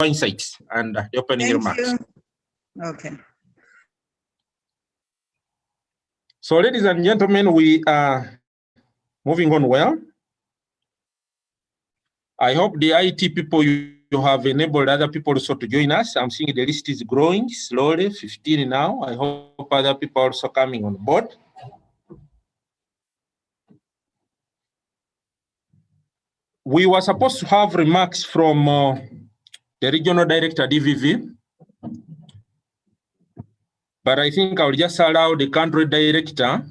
insights and the opening remarks. Thank you. Okay. So, ladies and gentlemen, we are moving on well. I hope the IT people, you have enabled other people also to join us. I'm seeing the list is growing slowly, 15 now. I hope other people are also coming on board. We were supposed to have remarks from the regional director, DVV, but I think I'll just allow the country director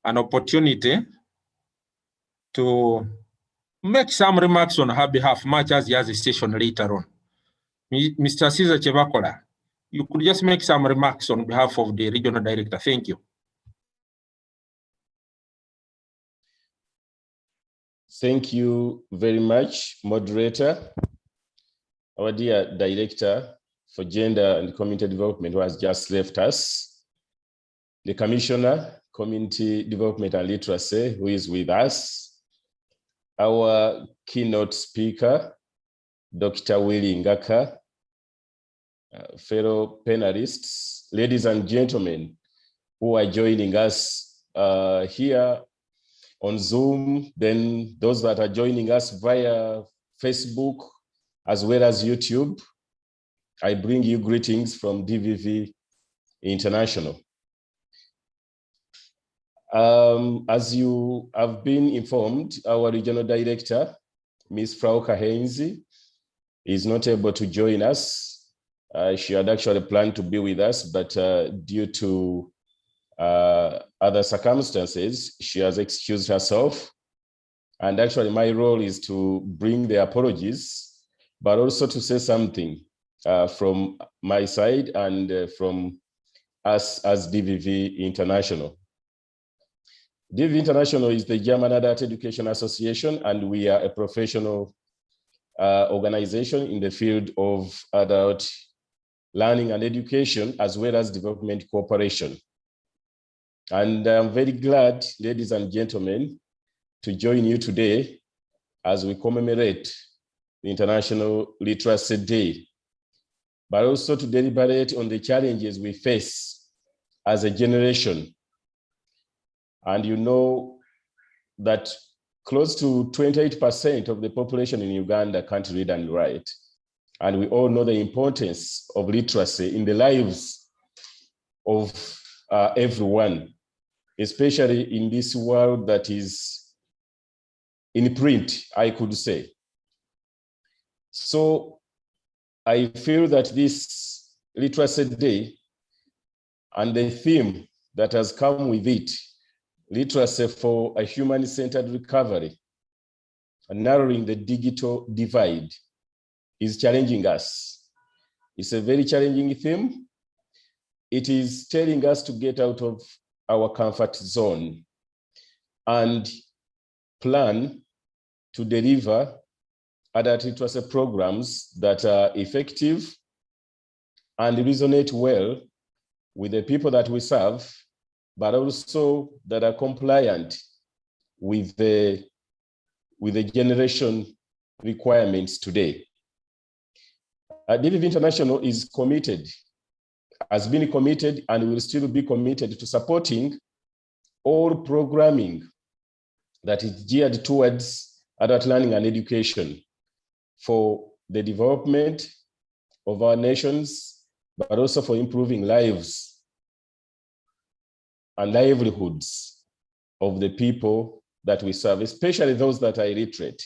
an opportunity to make some remarks on her behalf, much as he has a session later on. Mr. Caesar Chevakola, you could just make some remarks on behalf of the regional director. Thank you. Thank you very much, moderator. Our dear director for gender and community development who has just left us. The commissioner, community development and literacy, who is with us. Our keynote speaker, Dr. Willie Ngaka, fellow panelists, ladies and gentlemen who are joining us here on Zoom, then those that are joining us via Facebook as well as YouTube. I bring you greetings from DVV International. As you have been informed, our regional director, Ms. Frauke Heinze, is not able to join us. She had actually planned to be with us, but due to other circumstances, she has excused herself. And actually my role is to bring the apologies, but also to say something from my side and from us as DVV International. DVV International is the German Adult Education Association, and we are a professional organization in the field of adult learning and education, as well as development cooperation. And I'm very glad, ladies and gentlemen, to join you today as we commemorate the International Literacy Day, but also to deliberate on the challenges we face as a generation. And you know that close to 28% of the population in Uganda can't read and write. And we all know the importance of literacy in the lives of everyone, especially in this world that is in print, I could say. So I feel that this Literacy Day and the theme that has come with it, literacy for a human-centered recovery and narrowing the digital divide, is challenging us. It's a very challenging theme. It is telling us to get out of our comfort zone and plan to deliver adult literacy programs that are effective and resonate well with the people that we serve, but also that are compliant with the generation requirements today. DVV International is committed, has been committed, and will still be committed to supporting all programming that is geared towards adult learning and education for the development of our nations, but also for improving lives and livelihoods of the people that we serve, especially those that are illiterate.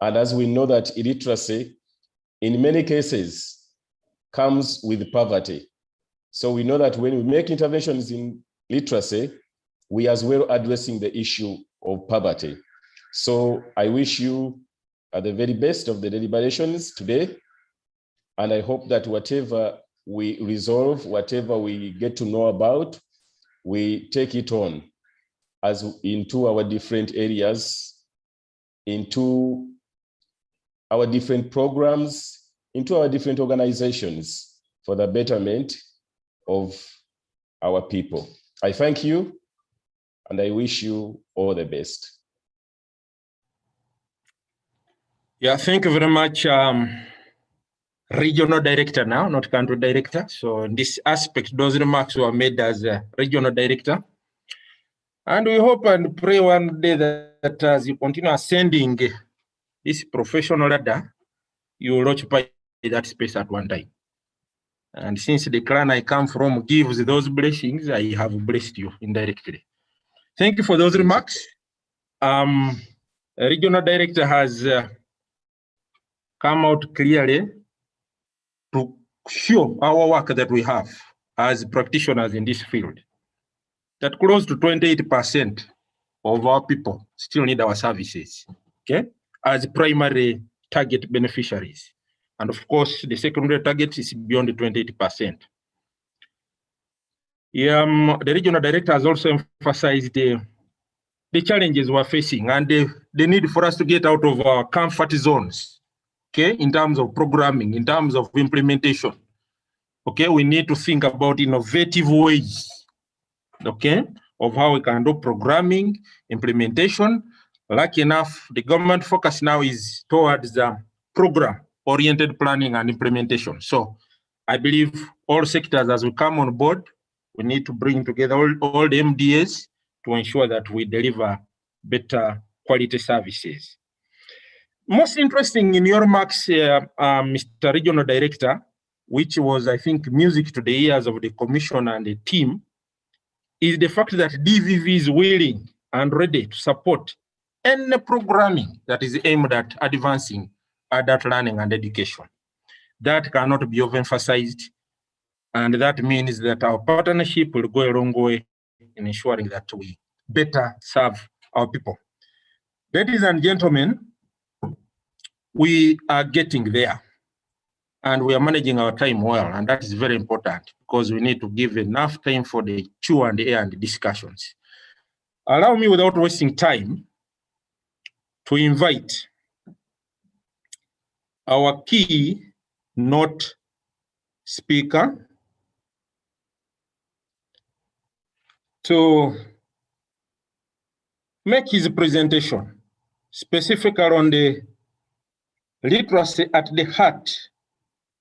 And as we know that illiteracy, in many cases, comes with poverty. So we know that when we make interventions in literacy, we as well addressing the issue of poverty. So I wish you the very best of the deliberations today. And I hope that whatever we resolve, whatever we get to know about, we take it on as into our different areas, into our different programs, into our different organizations for the betterment of our people. I thank you, and I wish you all the best. Yeah, thank you very much. Regional director now, not country director. So in this aspect, those remarks were made as a regional director. And we hope and pray one day that as you continue ascending this professional ladder, you will occupy that space at one time. And since the clan I come from gives those blessings, I have blessed you indirectly. Thank you for those remarks. A regional director has come out clearly to show our work that we have as practitioners in this field, that close to 28% of our people still need our services, okay, as primary target beneficiaries. And of course, the secondary target is beyond the 28%. The regional director has also emphasized the challenges we're facing and the need for us to get out of our comfort zones, okay, in terms of programming, in terms of implementation. Okay, we need to think about innovative ways, okay, of how we can do programming, implementation. Lucky enough, the government focus now is towards the program-oriented planning and implementation. So I believe all sectors, as we come on board, we need to bring together all the MDAs to ensure that we deliver better quality services. Most interesting in your remarks, Mr. Regional Director, which was, I think, music to the ears of the Commission and the team, is the fact that DVV is willing and ready to support any programming that is aimed at advancing adult learning and education. That cannot be overemphasized, and that means that our partnership will go a long way in ensuring that we better serve our people. Ladies and gentlemen, we are getting there, and we are managing our time well, and that is very important because we need to give enough time for the Q&A and the discussions. Allow me, without wasting time, to invite our key note speaker to make his presentation specifically on the literacy at the heart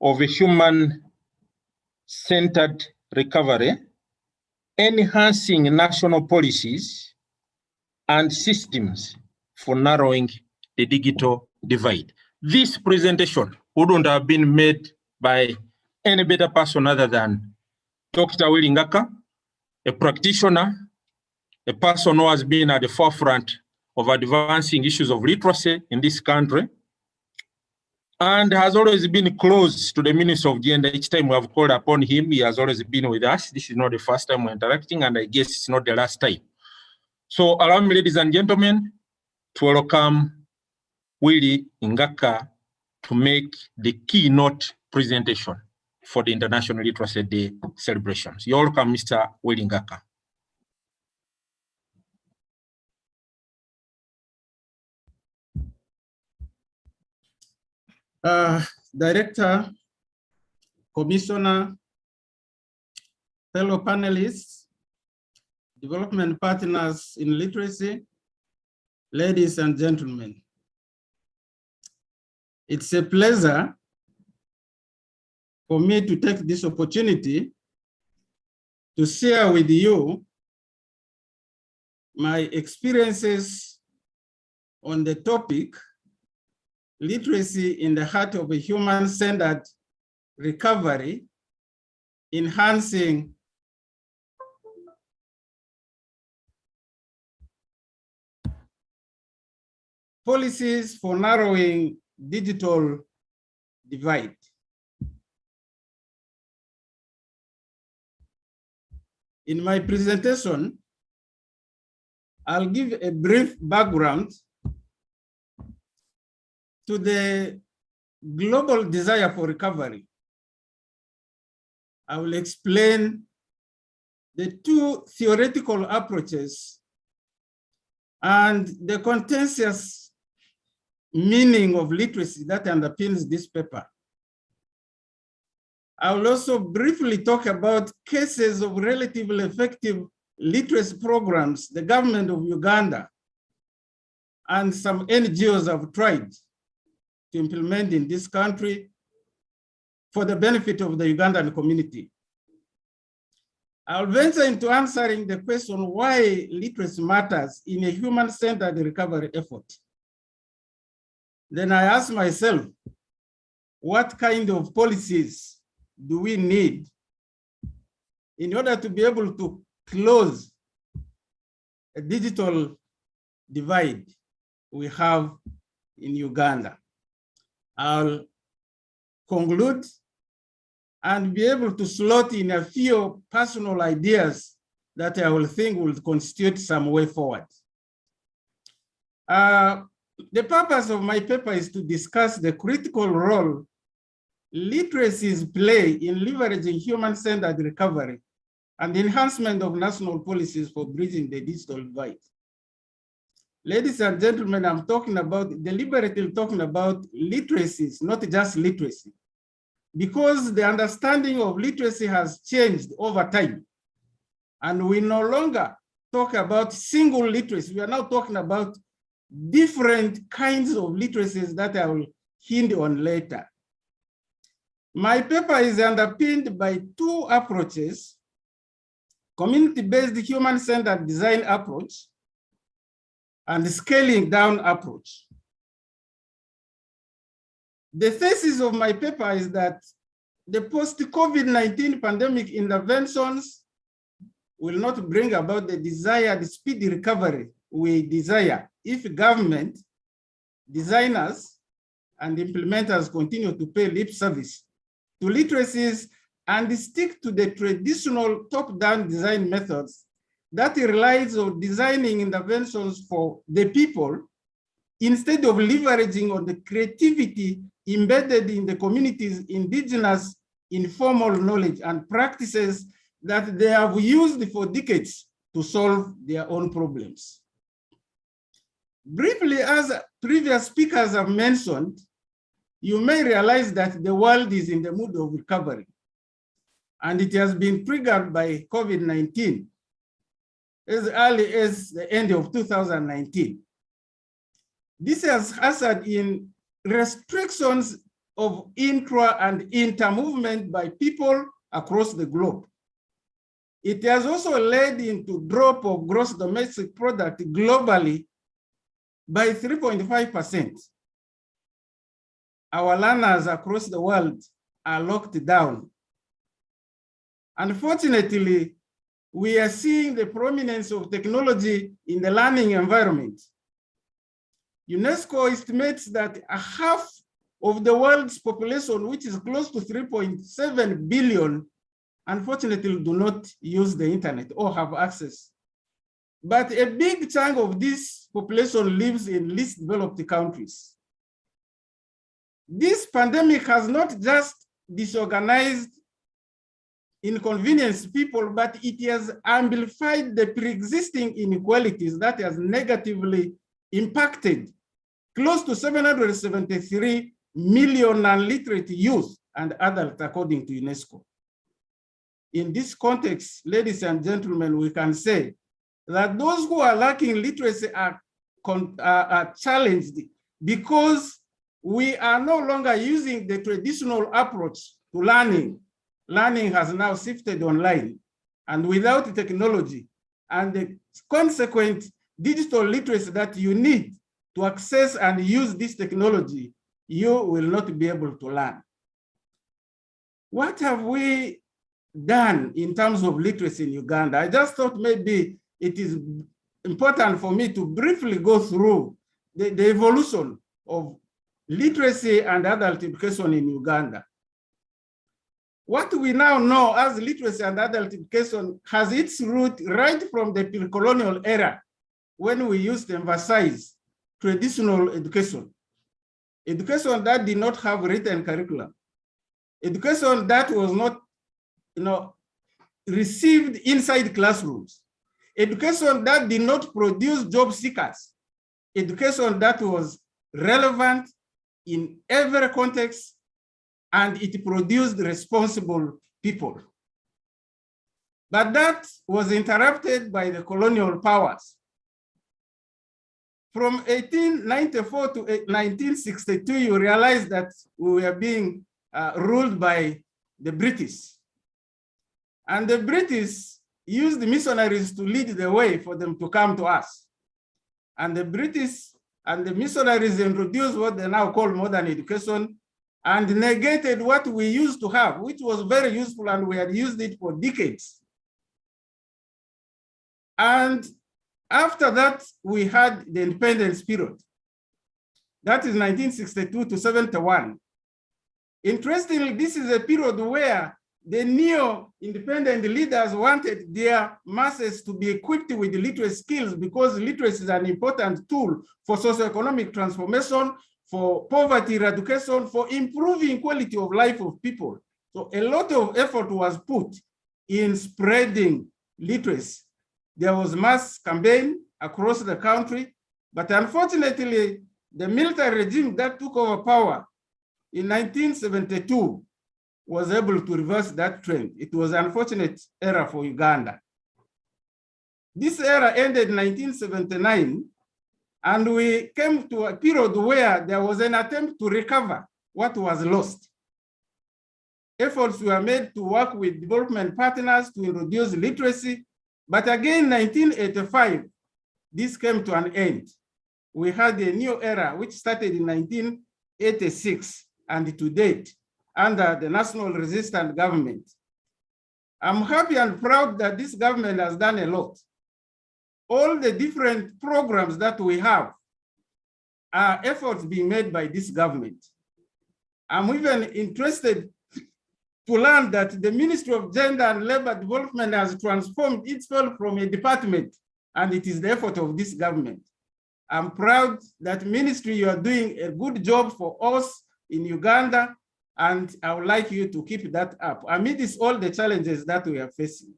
of a human-centered recovery, enhancing national policies and systems for narrowing the digital divide. This presentation wouldn't have been made by any better person other than Dr. Willy Ngaka, a practitioner, a person who has been at the forefront of advancing issues of literacy in this country, and has always been close to the Minister of Gender. Each time we have called upon him, he has always been with us. This is not the first time we're interacting, and I guess it's not the last time. So allow me, ladies and gentlemen, to welcome Willy Ngaka to make the keynote presentation for the International Literacy Day celebrations. You're welcome, Mr. Willy Ngaka. Director, Commissioner, fellow panelists, development partners in literacy, ladies and gentlemen. It's a pleasure for me to take this opportunity to share with you my experiences on the topic literacy in the heart of a human-centered recovery, enhancing policies for narrowing digital divide. In my presentation, I'll give a brief background to the global desire for recovery. I will explain the two theoretical approaches and the contentious meaning of literacy that underpins this paper. I will also briefly talk about cases of relatively effective literacy programs the government of Uganda and some NGOs have tried to implement in this country for the benefit of the Ugandan community. I'll venture into answering the question why literacy matters in a human-centered recovery effort. Then I ask myself, what kind of policies do we need in order to be able to close a digital divide we have in Uganda? I'll conclude and be able to slot in a few personal ideas that I will think will constitute some way forward. The purpose of my paper is to discuss the critical role literacies play in leveraging human-centered recovery and enhancement of national policies for bridging the digital divide. Ladies and gentlemen, I'm deliberately talking about literacies, not just literacy, because the understanding of literacy has changed over time. And we no longer talk about single literacy. We are now talking about different kinds of literacies that I will hint on later. My paper is underpinned by two approaches: community-based human-centered design approach and the scaling down approach. The thesis of my paper is that the post-COVID-19 pandemic interventions will not bring about the desired speedy recovery we desire if government, designers, and implementers continue to pay lip service to literacies and stick to the traditional top-down design methods that relies on designing interventions for the people instead of leveraging on the creativity embedded in the community's indigenous informal knowledge and practices that they have used for decades to solve their own problems. Briefly, as previous speakers have mentioned, you may realize that the world is in the mood of recovery, and it has been triggered by COVID-19 as early as the end of 2019. This has ushered in restrictions of intra and inter-movement by people across the globe. It has also led into drop of gross domestic product globally by 3.5%. Our learners across the world are locked down. Unfortunately, we are seeing the prominence of technology in the learning environment. UNESCO estimates that a half of the world's population, which is close to 3.7 billion, unfortunately do not use the internet or have access. But a big chunk of this population lives in least developed countries. This pandemic has not just disorganized, inconvenienced people, but it has amplified the pre-existing inequalities that has negatively impacted close to 773 million non-literate youth and adults, according to UNESCO. In this context, ladies and gentlemen, we can say that those who are lacking literacy are challenged because we are no longer using the traditional approach to learning. Learning has now shifted online, and without technology and the consequent digital literacy that you need to access and use this technology, you will not be able to learn. What have we done in terms of literacy in Uganda? I just thought maybe it is important for me to briefly go through the evolution of literacy and adult education in Uganda. What we now know as literacy and adult education has its root right from the pre-colonial era, when we used to emphasize traditional education. Education that did not have written curriculum. Education that was not, received inside classrooms. Education that did not produce job seekers. Education that was relevant in every context, and it produced responsible people. But that was interrupted by the colonial powers. From 1894 to 1962, you realize that we were being ruled by the British. And the British used the missionaries to lead the way for them to come to us. And the British and the missionaries introduced what they now call modern education and negated what we used to have, which was very useful, and we had used it for decades. And after that, we had the independence period. That is 1962 to 71. Interestingly, this is a period where the neo-independent leaders wanted their masses to be equipped with literate skills, because literacy is an important tool for socioeconomic transformation, for poverty eradication, for improving quality of life of people. So a lot of effort was put in spreading literacy. There was mass campaign across the country, but unfortunately, the military regime that took over power in 1972 was able to reverse that trend. It was an unfortunate era for Uganda. This era ended in 1979, and we came to a period where there was an attempt to recover what was lost. Efforts were made to work with development partners to introduce literacy, but again, 1985, this came to an end. We had a new era, which started in 1986 and to date, under the National Resistance Government. I'm happy and proud that this government has done a lot. All the different programs that we have are efforts being made by this government. I'm even interested to learn that the Ministry of Gender and Labor Development has transformed itself from a department, and it is the effort of this government. I'm proud that ministry, you are doing a good job for us in Uganda, and I would like you to keep that up amidst all the challenges that we are facing.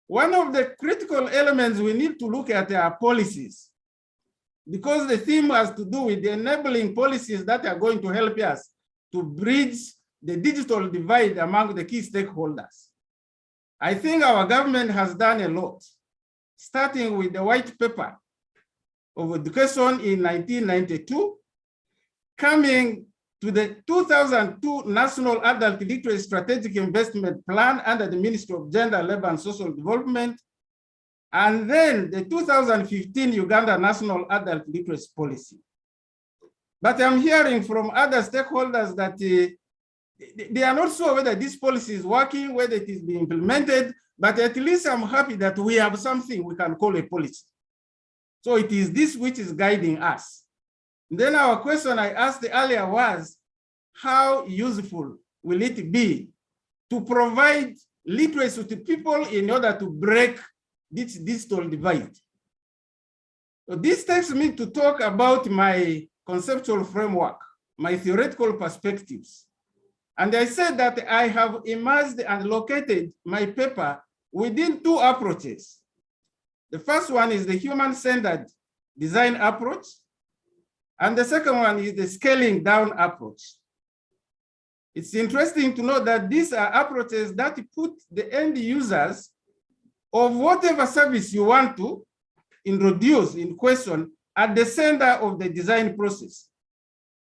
One of the critical elements we need to look at are policies, because the theme has to do with the enabling policies that are going to help us to bridge the digital divide among the key stakeholders. I think our government has done a lot, starting with the white paper of education in 1992, coming to the 2002 National Adult Literacy Strategic Investment Plan under the Ministry of Gender, Labor and Social Development, and then the 2015 Uganda National Adult Literacy Policy. But I'm hearing from other stakeholders that they are not sure whether this policy is working, whether it is being implemented, but at least I'm happy that we have something we can call a policy. So it is this which is guiding us. Then our question I asked earlier was, how useful will it be to provide literacy to people in order to break this digital divide? So this takes me to talk about my conceptual framework, my theoretical perspectives. And I said that I have immersed and located my paper within two approaches. The first one is the human-centered design approach, and the second one is the scaling down approach. It's interesting to know that these are approaches that put the end users of whatever service you want to introduce in question at the center of the design process.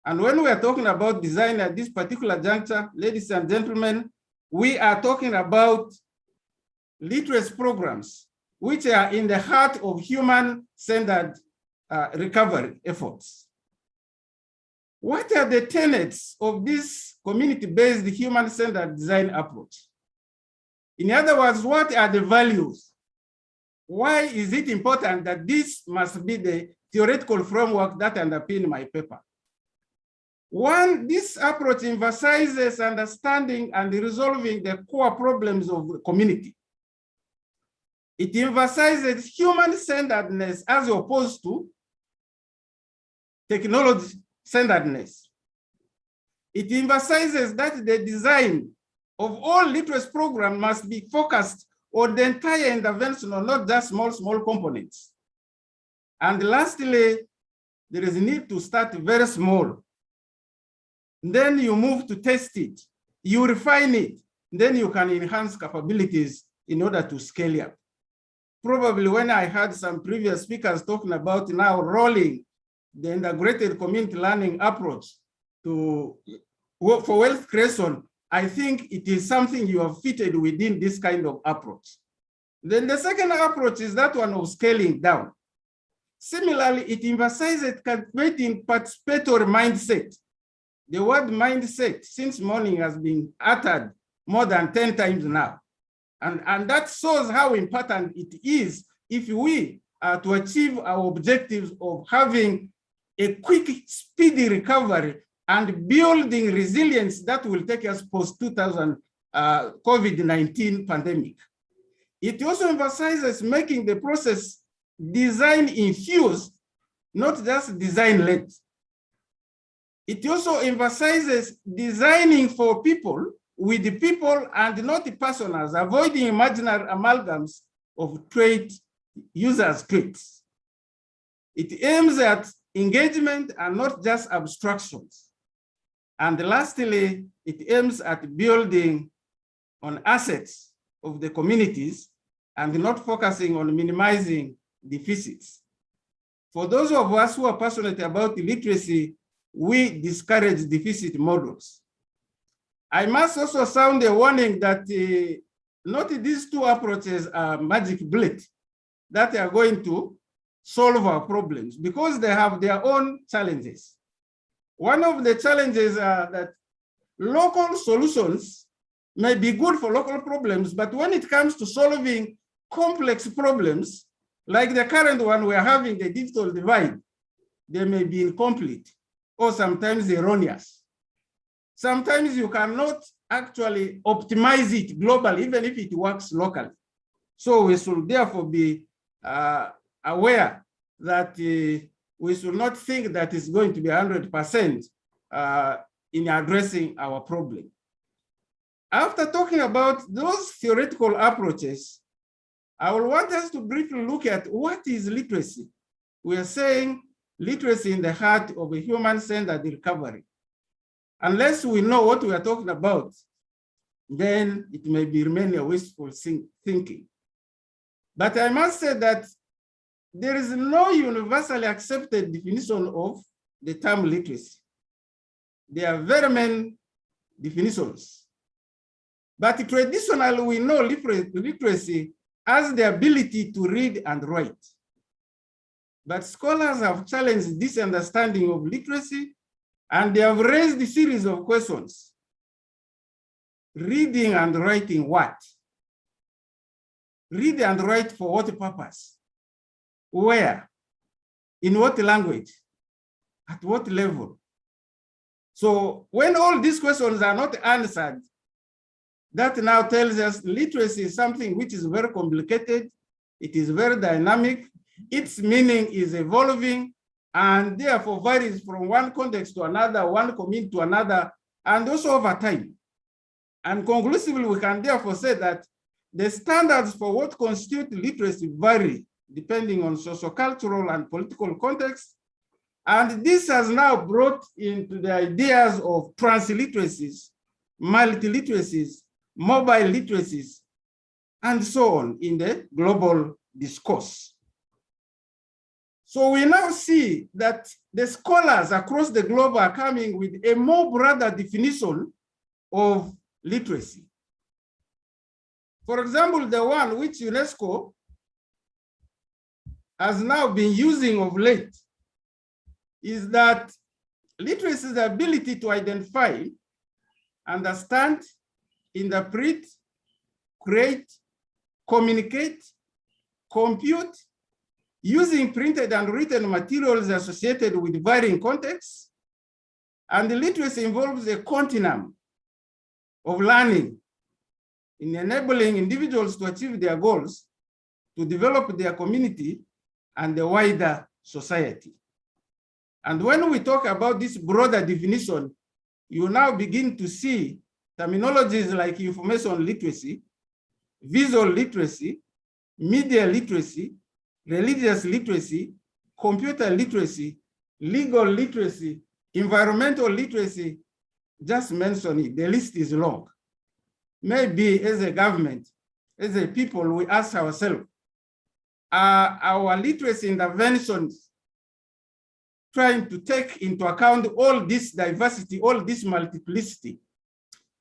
And when we are talking about design at this particular juncture, ladies and gentlemen, we are talking about literacy programs, which are in the heart of human-centered recovery efforts. What are the tenets of this community-based human-centered design approach? In other words, what are the values? Why is it important that this must be the theoretical framework that underpins my paper? One, this approach emphasizes understanding and resolving the core problems of the community. It emphasizes human-centeredness as opposed to technology-centeredness. It emphasizes that the design of all literacy programs must be focused on the entire intervention, or not just small components. And lastly, there is a need to start very small. Then you move to test it, you refine it, then you can enhance capabilities in order to scale up. probably when I heard some previous speakers talking about now rolling the integrated community learning approach to for wealth creation, I think it is something you have fitted within this kind of approach. Then the second approach is that one of scaling down. Similarly, it emphasizes cultivating participatory mindset. The word mindset since morning has been uttered more than 10 times now. And that shows how important it is if we are to achieve our objectives of having a quick, speedy recovery and building resilience that will take us post-2000 COVID-19 pandemic. It also emphasizes making the process design-infused, not just design-led. It also emphasizes designing for people, with the people and not the personas, avoiding imaginary amalgams of users' traits. It aims at engagement and not just abstractions. And lastly, it aims at building on assets of the communities and not focusing on minimizing deficits. For those of us who are passionate about literacy, we discourage deficit models. I must also sound a warning that not these two approaches are magic bullet that are going to solve our problems because they have their own challenges. One of the challenges are that local solutions may be good for local problems, but when it comes to solving complex problems, like the current one we're having, the digital divide, they may be incomplete or sometimes erroneous. Sometimes you cannot actually optimize it globally, even if it works locally. So we should therefore be aware that we should not think that it's going to be 100% in addressing our problem. After talking about those theoretical approaches, I will want us to briefly look at what is literacy. We are saying literacy in the heart of a human-centered recovery. Unless we know what we are talking about, then it may be remain a wasteful thinking. But I must say that there is no universally accepted definition of the term literacy. There are very many definitions. But traditionally, we know literacy as the ability to read and write. But scholars have challenged this understanding of literacy, and they have raised a series of questions. Reading and writing what? Read and write for what purpose? Where? In what language? At what level? So when all these questions are not answered, that now tells us literacy is something which is very complicated. It is very dynamic. Its meaning is evolving and therefore varies from one context to another, one community to another, and also over time. And conclusively, we can therefore say that the standards for what constitutes literacy vary depending on sociocultural and political context. And this has now brought into the ideas of transliteracies, multiliteracies, mobile literacies, and so on in the global discourse. So we now see that the scholars across the globe are coming with a more broader definition of literacy. For example, the one which UNESCO has now been using of late is that literacy is the ability to identify, understand, interpret, create, communicate, compute, using printed and written materials associated with varying contexts. And the literacy involves a continuum of learning in enabling individuals to achieve their goals, to develop their community and the wider society. And when we talk about this broader definition, you now begin to see terminologies like information literacy, visual literacy, media literacy, religious literacy, computer literacy, legal literacy, environmental literacy, just mention it, the list is long. Maybe as a government, as a people, we ask ourselves, Are our literacy interventions trying to take into account all this diversity, all this multiplicity?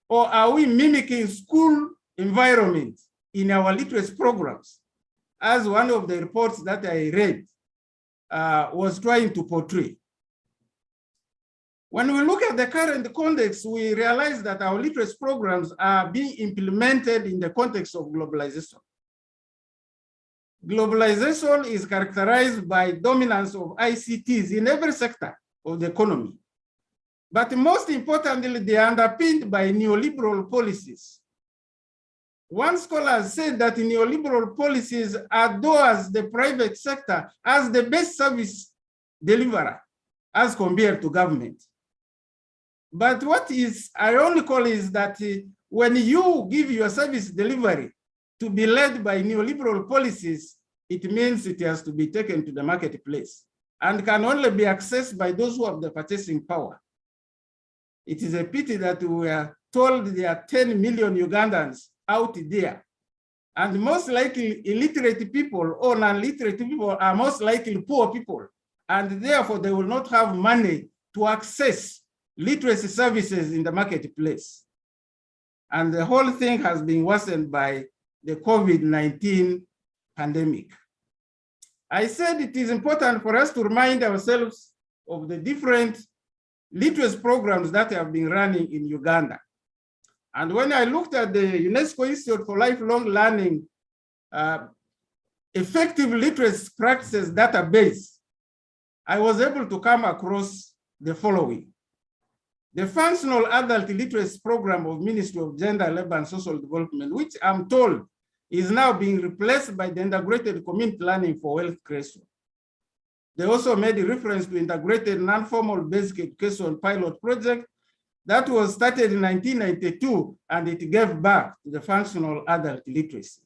Or are we mimicking school environment in our literacy programs, as one of the reports that I read was trying to portray? When we look at the current context, we realize that our literacy programs are being implemented in the context of globalization. Globalization is characterized by dominance of ICTs in every sector of the economy. But most importantly, they are underpinned by neoliberal policies. One scholar has said that neoliberal policies adores the private sector as the best service deliverer as compared to government. But what is ironical is that when you give your service delivery to be led by neoliberal policies, it means it has to be taken to the marketplace and can only be accessed by those who have the purchasing power. It is a pity that we are told there are 10 million Ugandans out there, and most likely illiterate people or non-literate people are most likely poor people, and therefore they will not have money to access literacy services in the marketplace. And the whole thing has been worsened by the COVID-19 pandemic. I said it is important for us to remind ourselves of the different literacy programs that have been running in Uganda. And when I looked at the UNESCO Institute for Lifelong Learning effective literacy practices database, I was able to come across the following. The Functional Adult Literacy Program of Ministry of Gender, Labor and Social Development, which I'm told is now being replaced by the Integrated Community Learning for Wealth creation. They also made a reference to Integrated Non-Formal Basic Education Pilot Project that was started in 1992, and it gave birth to the Functional Adult Literacy.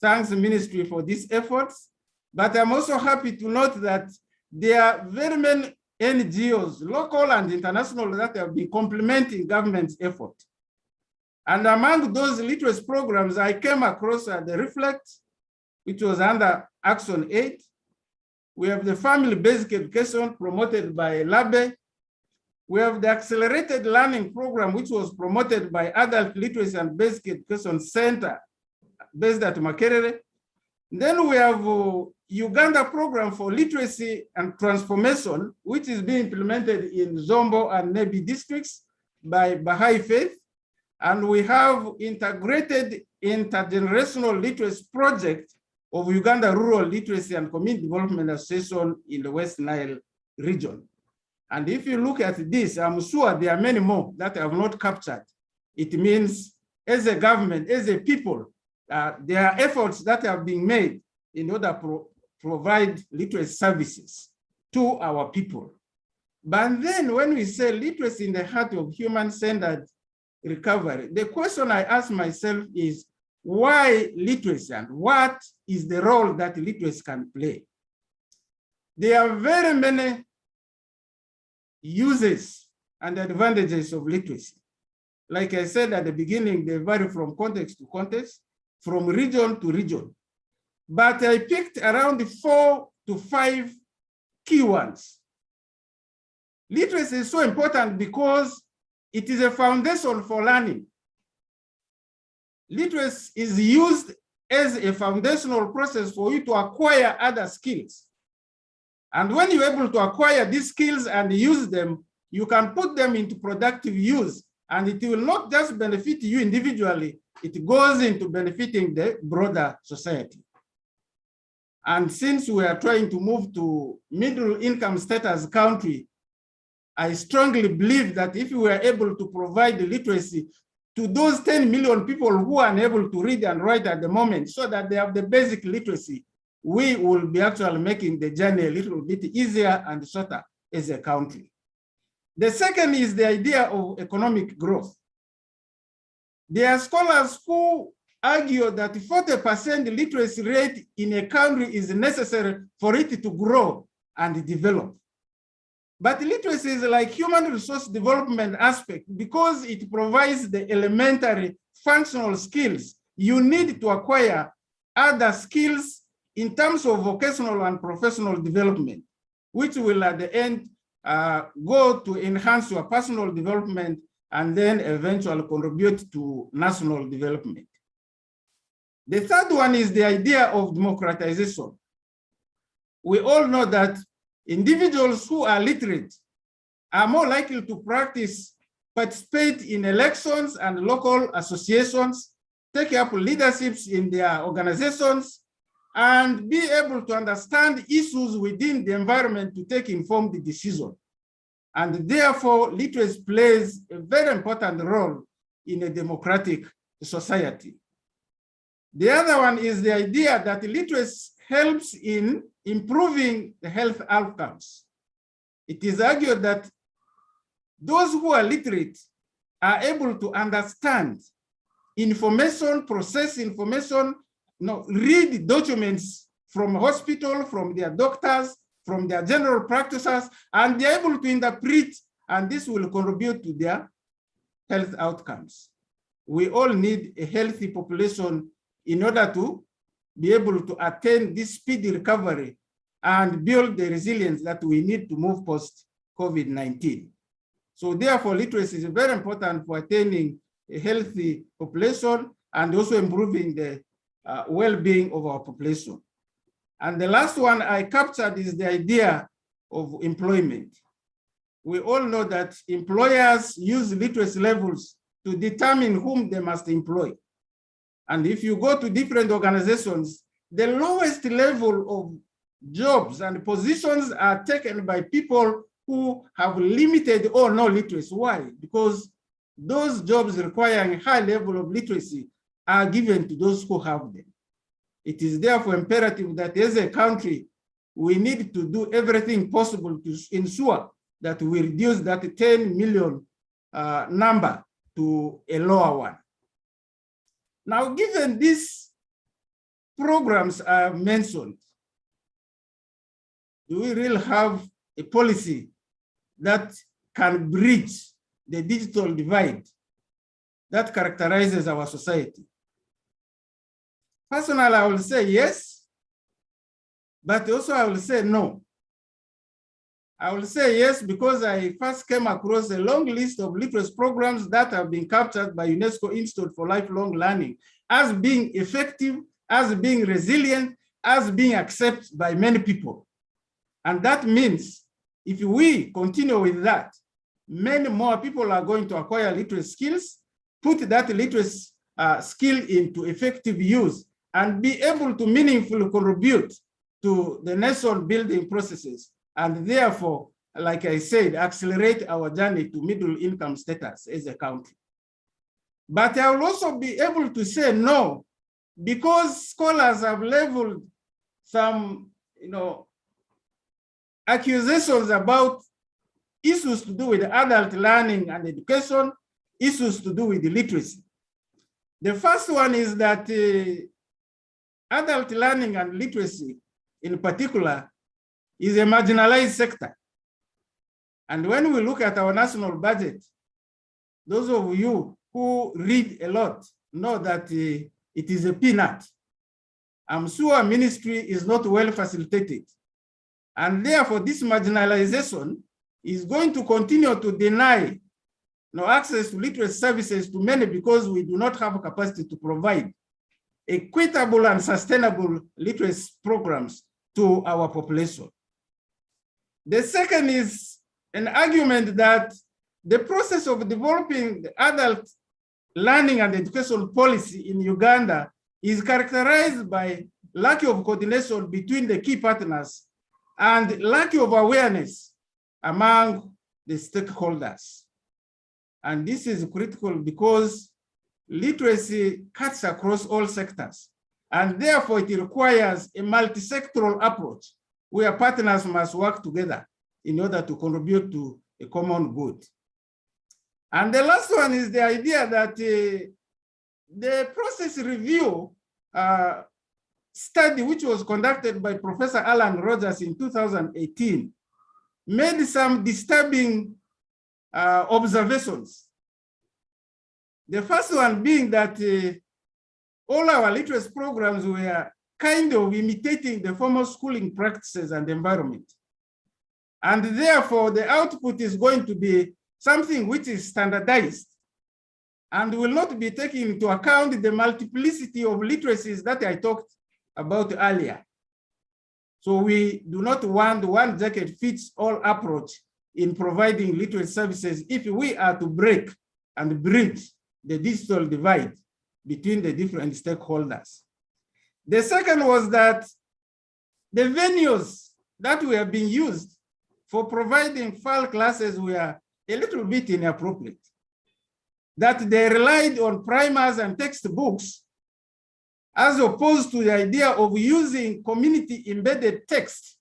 Thanks the ministry for these efforts, but I'm also happy to note that there are very many NGOs, local and international, that have been complementing government's effort. And among those literacy programs, I came across the Reflect, which was under Action 8. We have the Family Basic Education promoted by LABE. We have the Accelerated Learning Program, which was promoted by Adult Literacy and Basic Education Center, based at Makerere. Then we have Uganda Program for Literacy and Transformation, which is being implemented in Zombo and Nebi districts by Baha'i Faith. And we have Integrated Intergenerational Literacy Project of Uganda Rural Literacy and Community Development Association in the West Nile region. And if you look at this, I'm sure there are many more that I have not captured. It means as a government, as a people, there are efforts that have been made in order to provide literacy services to our people. But then when we say literacy in the heart of human-centered recovery, the question I ask myself is, why literacy and what is the role that literacy can play? There are very many uses and advantages of literacy. Like I said at the beginning, they vary from context to context, from region to region. But I picked around 4 to 5 key ones. Literacy is so important because it is a foundation for learning. Literacy is used as a foundational process for you to acquire other skills. And when you're able to acquire these skills and use them, you can put them into productive use, and it will not just benefit you individually, it goes into benefiting the broader society. And since we are trying to move to middle income status country, I strongly believe that if we are able to provide the literacy to those 10 million people who are unable to read and write at the moment, so that they have the basic literacy, we will be actually making the journey a little bit easier and shorter as a country. The second is the idea of economic growth. There are scholars who argue that 40% literacy rate in a country is necessary for it to grow and develop. But literacy is like human resource development aspect because it provides the elementary functional skills you need to acquire other skills in terms of vocational and professional development, which will at the end go to enhance your personal development and then eventually contribute to national development. The third one is the idea of democratization. We all know that individuals who are literate are more likely to participate in elections and local associations, take up leaderships in their organizations, and be able to understand issues within the environment to take informed decisions. And therefore, literacy plays a very important role in a democratic society. The other one is the idea that literacy helps in improving the health outcomes. It is argued that those who are literate are able to understand information, process information, read documents from hospital, from their doctors, from their general practitioners, and they're able to interpret, and this will contribute to their health outcomes. We all need a healthy population in order to be able to attain this speedy recovery and build the resilience that we need to move post-COVID-19. So therefore, literacy is very important for attaining a healthy population and also improving the well-being of our population. And the last one I captured is the idea of employment. We all know that employers use literacy levels to determine whom they must employ. And if you go to different organizations, the lowest level of jobs and positions are taken by people who have limited or no literacy. Why? Because those jobs requiring a high level of literacy are given to those who have them. It is therefore imperative that as a country, we need to do everything possible to ensure that we reduce that 10 million number to a lower one. Now, given these programs I mentioned, do we really have a policy that can bridge the digital divide that characterizes our society? Personally, I will say yes, but also I will say no. I will say yes because I first came across a long list of literacy programs that have been captured by UNESCO Institute for Lifelong Learning as being effective, as being resilient, as being accepted by many people. And that means if we continue with that, many more people are going to acquire literacy skills, put that literacy skill into effective use, and be able to meaningfully contribute to the nation building processes. And therefore, like I said, accelerate our journey to middle income status as a country. But I will also be able to say no, because scholars have leveled some, accusations about issues to do with adult learning and education, issues to do with literacy. The first one is that adult learning and literacy in particular is a marginalized sector. And when we look at our national budget, those of you who read a lot know that it is a peanut. I'm sure ministry is not well facilitated. And therefore, this marginalization is going to continue to deny access to literacy services to many because we do not have a capacity to provide equitable and sustainable literacy programs to our population. The second is an argument that the process of developing the adult learning and education policy in Uganda is characterized by lack of coordination between the key partners and lack of awareness among the stakeholders. And this is critical because literacy cuts across all sectors, and therefore it requires a multi-sectoral approach where partners must work together in order to contribute to a common good. And the last one is the idea that the process review study, which was conducted by Professor Alan Rogers in 2018, made some disturbing observations. The first one being that all our literacy programs were kind of imitating the formal schooling practices and environment. And therefore, the output is going to be something which is standardized and will not be taking into account the multiplicity of literacies that I talked about earlier. So we do not want one jacket fits all approach in providing literacy services if we are to break and bridge the digital divide between the different stakeholders. The second was that the venues that were being used for providing FAL classes were a little bit inappropriate. That they relied on primers and textbooks as opposed to the idea of using community embedded text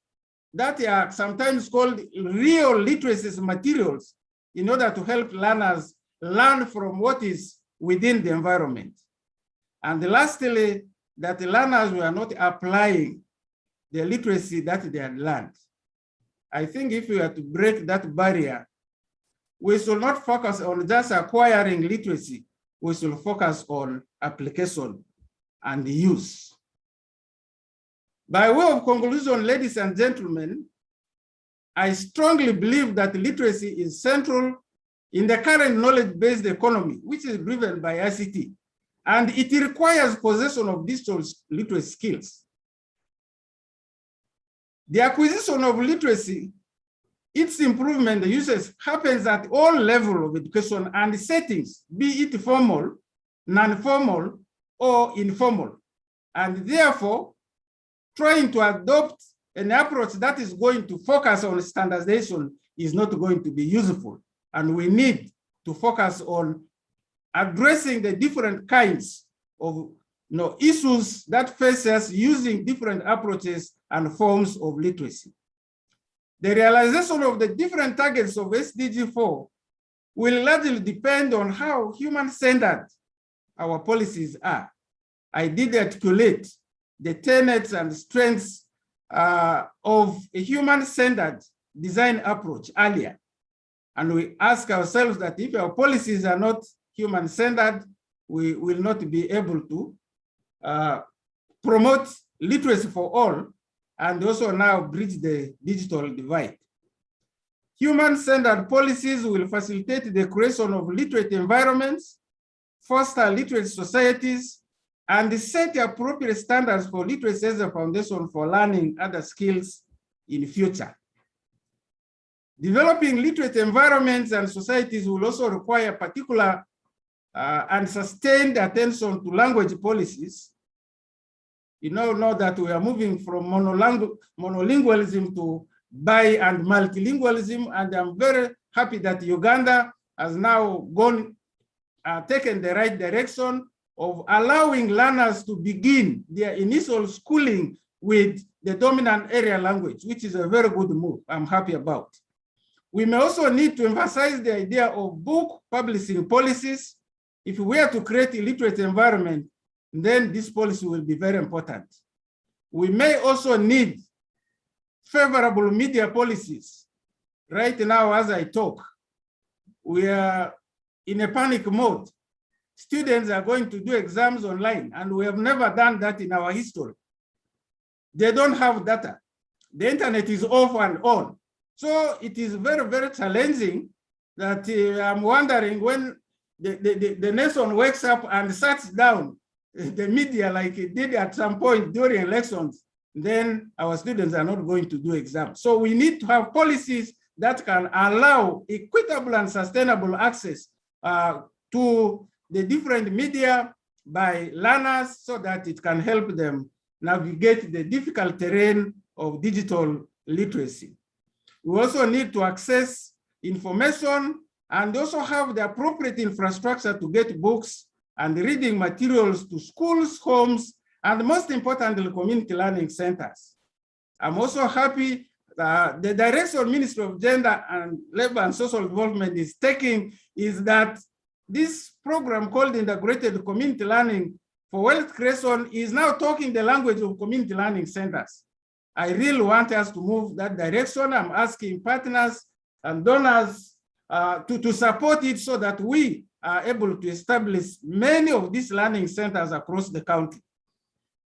that are sometimes called real literacy materials in order to help learners learn from what is within the environment. And lastly, that the learners were not applying the literacy that they had learned. I think if we are to break that barrier, we should not focus on just acquiring literacy. We should focus on application and use. By way of conclusion, ladies and gentlemen, I strongly believe that literacy is central in the current knowledge-based economy, which is driven by ICT, and it requires possession of digital literacy skills. The acquisition of literacy, its improvement, the usage happens at all levels of education and settings, be it formal, non-formal, or informal. And therefore, trying to adopt an approach that is going to focus on standardization is not going to be useful. And we need to focus on addressing the different kinds of issues that face us using different approaches and forms of literacy. The realization of the different targets of SDG 4 will largely depend on how human-centered our policies are. I did articulate the tenets and strengths of a human-centered design approach earlier. And we ask ourselves that if our policies are not human-centered, we will not be able to promote literacy for all, and also now bridge the digital divide. Human-centered policies will facilitate the creation of literate environments, foster literate societies, and set appropriate standards for literacy as a foundation for learning other skills in the future. Developing literate environments and societies will also require particular and sustained attention to language policies. You know that we are moving from monolingualism to bi and multilingualism, and I'm very happy that Uganda has now taken the right direction of allowing learners to begin their initial schooling with the dominant area language, which is a very good move I'm happy about. We may also need to emphasize the idea of book publishing policies. If we are to create a literate environment, then this policy will be very important. We may also need favorable media policies. Right now, as I talk, we are in a panic mode. Students are going to do exams online, and we have never done that in our history. They don't have data. The internet is off and on. So it is very, very challenging that I'm wondering when the nation wakes up and shuts down the media like it did at some point during elections, then our students are not going to do exams. So we need to have policies that can allow equitable and sustainable access to the different media by learners so that it can help them navigate the difficult terrain of digital literacy. We also need to access information and also have the appropriate infrastructure to get books and reading materials to schools, homes, and most importantly, community learning centers. I'm also happy that the direction Ministry of Gender and Labor and Social Development is taking is that this program called Integrated Community Learning for Wealth Creation is now talking the language of community learning centers. I really want us to move that direction. I'm asking partners and donors to support it so that we are able to establish many of these learning centers across the country.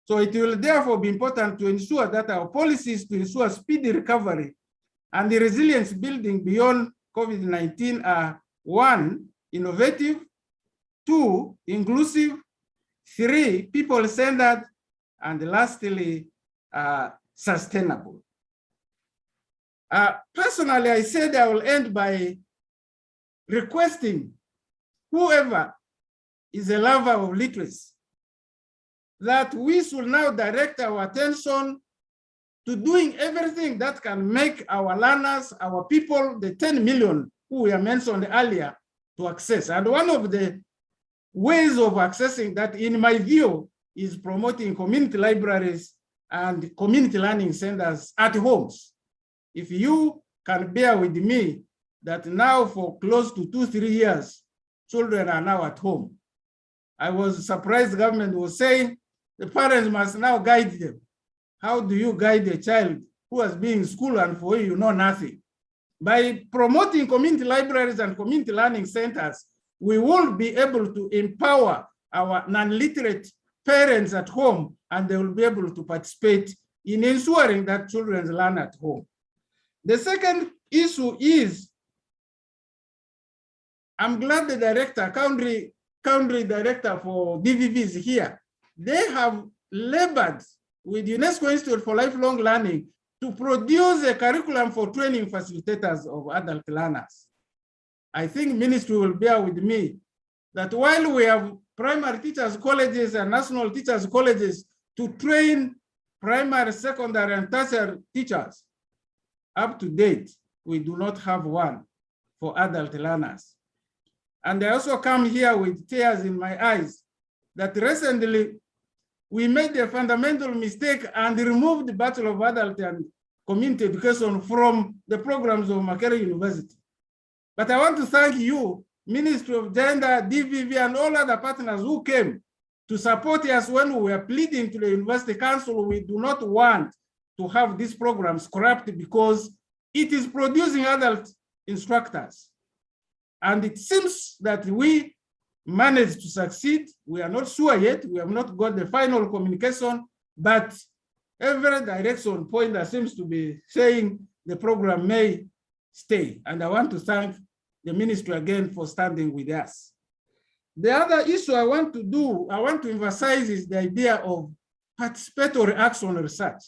So it will therefore be important to ensure that our policies to ensure speedy recovery and the resilience building beyond COVID-19 are 1, innovative, 2, inclusive, 3, people-centered, and lastly, sustainable. Personally, I said I will end by requesting whoever is a lover of literacy that we should now direct our attention to doing everything that can make our learners, our people, the 10 million who were mentioned earlier, to access. And one of the ways of accessing that, in my view, is promoting community libraries and community learning centers at homes. If you can bear with me that now for close to 2-3 years, children are now at home. I was surprised the government was saying the parents must now guide them. How do you guide a child who has been in school and for you know nothing? By promoting community libraries and community learning centers, we will be able to empower our non-literate parents at home, and they will be able to participate in ensuring that children learn at home. The second issue is, I'm glad the director, country director for DVV is here. They have labored with UNESCO Institute for Lifelong Learning to produce a curriculum for training facilitators of adult learners. I think ministry will bear with me that while we have primary teachers colleges and national teachers colleges to train primary, secondary, and tertiary teachers, up to date, we do not have one for adult learners. And I also come here with tears in my eyes that recently we made a fundamental mistake and removed the Bachelor of Adult and Community Education from the programs of Makerere University. But I want to thank you, Ministry of Gender, DVV, and all other partners who came to support us when we were pleading to the University Council. We do not want to have these programs scrapped because it is producing adult instructors. And it seems that we managed to succeed. We are not sure yet. We have not got the final communication, but every direction pointer seems to be saying the program may stay. And I want to thank the ministry again for standing with us. The other issue I want to emphasize is the idea of participatory action research.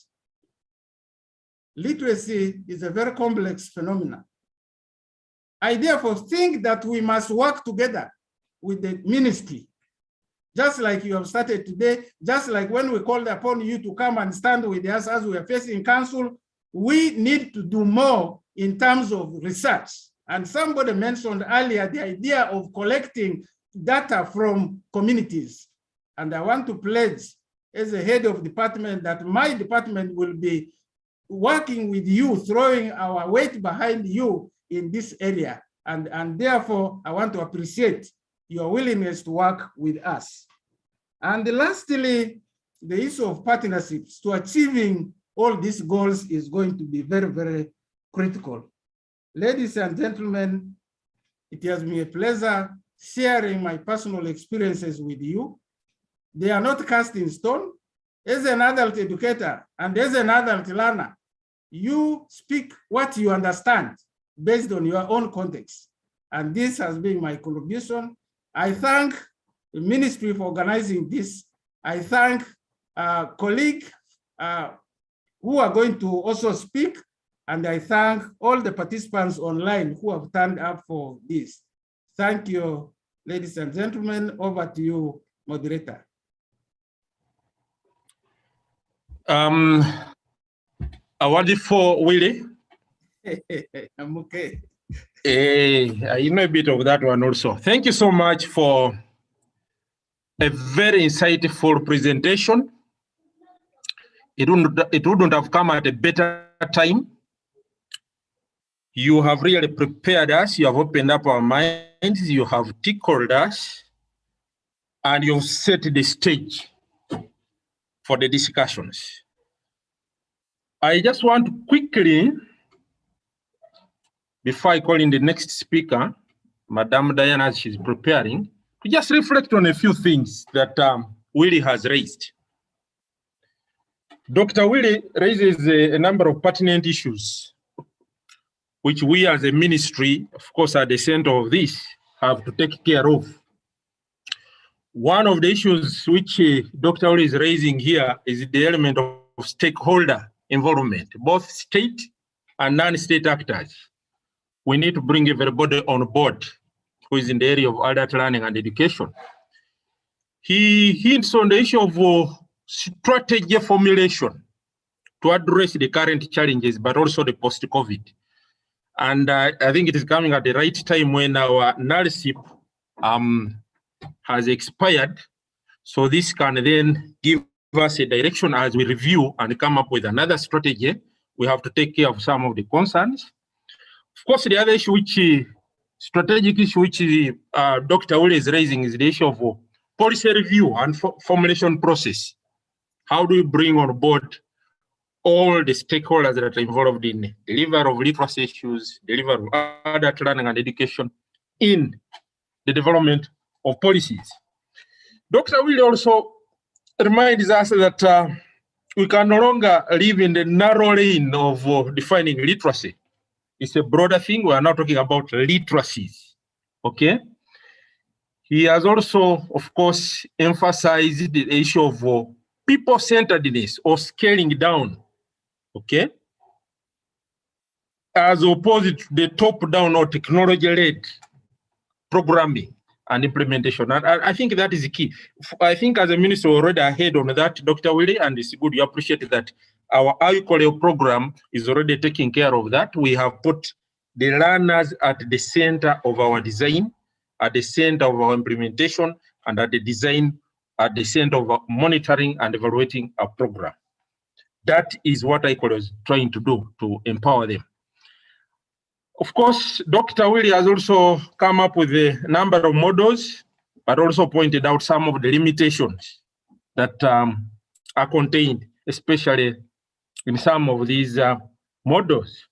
Literacy is a very complex phenomenon. I therefore think that we must work together with the ministry, just like you have started today, just like when we called upon you to come and stand with us as we are facing council, we need to do more in terms of research. And somebody mentioned earlier the idea of collecting data from communities. And I want to pledge as a head of department that my department will be working with you, throwing our weight behind you in this area. And therefore, I want to appreciate your willingness to work with us. And lastly, the issue of partnerships to achieving all these goals is going to be very, very critical. Ladies and gentlemen, it has been a pleasure sharing my personal experiences with you. They are not cast in stone. As an adult educator and as an adult learner, you speak what you understand based on your own context. And this has been my contribution. I thank the ministry for organizing this. I thank colleagues who are going to also speak. And I thank all the participants online who have turned up for this. Thank you, ladies and gentlemen. Over to you, moderator. Award for Willie. I'm okay. You know a bit of that one also. Thank you so much for a very insightful presentation. It wouldn't have come at a better time. You have really prepared us. You have opened up our minds. You have tickled us. And you've set the stage for the discussions. I just want to quickly, before I call in the next speaker, Madam Diana, as she's preparing, to just reflect on a few things that Willie has raised. Dr. Willie raises a number of pertinent issues, which we as a ministry, of course, at the center of this, have to take care of. One of the issues which Dr. Willie is raising here is the element of stakeholder involvement, both state and non-state actors. We need to bring everybody on board who is in the area of adult learning and education. He hints on the issue of strategy formulation to address the current challenges, but also the post-COVID. And I think it is coming at the right time when our NARSIP has expired. So this can then give us a direction as we review and come up with another strategy. We have to take care of some of the concerns. Of course, the other issue, which strategic issue, which Dr. Willie is raising, is the issue of policy review and formulation process. How do we bring on board all the stakeholders that are involved in delivery of literacy issues, delivery of adult learning and education in the development of policies? Dr. Willie also reminds us that we can no longer live in the narrow lane of defining literacy. It's a broader thing. We are now talking about literacies, okay? He has also, of course, emphasized the issue of people-centeredness or scaling down, okay? As opposed to the top-down or technology-led programming and implementation. And I think that is the key. I think as a minister, we're already ahead on that, Dr. Willie, and it's good you appreciate that. Our ICOLE program is already taking care of that. We have put the learners at the center of our design, at the center of our implementation, and at the design, at the center of our monitoring and evaluating our program. That is what ICOLE is trying to do to empower them. Of course, Dr. Willie has also come up with a number of models, but also pointed out some of the limitations that are contained, especially in some of these models.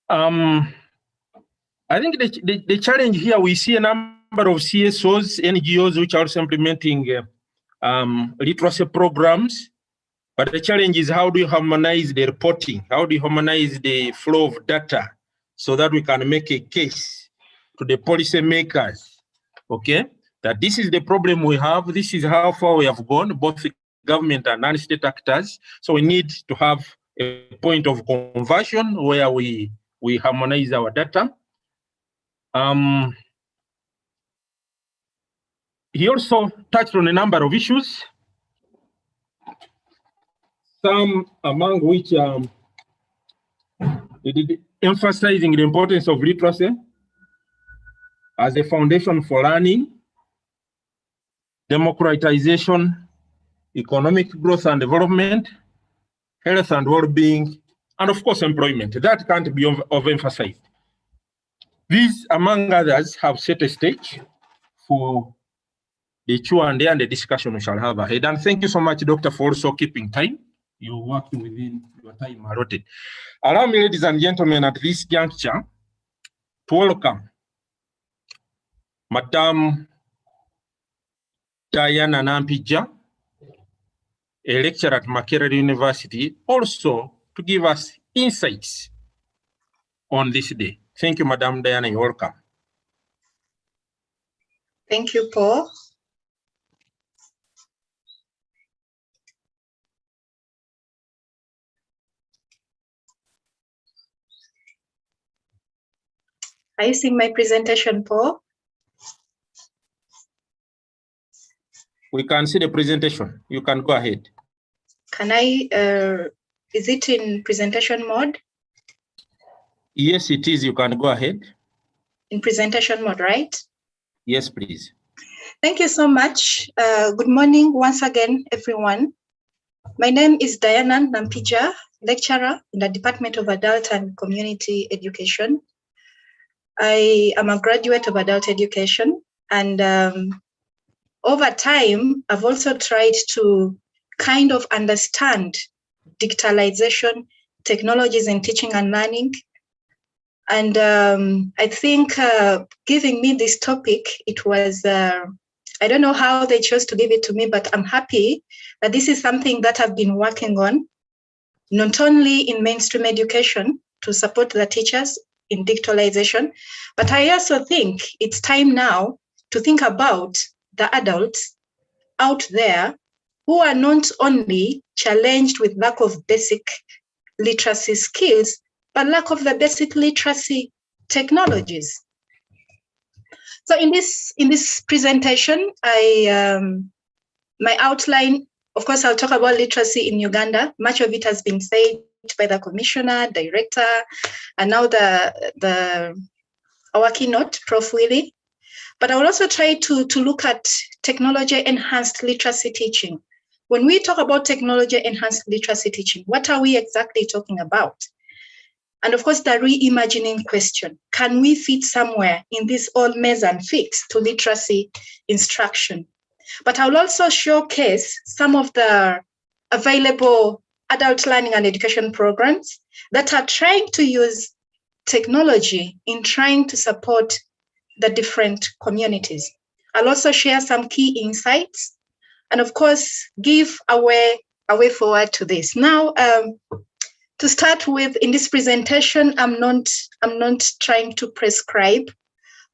I think the challenge here, we see a number of CSOs, NGOs, which are also implementing literacy programs. But the challenge is, how do you harmonize the reporting? How do you harmonize the flow of data so that we can make a case to the policymakers, okay, that this is the problem we have, this is how far we have gone, both government and non-state actors. So we need to have a point of conversion where we harmonize our data. He also touched on a number of issues, some among which emphasizing the importance of literacy as a foundation for learning, democratization, economic growth and development, health and well-being, and of course, employment. That can't be overemphasized. These, among others, have set a stage for the Q&A and the discussion we shall have ahead. And thank you so much, Doctor, for also keeping time. You worked within your time allotted. Allow me, ladies and gentlemen, at this juncture, to welcome Madam Diana Nampija, a lecturer at Makerere University, also to give us insights on this day. Thank you, Madam Diana. You're welcome. Thank you, Paul. Are you seeing my presentation, Paul? We can see the presentation. You can go ahead. Can I, is it in presentation mode? Yes, it is. You can go ahead. In presentation mode, right? Yes, please. Thank you so much. Good morning once again, everyone. My name is Diana Nampija, lecturer in the Department of Adult and Community Education. I am a graduate of adult education, and over time, I've also tried to kind of understand digitalization, technologies in teaching and learning, And I think giving me this topic, it was, I don't know how they chose to give it to me, but I'm happy that this is something that I've been working on, not only in mainstream education to support the teachers in digitalization, but I also think it's time now to think about the adults out there who are not only challenged with lack of basic literacy skills, but lack of the basic literacy technologies. So in this presentation, my outline, of course, I'll talk about literacy in Uganda. Much of it has been said by the commissioner, director, and now our keynote, Prof. Willie. But I will also try to look at technology-enhanced literacy teaching. When we talk about technology-enhanced literacy teaching, what are we exactly talking about? And of course, the reimagining question, can we fit somewhere in this old mess and fix to literacy instruction? But I will also showcase some of the available adult learning and education programs that are trying to use technology in trying to support the different communities. I'll also share some key insights and of course, give a way forward to this. Now, to start with, in this presentation, I'm not trying to prescribe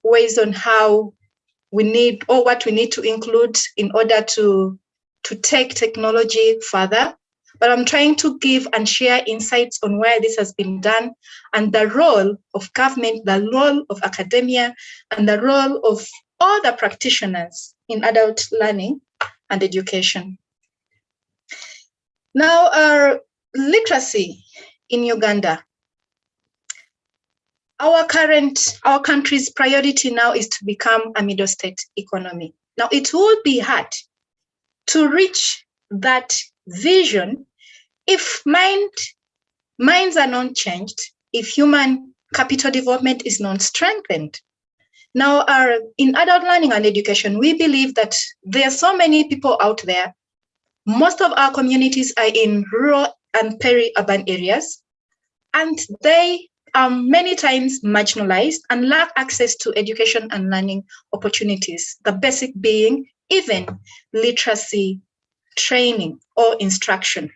ways on how we need or what we need to include in order to take technology further, but I'm trying to give and share insights on where this has been done and the role of government, the role of academia, and the role of all the practitioners in adult learning and education. Now, our literacy in Uganda. Our country's priority now is to become a middle state economy. Now, it would be hard to reach that vision if minds are not changed, if human capital development is not strengthened. Now, in adult learning and education, we believe that there are so many people out there. Most of our communities are in rural and peri-urban areas, and they are many times marginalized and lack access to education and learning opportunities, the basic being even literacy training or instruction.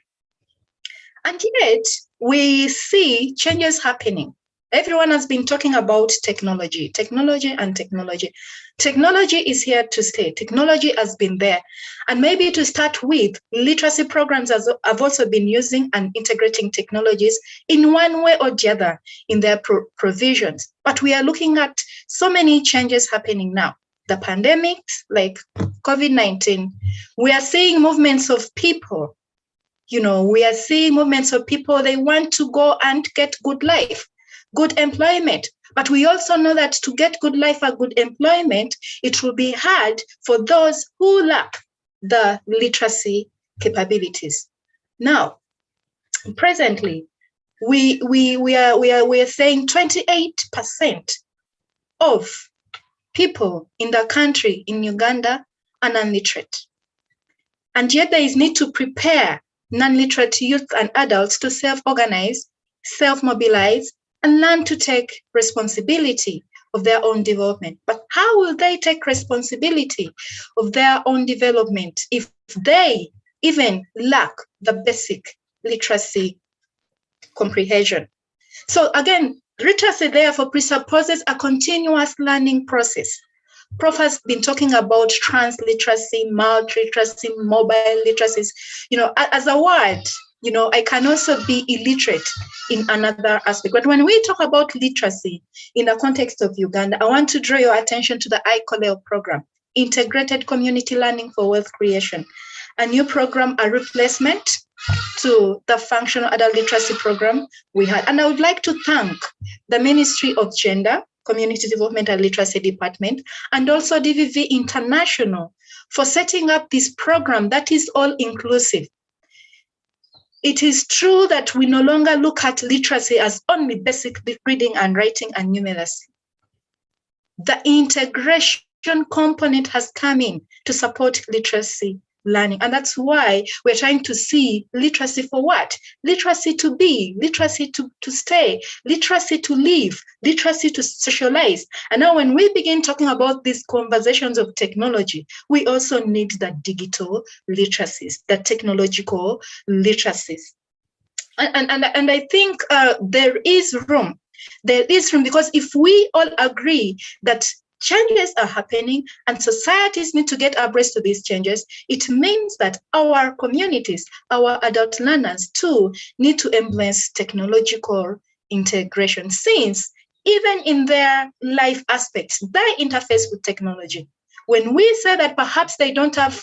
And yet, we see changes happening. Everyone has been talking about technology. Technology is here to stay. Technology has been there. And maybe to start with, literacy programs have also been using and integrating technologies in one way or the other in their provisions. But we are looking at so many changes happening now. The pandemics, like COVID-19, we are seeing movements of people. We are seeing movements of people, they want to go and get good life, good employment. But we also know that to get good life or good employment, it will be hard for those who lack the literacy capabilities. Now, presently, we are saying 28% of people in the country in Uganda are non-literate. And yet there is need to prepare non-literate youth and adults to self-organize, self-mobilize, and learn to take responsibility of their own development. But how will they take responsibility of their own development if they even lack the basic literacy comprehension? So again, literacy therefore presupposes a continuous learning process. Prof has been talking about transliteracy, multiliteracy, mobile literacies. As a word, I can also be illiterate in another aspect. But when we talk about literacy in the context of Uganda, I want to draw your attention to the ICOLEO program, Integrated Community Learning for Wealth Creation, a new program, a replacement to the functional adult literacy program we had. And I would like to thank the Ministry of Gender, Community Development and Literacy Department, and also DVV International for setting up this program that is all inclusive. It is true that we no longer look at literacy as only basic reading and writing and numeracy. The integration component has come in to support literacy learning. And that's why we're trying to see literacy for what? Literacy to be, literacy to stay, literacy to live, literacy to socialize. And now when we begin talking about these conversations of technology, we also need the digital literacies, the technological literacies. And I think there is room. There is room, because if we all agree that changes are happening and societies need to get abreast to these changes, it means that our communities, our adult learners too, need to embrace technological integration, since even in their life aspects, they interface with technology. When we say that perhaps they don't have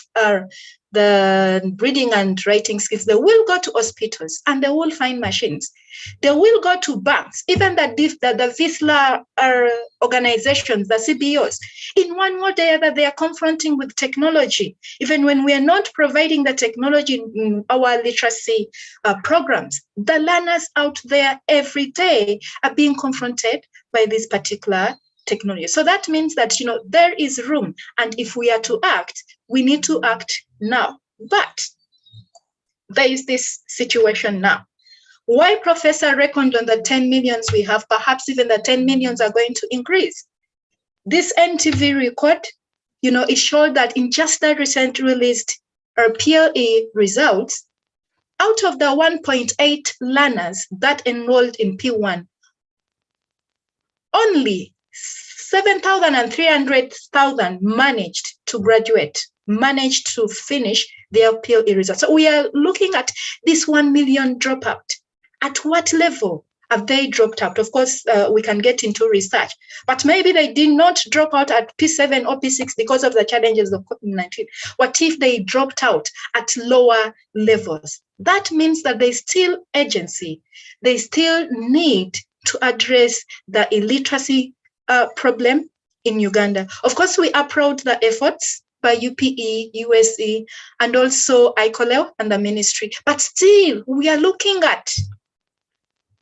the reading and writing skills, they will go to hospitals and they will find machines. They will go to banks, even the VISLA organizations, the CBOs. In one way or the other, they are confronting with technology. Even when we are not providing the technology in our literacy programs, the learners out there every day are being confronted by this particular technology. So that means that, there is room. And if we are to act, we need to act now. But there is this situation now. Why Professor reckoned on the 10 millions we have, perhaps even the 10 millions are going to increase. This NTV record, it showed that in just the recent released PLE results, out of the 1.8 learners that enrolled in P1, only 7,300 managed to graduate, managed to finish their PLE results. So we are looking at this 1 million dropout. At what level have they dropped out? Of course, we can get into research, but maybe they did not drop out at P7 or P6 because of the challenges of COVID-19. What if they dropped out at lower levels? That means that there's still agency. They still need to address the illiteracy problem in Uganda. Of course, we applaud the efforts by UPE, USE, and also ICOLEL and the ministry, but still we are looking at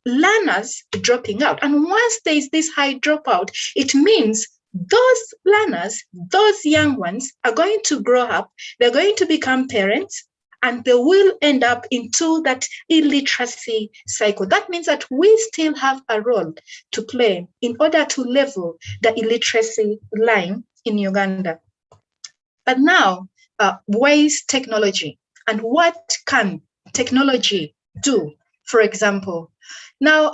learners dropping out. And once there is this high dropout, it means those learners, those young ones are going to grow up, they're going to become parents, and they will end up into that illiteracy cycle. That means that we still have a role to play in order to level the illiteracy line in Uganda. But now, where is technology? And what can technology do? For example, now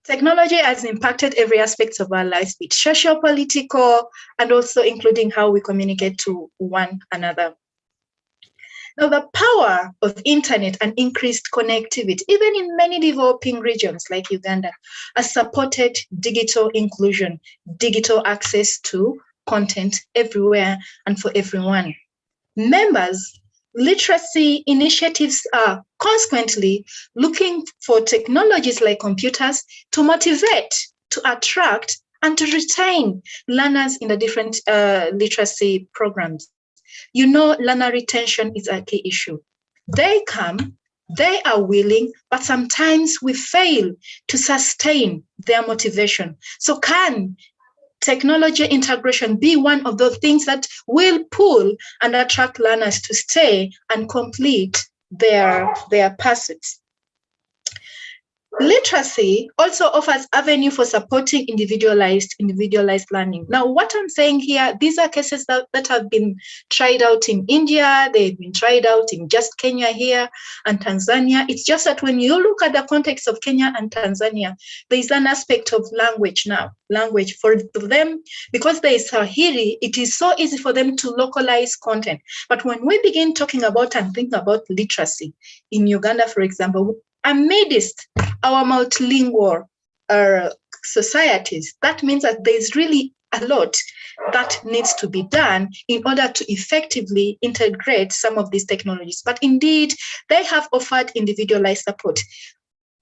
technology has impacted every aspect of our lives, be it social, political, and also including how we communicate to one another. Now, the power of internet and increased connectivity, even in many developing regions like Uganda, has supported digital inclusion, digital access to content everywhere and for everyone. Members, literacy initiatives are consequently looking for technologies like computers to motivate, to attract, and to retain learners in the different literacy programs. Learner retention is a key issue. They come, they are willing, but sometimes we fail to sustain their motivation. So can technology integration be one of those things that will pull and attract learners to stay and complete their pursuits? Literacy also offers avenue for supporting individualized learning. Now, what I'm saying here, these are cases that have been tried out in India, they've been tried out in just Kenya here and Tanzania. It's just that when you look at the context of Kenya and Tanzania, there's an aspect of language now. Language for them, because there is Swahili, it is so easy for them to localize content. But when we begin talking about and think about literacy in Uganda, for example, amidst our multilingual societies, that means that there's really a lot that needs to be done in order to effectively integrate some of these technologies. But indeed, they have offered individualized support.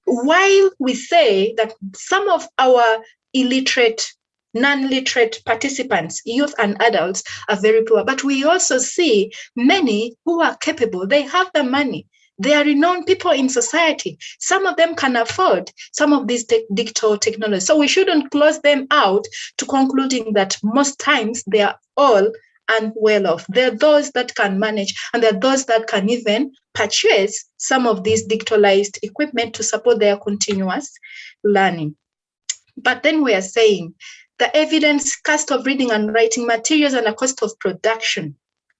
While we say that some of our illiterate, non-literate participants, youth and adults, are very poor, but we also see many who are capable, they have the money. They are renowned people in society. Some of them can afford some of these digital technologies. So we shouldn't close them out to concluding that most times they are all and well off. There are those that can manage, and there are those that can even purchase some of these digitalized equipment to support their continuous learning. But then we are saying the evidence cost of reading and writing materials and the cost of production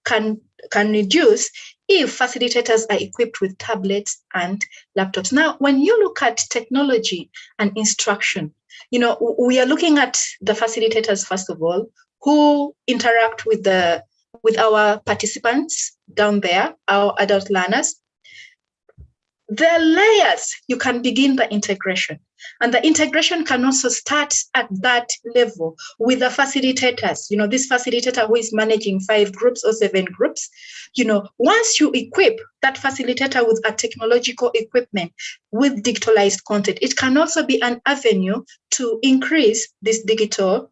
can reduce if facilitators are equipped with tablets and laptops. Now, when you look at technology and instruction, we are looking at the facilitators, first of all, who interact with our participants down there, our adult learners. There are layers you can begin the integration. And the integration can also start at that level with the facilitators. This facilitator who is managing 5 groups or 7 groups, once you equip that facilitator with a technological equipment with digitalized content, it can also be an avenue to increase this digital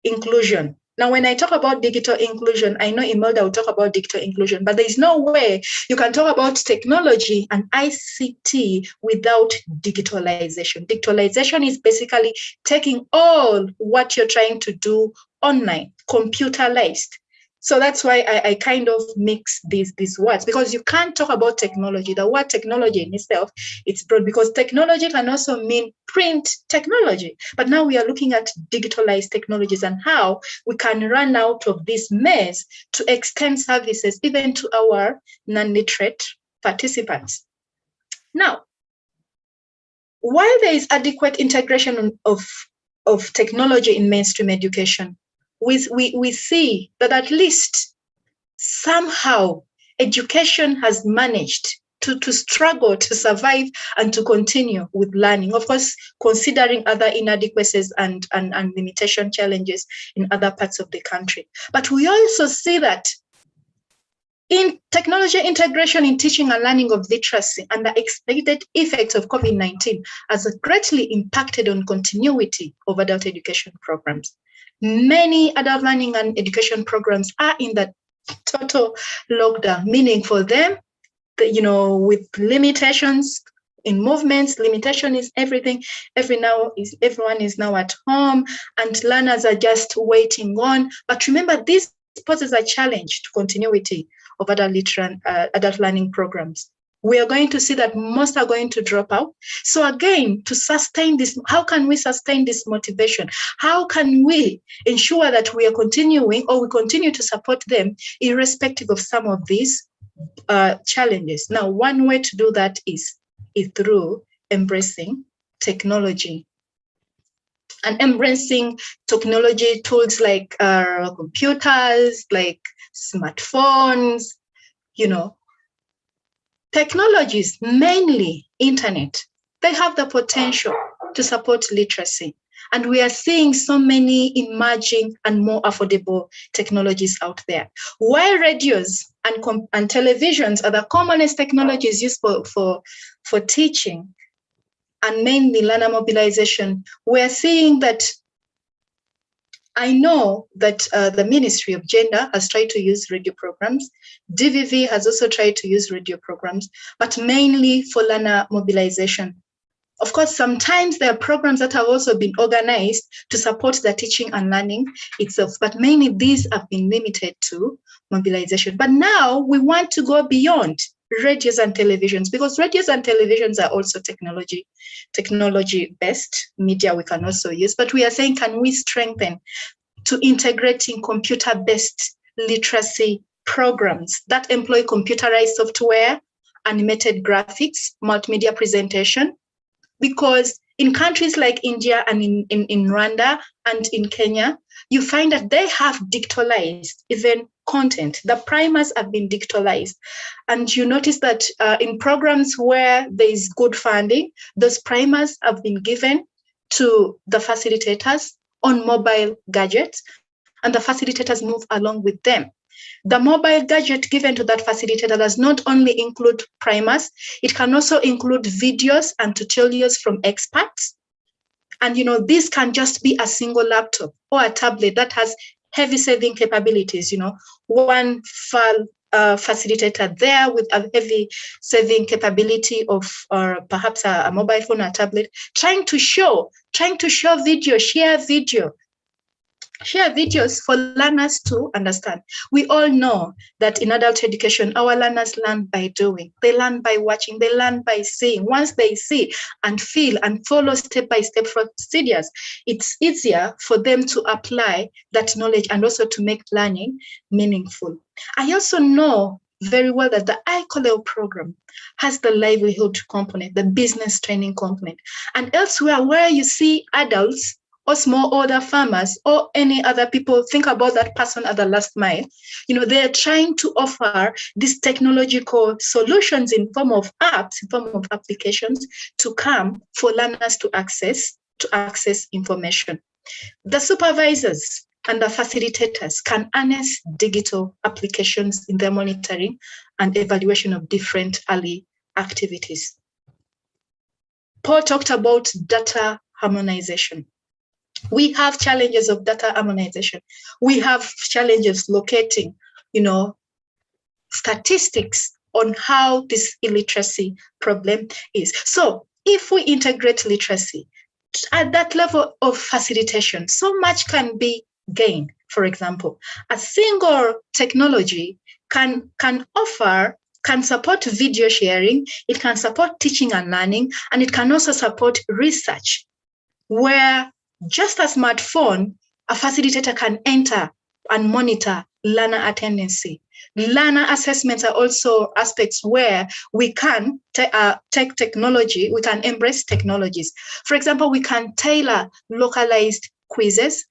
inclusion. Now, when I talk about digital inclusion, I know Imelda will talk about digital inclusion, but there is no way you can talk about technology and ICT without digitalization. Digitalization is basically taking all what you're trying to do online, computerized. So that's why I kind of mix these words, because you can't talk about technology. The word technology in itself, it's broad, because technology can also mean print technology. But now we are looking at digitalized technologies and how we can run out of this mess to extend services even to our non-literate participants. Now, while there is adequate integration of technology in mainstream education, we see that at least somehow education has managed to struggle, to survive, and to continue with learning. Of course, considering other inadequacies and limitation challenges in other parts of the country. But we also see that in technology integration in teaching and learning of literacy and the expected effects of COVID-19 has greatly impacted on continuity of adult education programs. Many adult learning and education programs are in the total lockdown, meaning for them, with limitations in movements, limitation is everything. Everyone is now at home and learners are just waiting on. But remember, this poses a challenge to continuity of adult learning programs. We are going to see that most are going to drop out. So again, to sustain this, how can we sustain this motivation? How can we ensure that we are continuing, or we continue to support them irrespective of some of these challenges? Now, one way to do that is through embracing technology. And embracing technology tools like computers, like smartphones, technologies, mainly internet, they have the potential to support literacy. And we are seeing so many emerging and more affordable technologies out there. While radios and televisions are the commonest technologies used for teaching and mainly learner mobilization, we are seeing that I know that the Ministry of Gender has tried to use radio programs. DVV has also tried to use radio programs, but mainly for learner mobilization. Of course, sometimes there are programs that have also been organized to support the teaching and learning itself, but mainly these have been limited to mobilization. But now we want to go beyond radios and televisions, because radios and televisions are also technology-based media we can also use. But we are saying, can we strengthen to integrating computer-based literacy programs that employ computerized software, animated graphics, multimedia presentation? Because in countries like India and in Rwanda and in Kenya, you find that they have digitalized even content. The primers have been digitalized. And you notice that in programs where there is good funding, those primers have been given to the facilitators on mobile gadgets, and the facilitators move along with them. The mobile gadget given to that facilitator does not only include primers, it can also include videos and tutorials from experts. And this can just be a single laptop or a tablet that has heavy saving capabilities, one file facilitator there with a heavy saving capability of perhaps a mobile phone or tablet, trying to show video, share video, share videos for learners to understand. We all know that in adult education, our learners learn by doing. They learn by watching. They learn by seeing. Once they see and feel and follow step-by-step procedures, it's easier for them to apply that knowledge and also to make learning meaningful. I also know very well that the iColeo program has the livelihood component, the business training component. And elsewhere where you see adults or smallholder farmers or any other people, think about that person at the last mile, they're trying to offer these technological solutions in form of apps, in form of applications to come for learners to access information. The supervisors and the facilitators can harness digital applications in their monitoring and evaluation of different early activities. Paul talked about data harmonization. We have challenges of data harmonization. We have challenges locating, statistics on how this illiteracy problem is. So if we integrate literacy at that level of facilitation, so much can be gained. For example, a single technology can support video sharing, it can support teaching and learning, and it can also support research, where just a smartphone, a facilitator can enter and monitor learner attendance. Learner assessments are also aspects where we can take technology, we can embrace technologies. For example, we can tailor localized quizzes.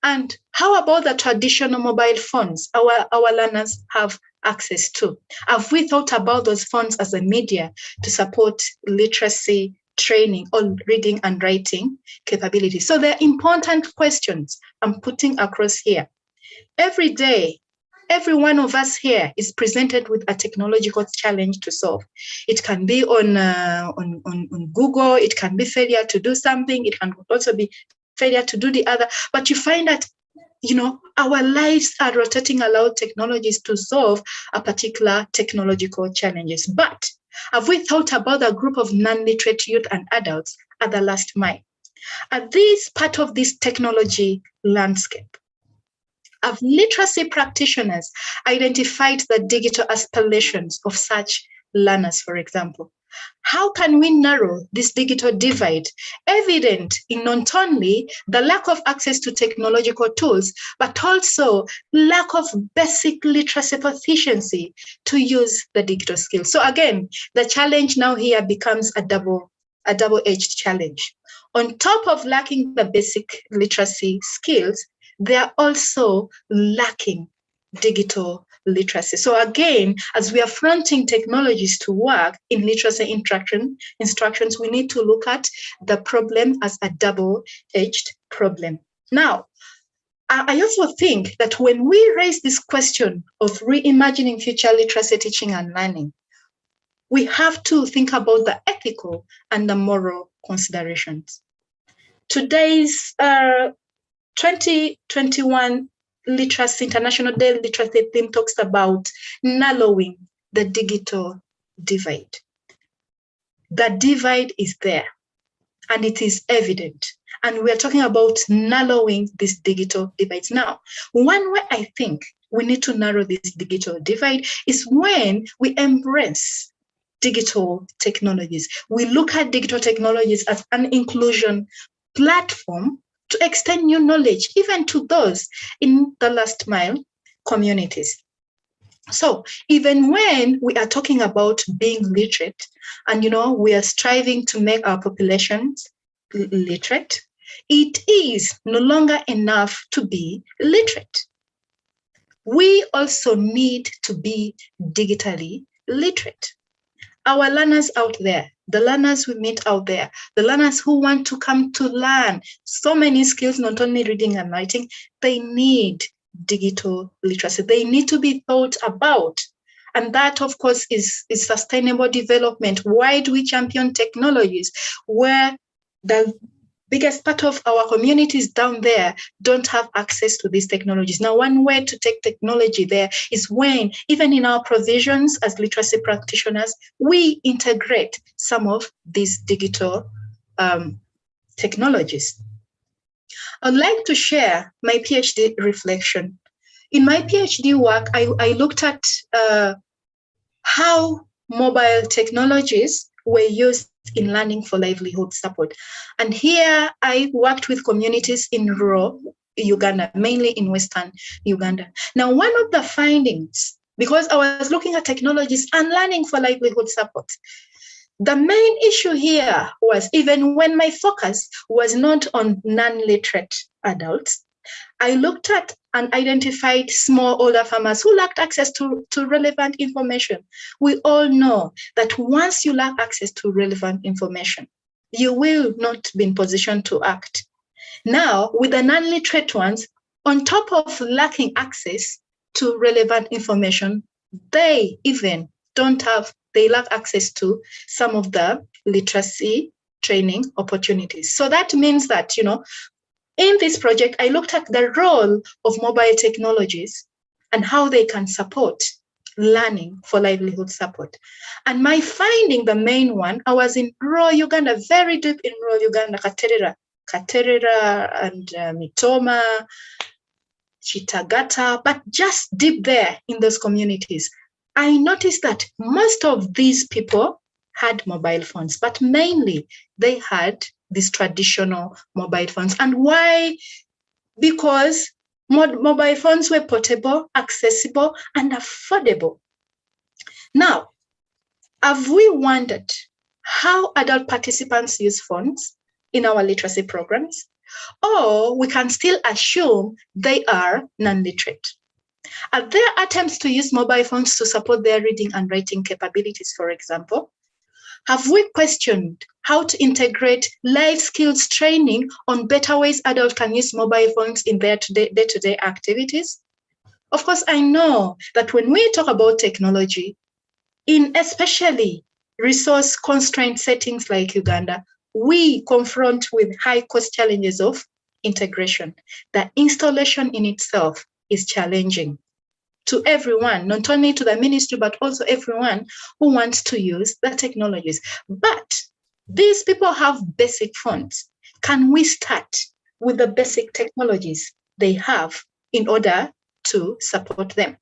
And how about the traditional mobile phones our learners have access to? Have we thought about those phones as a media to support literacy training or reading and writing capability? So they're important questions I'm putting across here. Every day, every one of us here is presented with a technological challenge to solve. It can be on Google, it can be failure to do something, it can also be failure to do the other. But you find that, our lives are rotating around technologies to solve a particular technological challenges. But have we thought about the group of non-literate youth and adults at the last mile? Are these part of this technology landscape? Have literacy practitioners identified the digital aspirations of such learners, for example? How can we narrow this digital divide, evident in not only the lack of access to technological tools, but also lack of basic literacy proficiency to use the digital skills? So again, the challenge now here becomes a double-edged challenge. On top of lacking the basic literacy skills, they are also lacking digital literacy. So again, as we are fronting technologies to work in literacy instructions, we need to look at the problem as a double-edged problem. Now, I also think that when we raise this question of reimagining future literacy teaching and learning, we have to think about the ethical and the moral considerations. Today's 2021 International Day Literacy theme talks about narrowing the digital divide. The divide is there and it is evident. And we're talking about narrowing this digital divide. Now, one way I think we need to narrow this digital divide is when we embrace digital technologies. We look at digital technologies as an inclusion platform to extend new knowledge, even to those in the last mile communities. So even when we are talking about being literate, and we are striving to make our populations literate, it is no longer enough to be literate. We also need to be digitally literate. Our learners out there, the learners we meet out there, the learners who want to come to learn so many skills, not only reading and writing, they need digital literacy. They need to be thought about. And that, of course, is sustainable development. Why do we champion technologies where the biggest part of our communities down there don't have access to these technologies? Now, one way to take technology there is when, even in our provisions as literacy practitioners, we integrate some of these digital technologies. I'd like to share my PhD reflection. In my PhD work, I looked at how mobile technologies were used in learning for livelihood support. And here I worked with communities in rural Uganda, mainly in Western Uganda. Now, one of the findings, because I was looking at technologies and learning for livelihood support, the main issue here was, even when my focus was not on non-literate adults, I looked at and identified smallholder farmers who lacked access to relevant information. We all know that once you lack access to relevant information, you will not be in position to act. Now, with the non-literate ones, on top of lacking access to relevant information, they lack access to some of the literacy training opportunities. So that means that, in this project, I looked at the role of mobile technologies and how they can support learning for livelihood support. And my finding, the main one, I was in rural Uganda, very deep in rural Uganda, Katerera and Mitoma, Chitagata, but just deep there in those communities, I noticed that most of these people had mobile phones, but mainly they had these traditional mobile phones. And why? Because mobile phones were portable, accessible, and affordable. Now, have we wondered how adult participants use phones in our literacy programs? Or we can still assume they are non-literate. Are there attempts to use mobile phones to support their reading and writing capabilities, for example? Have we questioned how to integrate life skills training on better ways adults can use mobile phones in their day-to-day activities? Of course, I know that when we talk about technology, in especially resource-constrained settings like Uganda, we confront with high-cost challenges of integration. The installation in itself is challenging to everyone, not only to the ministry, but also everyone who wants to use the technologies. But these people have basic phones. Can we start with the basic technologies they have in order to support them?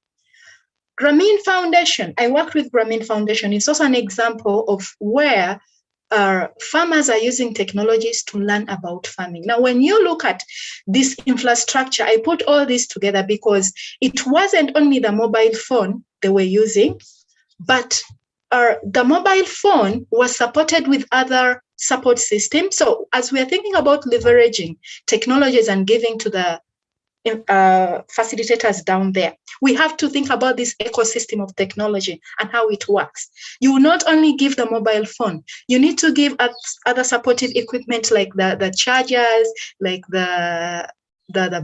Grameen Foundation, I worked with Grameen Foundation. It's also an example of where farmers are using technologies to learn about farming. Now, when you look at this infrastructure, I put all this together because it wasn't only the mobile phone they were using, but the mobile phone was supported with other support systems. So as we are thinking about leveraging technologies and giving to the facilitators down there, we have to think about this ecosystem of technology and how it works. You will not only give the mobile phone, you need to give other supportive equipment like the chargers, like the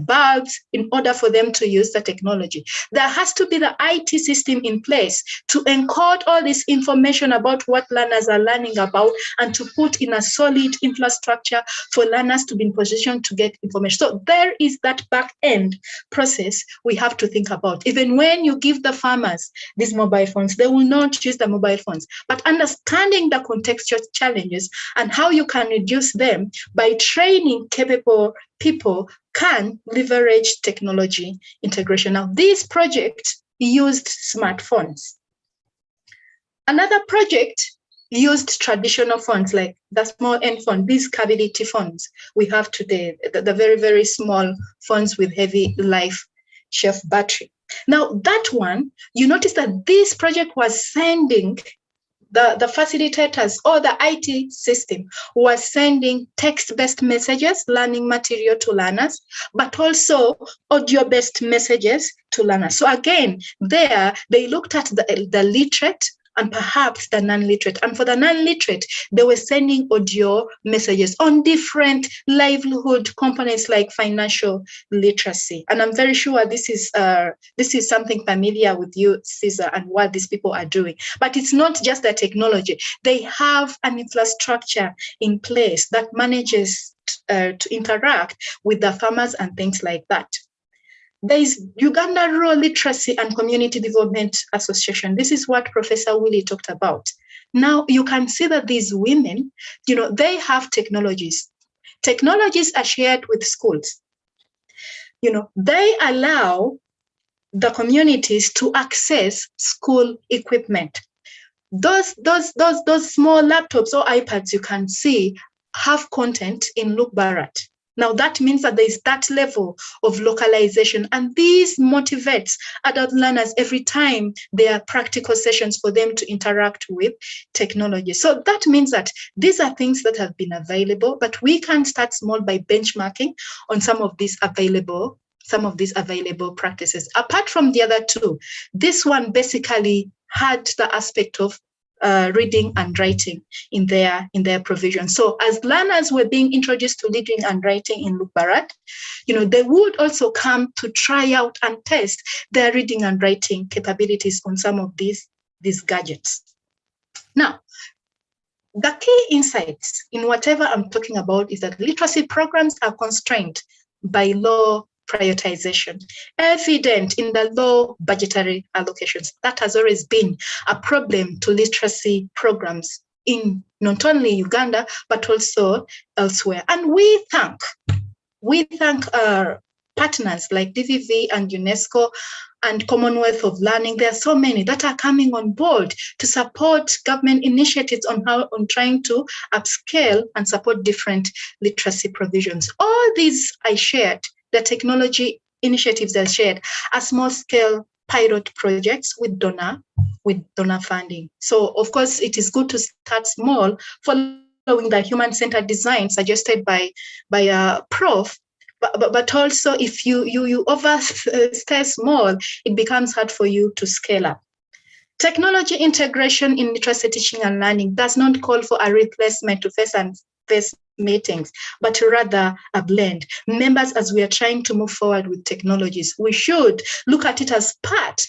bulbs, in order for them to use the technology. There has to be the IT system in place to encode all this information about what learners are learning about and to put in a solid infrastructure for learners to be in position to get information. So there is that back end process we have to think about. Even when you give the farmers these mobile phones, they will not use the mobile phones, but understanding the contextual challenges and how you can reduce them by training capable people can leverage technology integration. Now, this project used smartphones. Another project used traditional phones like the small end phone, these cavity phones we have today, the very, very small phones with heavy life shelf battery. Now, that one, you notice that this project was sending the facilitators or the IT system was sending text-based messages, learning material to learners, but also audio-based messages to learners. So again, there they looked at the literate and perhaps the non-literate. And for the non-literate, they were sending audio messages on different livelihood components like financial literacy. And I'm very sure this is something familiar with you, Cesar, and what these people are doing. But it's not just the technology. They have an infrastructure in place that manages to interact with the farmers and things like that. There is Uganda Rural Literacy and Community Development Association. This is what Professor Willie talked about. Now you can see that these women, they have technologies. Technologies are shared with schools. they allow the communities to access school equipment. Those small laptops or iPads you can see have content in Luke Barat. Now that means that there is that level of localization, and this motivates adult learners every time there are practical sessions for them to interact with technology. So that means that these are things that have been available, but we can start small by benchmarking on some of these available practices. Apart from the other two, this one basically had the aspect of reading and writing in their provision. So as learners were being introduced to reading and writing in Luke Barat, they would also come to try out and test their reading and writing capabilities on some of these gadgets. Now, the key insights in whatever I'm talking about is that literacy programs are constrained by low prioritization, evident in the low budgetary allocations. That has always been a problem to literacy programs in not only Uganda, but also elsewhere. And we thank our partners like DVV and UNESCO and Commonwealth of Learning. There are so many that are coming on board to support government initiatives on trying to upscale and support different literacy provisions. All these I shared, the technology initiatives I shared, are small-scale pilot projects with donor funding. So, of course, it is good to start small, following the human-centered design suggested by Prof. But also, if you overstay small, it becomes hard for you to scale up. Technology integration in literacy teaching and learning does not call for a replacement to face-to-face meetings, but rather a blend. Members, as we are trying to move forward with technologies, we should look at it as part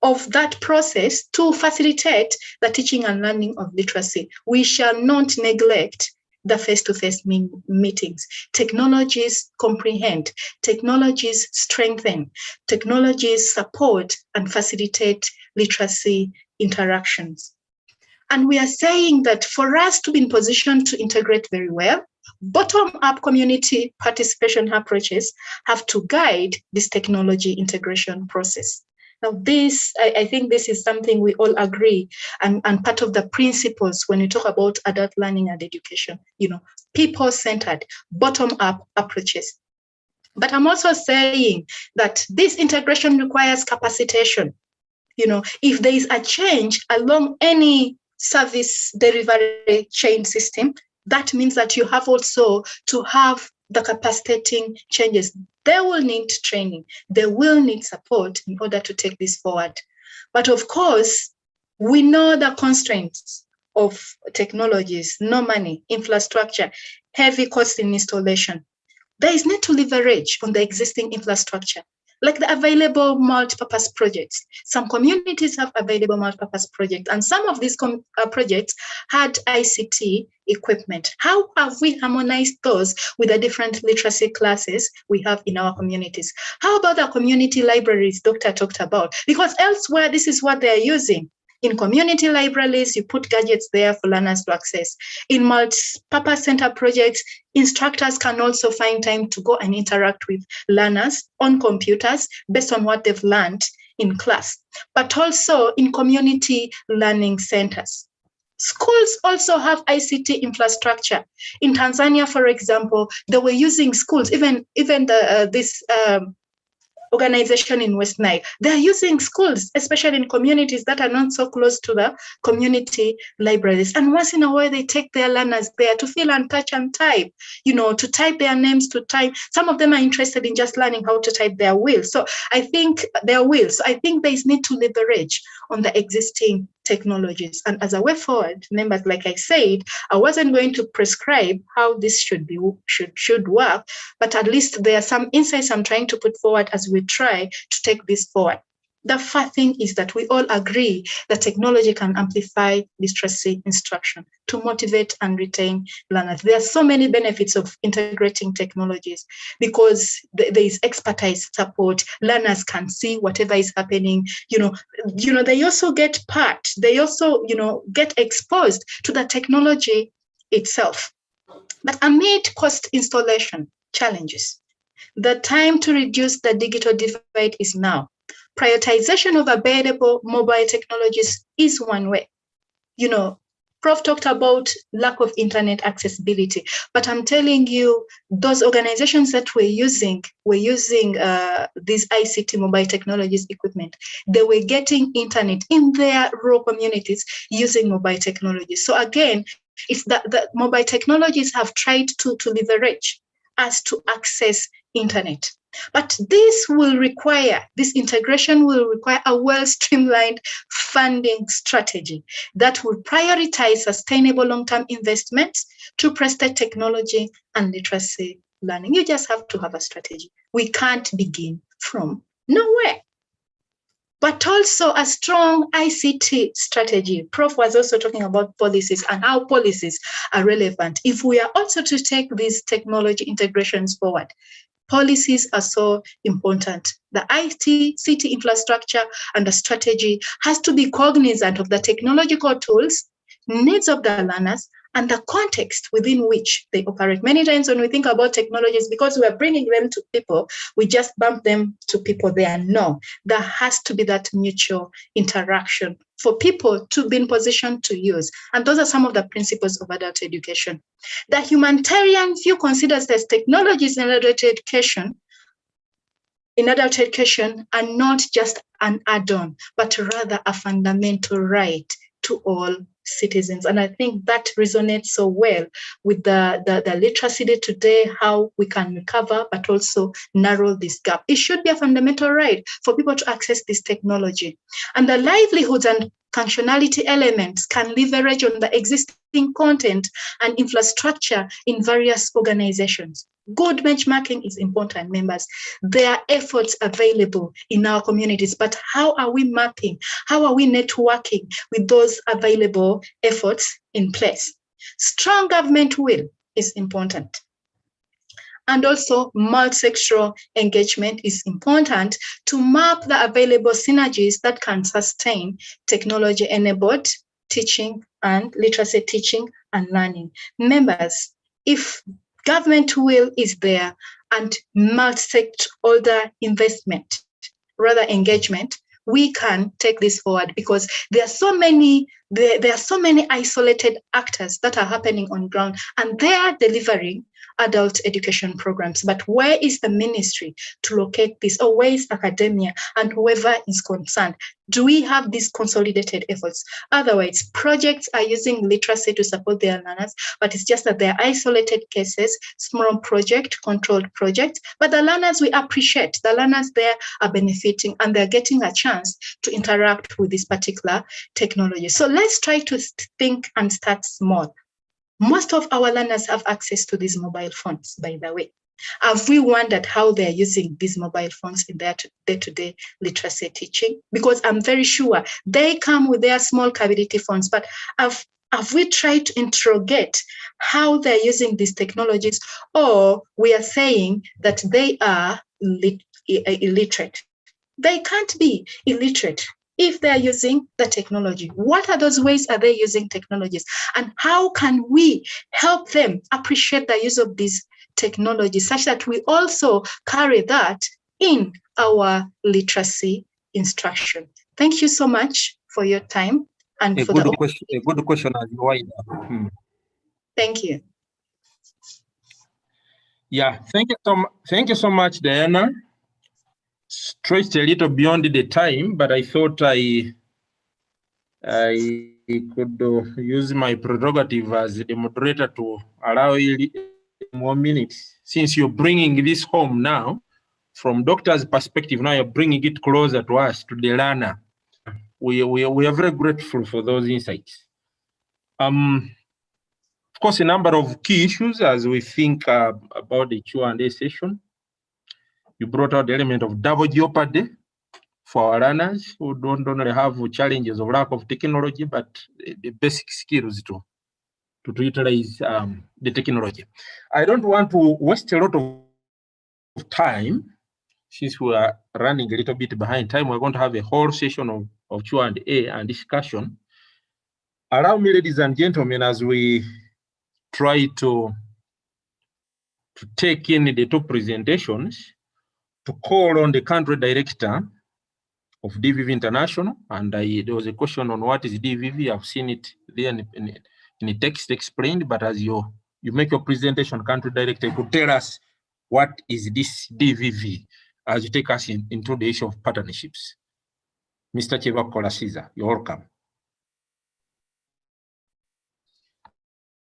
of that process to facilitate the teaching and learning of literacy. We shall not neglect the face-to-face meetings. Technologies comprehend, technologies strengthen, technologies support and facilitate literacy interactions. And we are saying that for us to be in position to integrate very well, bottom-up community participation approaches have to guide this technology integration process. Now, I think this is something we all agree, and part of the principles when you talk about adult learning and education, people-centered, bottom-up approaches. But I'm also saying that this integration requires capacitation. If there is a change along any service delivery chain system, that means that you have also to have the capacitating changes. They will need training. They will need support in order to take this forward. But of course, we know the constraints of technologies, no money, infrastructure, heavy cost in installation. There is need to leverage on the existing infrastructure, like the available multi-purpose projects. Some communities have available multi-purpose projects, and some of these projects had ICT equipment. How have we harmonized those with the different literacy classes we have in our communities? How about the community libraries Dr. talked about? Because elsewhere, this is what they're using. In community libraries, you put gadgets there for learners to access. In multi-purpose center projects, instructors can also find time to go and interact with learners on computers based on what they've learned in class, but also in community learning centers. Schools also have ICT infrastructure. In Tanzania, for example, they were using schools, even this organization in West Nile. They're using schools, especially in communities that are not so close to the community libraries. And once in a while, they take their learners there to feel and touch and type, to type their names, to type. Some of them are interested in just learning how to type their will. So I think there is need to leverage on the existing technologies. And as a way forward, members, like I said, I wasn't going to prescribe how this should work, but at least there are some insights I'm trying to put forward as we try to take this forward. The first thing is that we all agree that technology can amplify literacy instruction to motivate and retain learners. There are so many benefits of integrating technologies because there is expertise support. Learners can see whatever is happening. They also get they also, get exposed to the technology itself. But amid cost installation challenges, The time to reduce the digital divide is now. Prioritization of available mobile technologies is one way. You know, Prof talked about lack of internet accessibility, but I'm telling you, those organizations that were using these ICT mobile technologies equipment, they were getting internet in their rural communities using mobile technologies. So again, it's that the mobile technologies have tried to leverage us to access internet. But this integration will require a well-streamlined funding strategy that will prioritize sustainable long-term investments to prestige technology and literacy learning. You just have to have a strategy. We can't begin from nowhere. But also a strong ICT strategy. Prof was also talking about policies and how policies are relevant. If we are also to take these technology integrations forward, policies are so important. The ICT infrastructure and the strategy has to be cognizant of the technological tools, needs of the learners, and the context within which they operate. Many times when we think about technologies, because we are bringing them to people, we just bump them to people there. No, there has to be that mutual interaction for people to be in position to use. And those are some of the principles of adult education. The humanitarian view considers that technologies in adult education are not just an add-on, but rather a fundamental right to all citizens. And I think that resonates so well with the literacy day today, how we can recover, but also narrow this gap. It should be a fundamental right for people to access this technology. And the livelihoods and functionality elements can leverage on the existing content and infrastructure in various organizations. Good benchmarking is important, members. There are efforts available in our communities, but how are we mapping? How are we networking with those available efforts in place? Strong government will is important. And also multi-sectoral engagement is important to map the available synergies that can sustain technology-enabled teaching and literacy teaching and learning. Members, if government will is there and multi-stakeholder investment, rather engagement, we can take this forward because there are so many isolated actors that are happening on ground and they are delivering adult education programs. But where is the ministry to locate this, or where is academia and whoever is concerned? Do we have these consolidated efforts? Otherwise, projects are using literacy to support their learners, but it's just that they're isolated cases, small project, controlled projects, but the learners we appreciate, the learners there are benefiting and they're getting a chance to interact with this particular technology. So let's try to think and start small. Most of our learners have access to these mobile phones, by the way. Have we wondered how they're using these mobile phones in their day-to-day literacy teaching? Because I'm very sure they come with their small capability phones, but have we tried to interrogate how they're using these technologies, or we are saying that they are illiterate? They can't be illiterate if they're using the technology. What are those ways are they using technologies? And how can we help them appreciate the use of these technologies such that we also carry that in our literacy instruction? Thank you so much for your time and a for good the question. A good question as well. Thank you. Yeah, thank you so much, Diana. Stretched a little beyond the time, but I thought I could use my prerogative as the moderator to allow you more minutes. Since you're bringing this home now, from doctor's perspective, now you're bringing it closer to us, to the learner. We are very grateful for those insights. Of course, a number of key issues as we think about the Q&A session. You brought out the element of double jeopardy for our learners who don't only have challenges of lack of technology, but the basic skills to utilize the technology. I don't want to waste a lot of time since we are running a little bit behind time. We're going to have a whole session of Q&A and discussion. Allow me, ladies and gentlemen, as we try to to take in the two presentations, to call on the country director of DVV International, and there was a question on what is DVV. I've seen it there in the text explained, but as you make your presentation, country director could tell us what is this DVV as you take us into the issue of partnerships. Mr. Chevakola Caesar, you're welcome.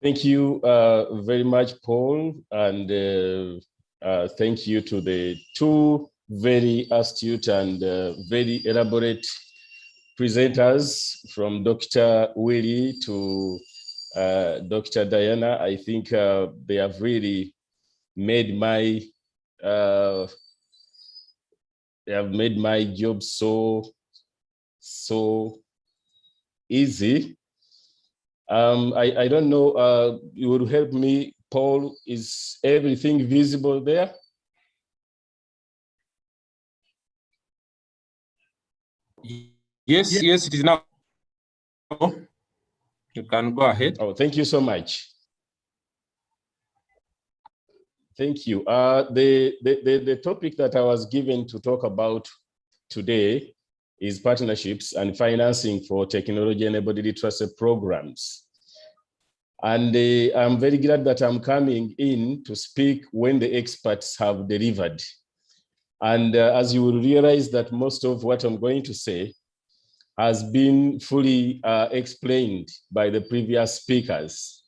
Thank you very much, Paul, and thank you to the two very astute and very elaborate presenters, from Dr. Willie to Dr. Diana. I think they have really made my job so easy. I don't know, you will help me, Paul, is everything visible there? Yes, it is now. You can go ahead. Oh, thank you so much. Thank you. The topic that I was given to talk about today is partnerships and financing for technology-enabled literacy programs. And I'm very glad that I'm coming in to speak when the experts have delivered. And as you will realize that most of what I'm going to say has been fully explained by the previous speakers.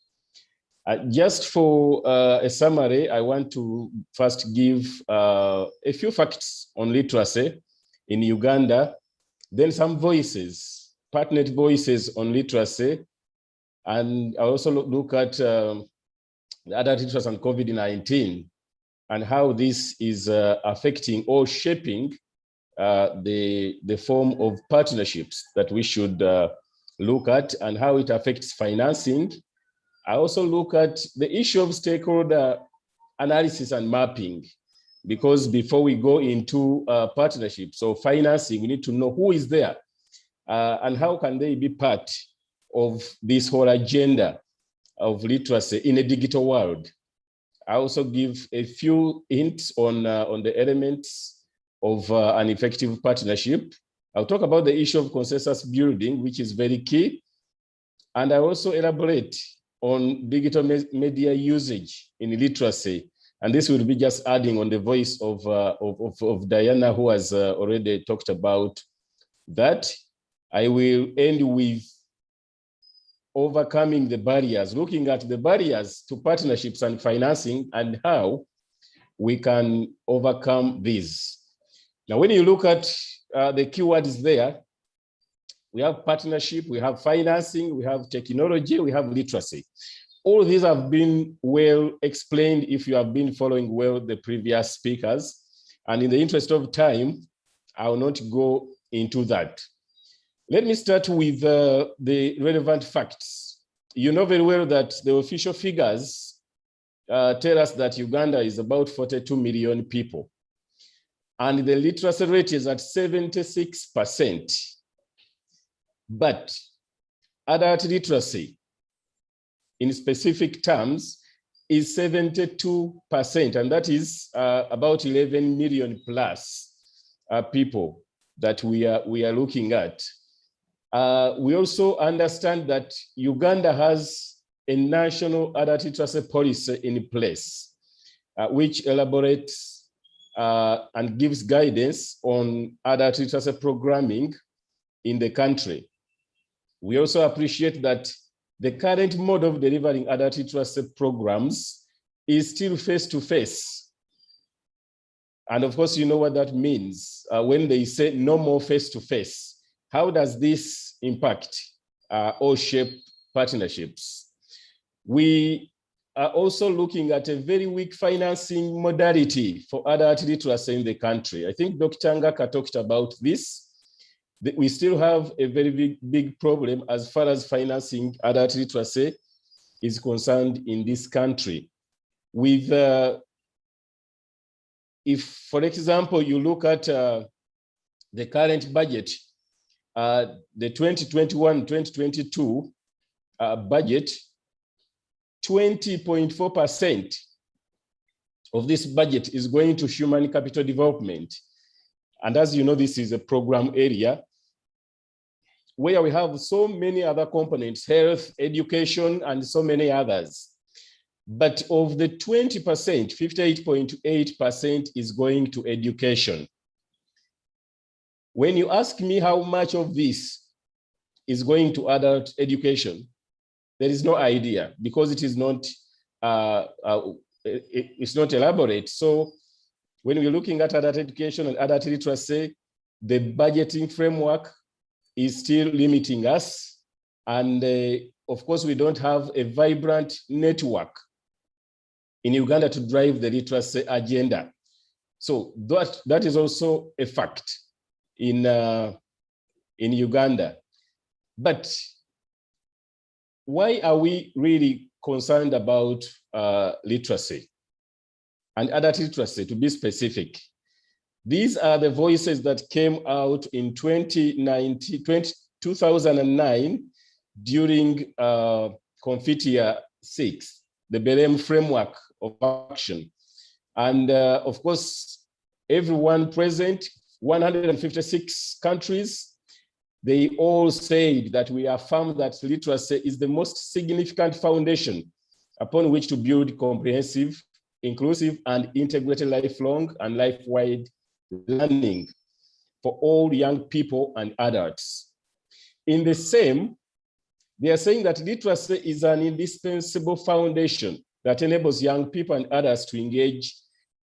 Just for a summary, I want to first give a few facts on literacy in Uganda, then some voices, partnered voices on literacy, and I also look at adult literacy and COVID-19 and how this is affecting or shaping the form of partnerships that we should look at and how it affects financing. I also look at the issue of stakeholder analysis and mapping, because before we go into partnerships or financing, we need to know who is there and how can they be part of this whole agenda of literacy in a digital world. I also give a few hints on the elements of an effective partnership. I'll talk about the issue of consensus building, which is very key. And I also elaborate on digital media usage in literacy. And this will be just adding on the voice of Diana, who has already talked about that. I will end with overcoming the barriers, looking at the barriers to partnerships and financing and how we can overcome these. Now, when you look at the keywords there, we have partnership, we have financing, we have technology, we have literacy. All these have been well explained if you have been following well the previous speakers. And in the interest of time, I will not go into that. Let me start with the relevant facts. You know very well that the official figures tell us that Uganda is about 42 million people. And the literacy rate is at 76%. But adult literacy, in specific terms, is 72%. And that is about 11 million plus people that we are looking at. We also understand that Uganda has a national adult literacy policy in place, which elaborates and gives guidance on adult literacy programming in the country. We also appreciate that the current mode of delivering adult literacy programs is still face-to-face. And of course, you know what that means when they say no more face-to-face. How does this impact or shape partnerships? We are also looking at a very weak financing modality for adult literacy in the country. I think Dr. Ngaka talked about this. We still have a very big problem as far as financing adult literacy is concerned in this country. With, if, for example, you look at the current budget, the 2021-2022 budget, 20.4% of this budget is going to human capital development. And as you know, this is a program area where we have so many other components, health, education, and so many others. But of the 20%, 58.8% is going to education. When you ask me how much of this is going to adult education, there is no idea because it is not, it's not elaborate. So when we're looking at adult education and adult literacy, the budgeting framework is still limiting us. And of course, we don't have a vibrant network in Uganda to drive the literacy agenda. So that is also a fact in Uganda. But why are we really concerned about literacy and adult literacy, to be specific? These are the voices that came out in 2009 during Confitia 6, the Belém framework of action. And of course, everyone present, 156 countries, they all said that we affirm that literacy is the most significant foundation upon which to build comprehensive, inclusive, and integrated lifelong and life-wide learning for all young people and adults. In the same, they are saying that literacy is an indispensable foundation that enables young people and adults to engage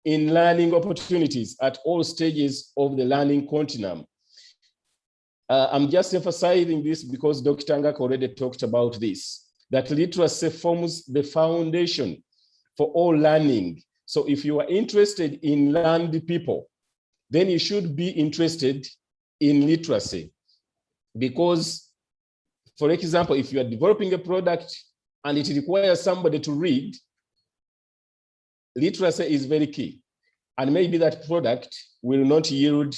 in learning opportunities at all stages of the learning continuum. I'm just emphasizing this because Dr. Ngaka already talked about this, that literacy forms the foundation for all learning. So if you are interested in learned people, then you should be interested in literacy. Because, for example, if you are developing a product and it requires somebody to read, literacy is very key. And maybe that product will not yield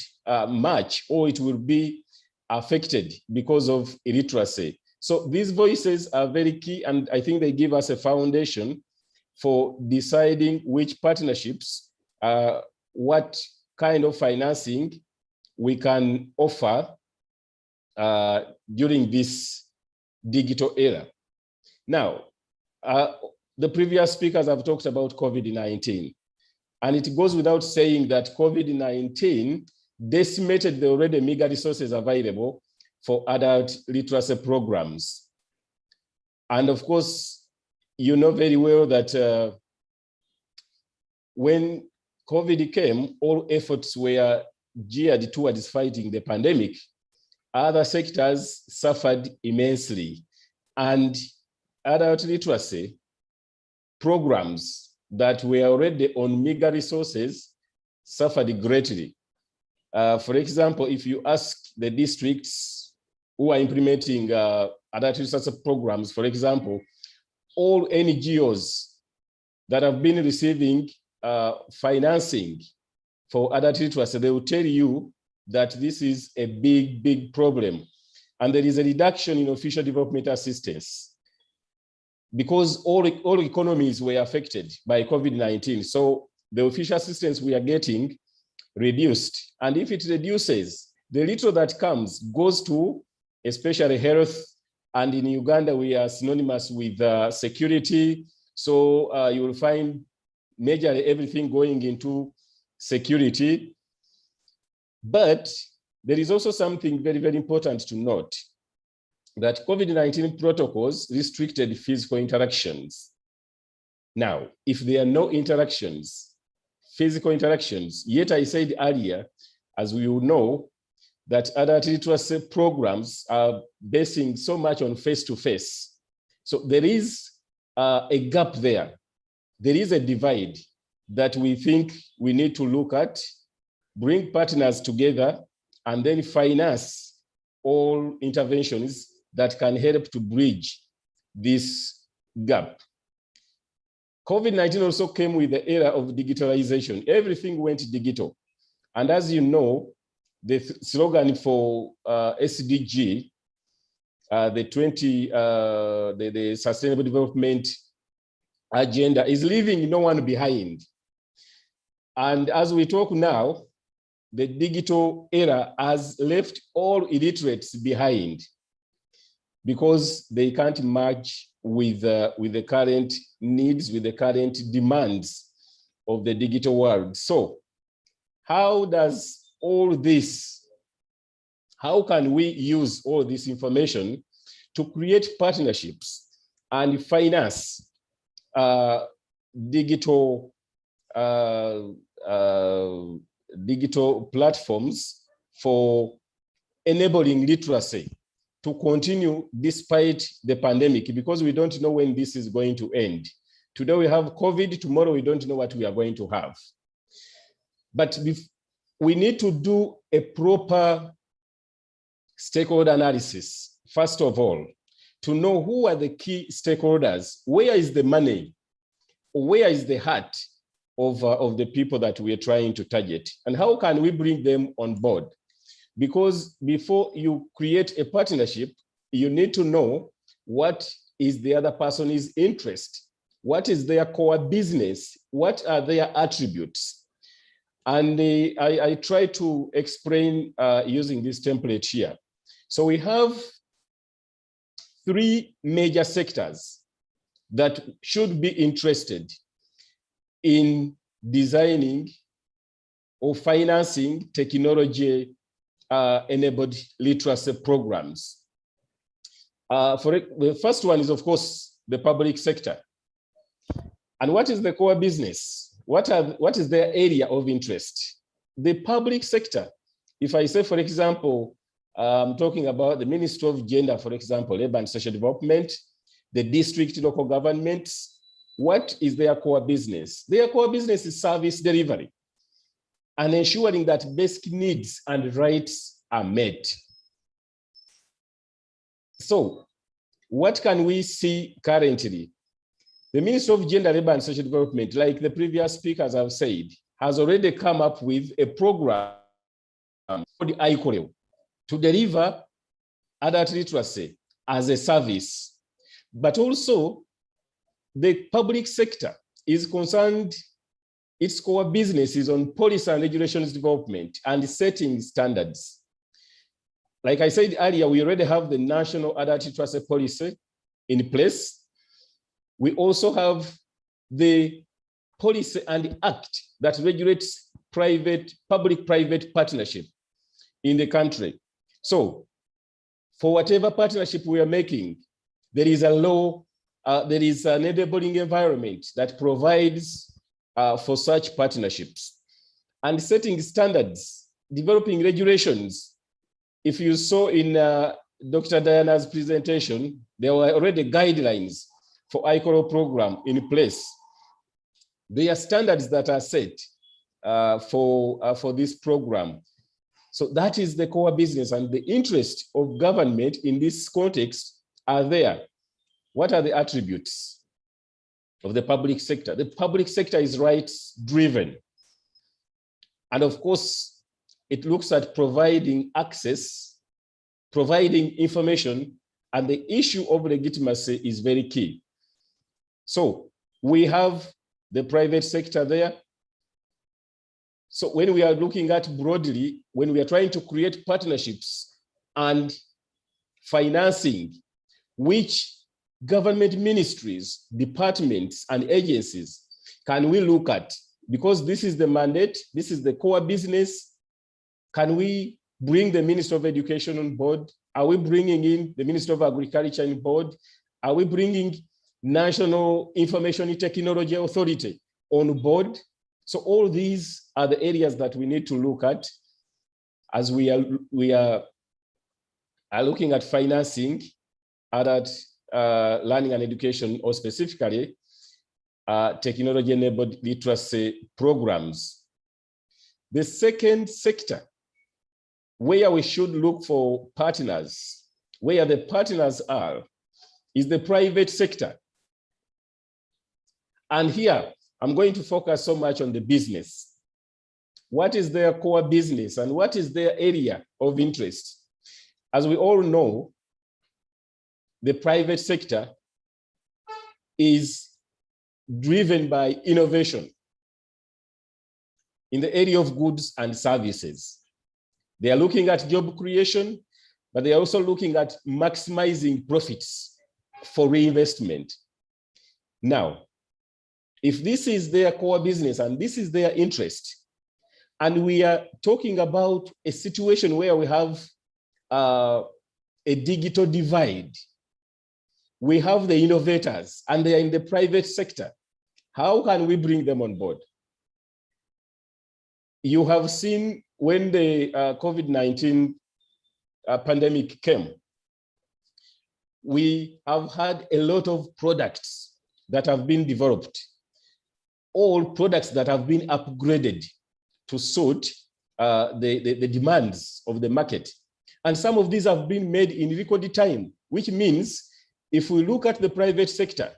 much, or it will be affected because of illiteracy. So these voices are very key, and I think they give us a foundation for deciding which partnerships, what kind of financing we can offer during this digital era. Now, the previous speakers have talked about COVID-19, and it goes without saying that COVID-19 decimated the already meager resources available for adult literacy programs. And of course, you know very well that when COVID came, all efforts were geared towards fighting the pandemic. Other sectors suffered immensely, and adult literacy programs that were already on meager resources suffered greatly. For example, if you ask the districts who are implementing adult literacy programs, for example, all NGOs that have been receiving financing for adult literacy, they will tell you that this is a big, big problem. And there is a reduction in official development assistance because all economies were affected by COVID-19. So the official assistance we are getting reduced. And if it reduces, the little that comes goes to especially health. And in Uganda, we are synonymous with security. So you will find majorly everything going into security. But there is also something very, very important to note, that COVID-19 protocols restricted physical interactions. Now, if there are no interactions, physical interactions, yet I said earlier, as we will know, that adult literacy programs are basing so much on face-to-face. So there is a gap there. There is a divide that we think we need to look at, bring partners together, and then finance all interventions that can help to bridge this gap. COVID-19 also came with the era of digitalization. Everything went digital. And as you know, the slogan for SDG, the Sustainable Development Agenda, is leaving no one behind. And as we talk now, the digital era has left all illiterates behind because they can't match with the current needs, with the current demands of the digital world. So how does all this, how can we use all this information to create partnerships and finance digital platforms for enabling literacy to continue despite the pandemic, because we don't know when this is going to end. Today we have COVID, tomorrow we don't know what we are going to have. But we need to do a proper stakeholder analysis, first of all, to know who are the key stakeholders, where is the money, where is the heart of the people that we are trying to target, and how can we bring them on board? Because before you create a partnership, you need to know what is the other person's interest, what is their core business, what are their attributes. And I try to explain using this template here. So we have 3 major sectors that should be interested in designing or financing technology enabled literacy programs. The first one is, of course, the public sector. And what is the core business? What is their area of interest? The public sector, if I say, for example, I'm talking about the Ministry of Gender, for example, Labor and Social Development, the district local governments, what is their core business? Their core business is service delivery and ensuring that basic needs and rights are met. So what can we see currently? The Ministry of Gender, Labor and Social Development, like the previous speakers have said, has already come up with a program called ICOREL to deliver adult literacy as a service. But also, the public sector is concerned, its core business is on policy and regulations development and setting standards. Like I said earlier, we already have the National Adult Literacy Policy in place. We also have the policy and act that regulates public-private partnership in the country. So for whatever partnership we are making, there is a law, there is an enabling environment that provides for such partnerships. And setting standards, developing regulations. If you saw in Dr. Diana's presentation, there were already guidelines for ICOREL program in place. There are standards that are set for this program. So that is the core business, and the interest of government in this context are there. What are the attributes of the public sector? The public sector is rights driven. And of course, it looks at providing access, providing information, and the issue of legitimacy is very key. So we have the private sector there. So when we are looking at broadly, when we are trying to create partnerships and financing, which government ministries, departments, and agencies can we look at? Because this is the mandate, this is the core business. Can we bring the Minister of Education on board? Are we bringing in the Minister of Agriculture on board? Are we bringing National Information Technology Authority on board? So all these are the areas that we need to look at as we are looking at financing adult learning and education, or specifically technology-enabled literacy programs. The second sector where we should look for partners, where the partners are, is the private sector. And here, I'm going to focus so much on the business. What is their core business and what is their area of interest? As we all know, the private sector is driven by innovation. in the area of goods and services. They are looking at job creation, but they are also looking at maximizing profits for reinvestment. Now, if this is their core business and this is their interest, and we are talking about a situation where we have a digital divide, we have the innovators and they are in the private sector, how can we bring them on board? You have seen when the COVID-19 pandemic came, we have had a lot of products that have been developed, all products that have been upgraded to suit the demands of the market. And some of these have been made in record time, which means if we look at the private sector,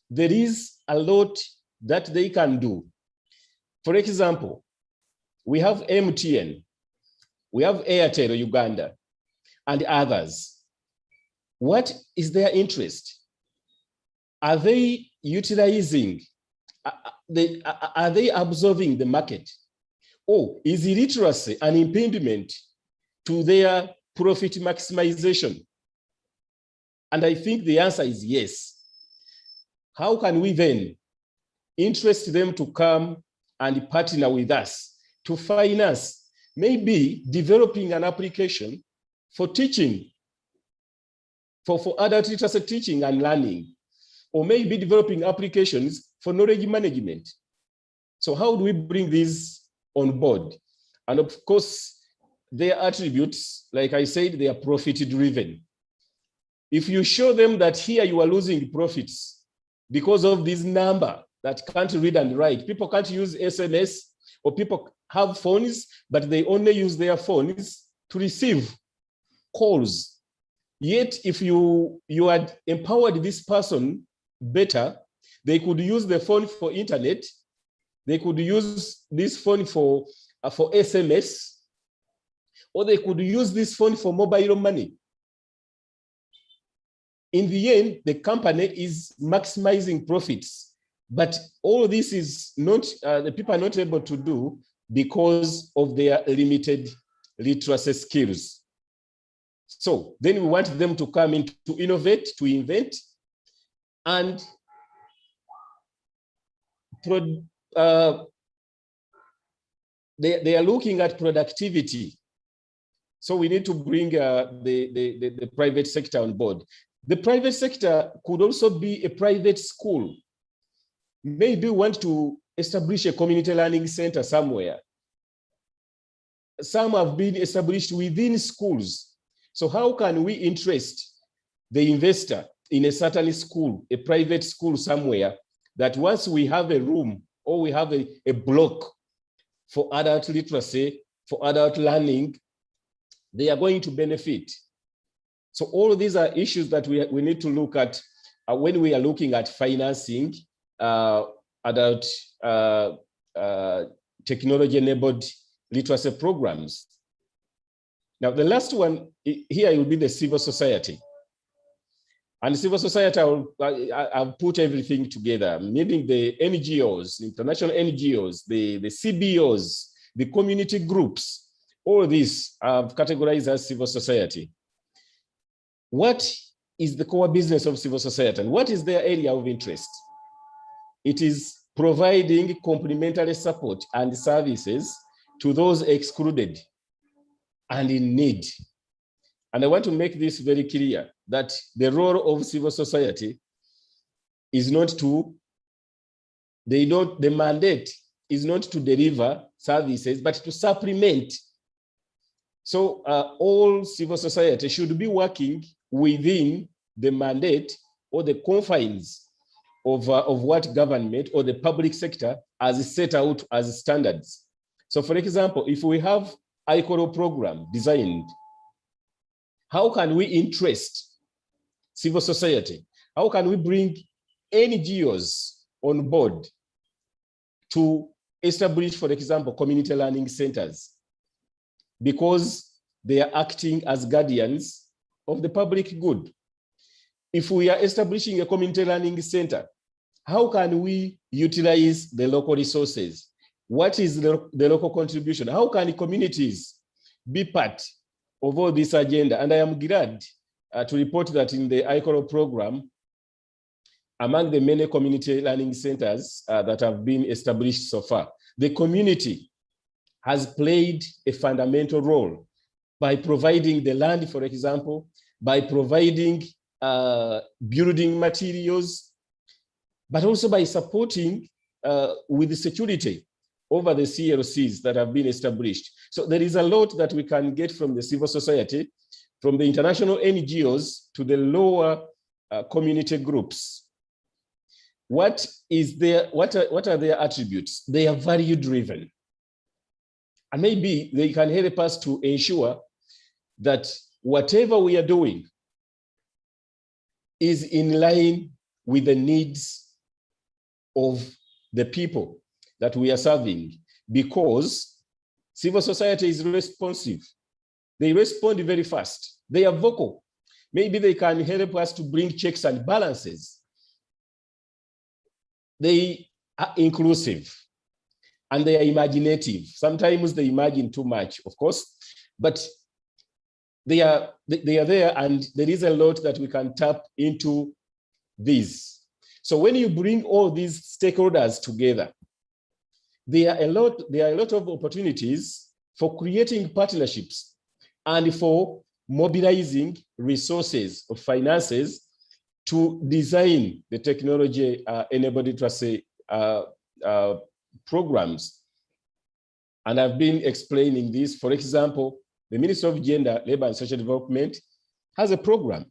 there is a lot that they can do. For example, we have MTN, we have Airtel Uganda, and others. What is their interest? Are they utilizing, are they absorbing the market? Or is illiteracy an impediment to their profit maximization? And I think the answer is yes. How can we then interest them to come and partner with us to finance, maybe developing an application for teaching, for adult literacy teaching and learning, or maybe developing applications for knowledge management? So how do we bring these on board? And of course, their attributes, like I said, they are profit-driven. If you show them that here you are losing profits because of this number that can't read and write, people can't use SMS, or people have phones, but they only use their phones to receive calls. Yet, if you had empowered this person better, they could use the phone for internet, they could use this phone for SMS, or they could use this phone for mobile money. In the end, the company is maximizing profits, but all this is not, the people are not able to do because of their limited literacy skills. So then we want them to come in to innovate, to invent, and they are looking at productivity. So we need to bring the private sector on board. The private sector could also be a private school. Maybe we want to establish a community learning center somewhere. Some have been established within schools. So how can we interest the investor in a certain school, a private school somewhere, that once we have a room or we have a block for adult literacy, for adult learning, they are going to benefit. So all of these are issues that we need to look at when we are looking at financing adult technology-enabled literacy programs. Now, the last one here will be the civil society. And civil society, I'll put everything together, meaning the NGOs, international NGOs, the CBOs, the community groups, all these I've categorized as civil society. What is the core business of civil society and what is their area of interest? It is providing complementary support and services to those excluded and in need. And I want to make this very clear that the role of civil society is not to, the mandate is not to deliver services, but to supplement. So all civil society should be working within the mandate or the confines of what government or the public sector has set out as standards. So for example, if we have ICORO program designed, how can we interest civil society? How can we bring NGOs on board to establish, for example, community learning centers? Because they are acting as guardians of the public good. If we are establishing a community learning center, how can we utilize the local resources? what is the local contribution? How can communities be part of all this agenda? And I am glad to report that in the ICORO program, among the many community learning centers that have been established so far, the community has played a fundamental role by providing the land, for example, by providing building materials, but also by supporting with the security over the CLCs that have been established. So there is a lot that we can get from the civil society, from the international NGOs to the lower community groups. What are their attributes? They are value driven. And maybe they can help us to ensure that whatever we are doing is in line with the needs of the people that we are serving, because civil society is responsive. They respond very fast. They are vocal. Maybe they can help us to bring checks and balances. They are inclusive and they are imaginative. Sometimes they imagine too much, of course, but they are there, and there is a lot that we can tap into these. So when you bring all these stakeholders together, there are a lot of opportunities for creating partnerships and for mobilizing resources or finances to design the technology enabled literacy programs. And I've been explaining this. For example, the Ministry of Gender, Labor and Social Development has a program.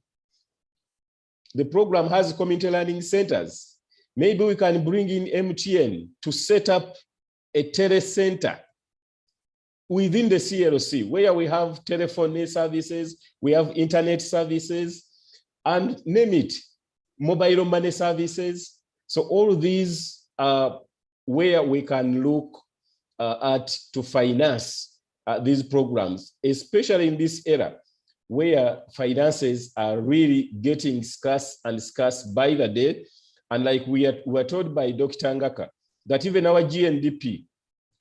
The program has community learning centers. Maybe we can bring in MTN to set up a telecenter within the CLC, where we have telephony services, we have internet services, and name it, mobile money services. So all these are where we can look at to finance these programs, especially in this era where finances are really getting scarce and scarce by the day. And like we were told by Dr. Ngaka, that even our GNDP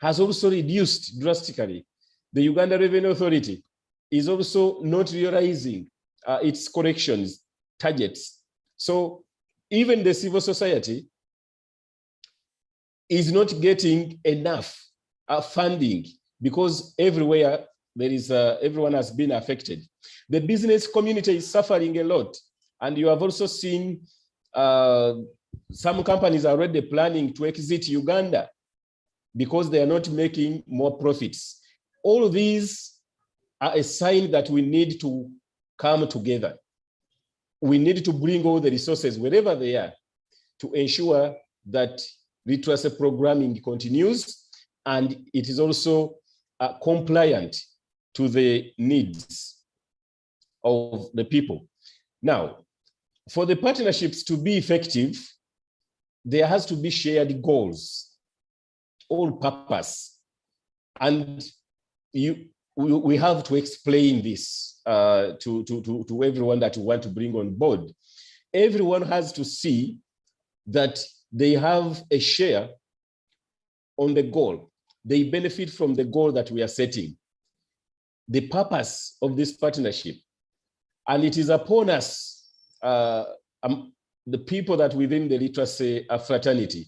has also reduced drastically. The Uganda Revenue Authority is also not realizing its corrections targets. So even the civil society is not getting enough funding, because everywhere there is everyone has been affected. The business community is suffering a lot, and you have also seen some companies are already planning to exit Uganda because they are not making more profits. All of these are a sign that we need to come together. We need to bring all the resources wherever they are to ensure that literacy programming continues and it is also compliant to the needs of the people. Now, for the partnerships to be effective, there has to be shared goals, all purpose. And we have to explain this to everyone that we want to bring on board. Everyone has to see that they have a share on the goal. They benefit from the goal that we are setting, the purpose of this partnership. And it is upon us, the people that within the literacy fraternity,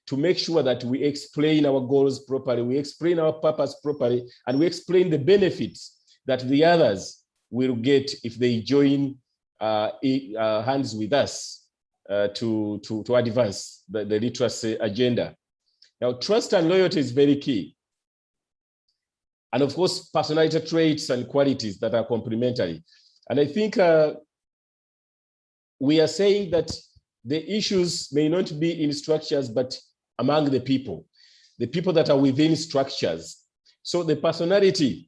to make sure that we explain our goals properly, we explain our purpose properly, and we explain the benefits that the others will get if they join hands with us to advance the literacy agenda. Now, trust and loyalty is very key. And of course, personality traits and qualities that are complementary. And I think we are saying that the issues may not be in structures, but among the people that are within structures. So the personality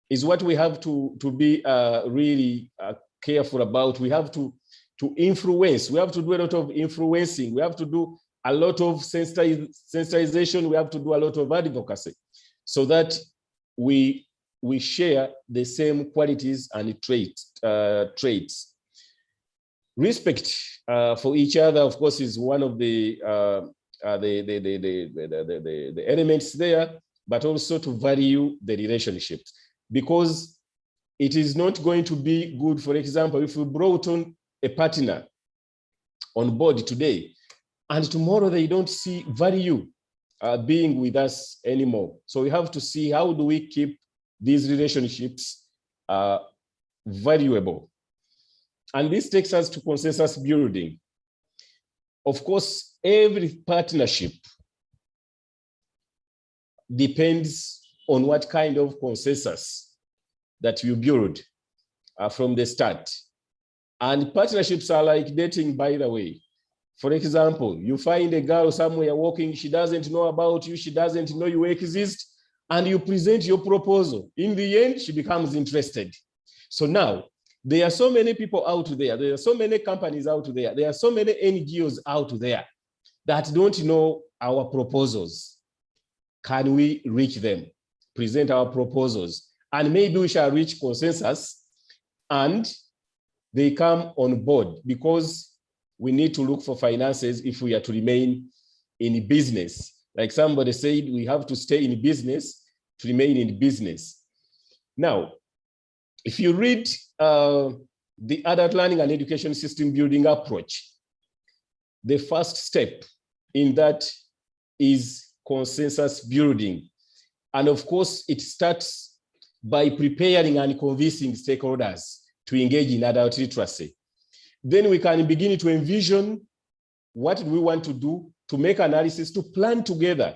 is what we have to be really careful about. We have to influence. We have to do a lot of influencing. We have to do a lot of sensitization. We have to do a lot of advocacy so that we share the same qualities and traits. Respect for each other, of course, is one of the the elements there, but also to value the relationships, because it is not going to be good. For example, if we brought on a partner on board today, and tomorrow they don't see value being with us anymore. So we have to see, how do we keep these relationships valuable? And this takes us to consensus building. Of course, every partnership depends on what kind of consensus that you build from the start. And partnerships are like dating, by the way. For example, you find a girl somewhere walking, she doesn't know about you, she doesn't know you exist, and you present your proposal. In the end, she becomes interested. So now, there are so many people out there, there are so many companies out there, there are so many NGOs out there that don't know our proposals. Can we reach them, present our proposals, and maybe we shall reach consensus and they come on board, because we need to look for finances if we are to remain in business. Like somebody said, we have to stay in business to remain in business. Now, if you read the adult learning and education system building approach, the first step in that is consensus building. And of course, it starts by preparing and convincing stakeholders to engage in adult literacy. Then we can begin to envision what we want to do, to make analysis, to plan together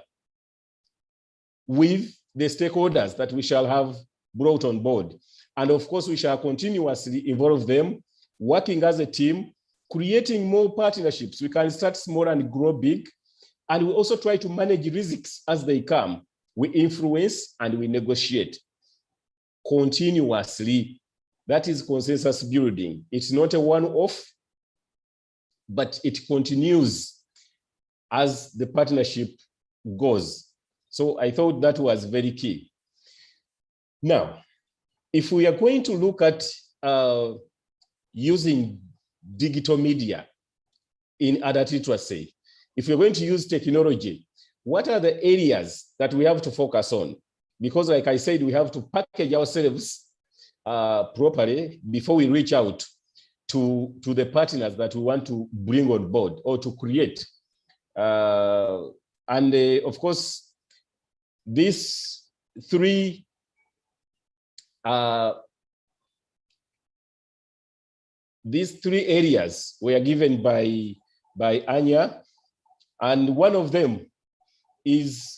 with the stakeholders that we shall have brought on board. And of course, we shall continuously involve them, working as a team, creating more partnerships. We can start small and grow big. And we also try to manage risks as they come. We influence and we negotiate continuously. That is consensus building. It's not a one-off, but it continues as the partnership goes. So I thought that was very key. Now, if we are going to look at using digital media in adult literacy, if we're going to use technology, what are the areas that we have to focus on? Because like I said, we have to package ourselves properly before we reach out to the partners that we want to bring on board or to create. Of course, these three areas were given by Anya, and one of them is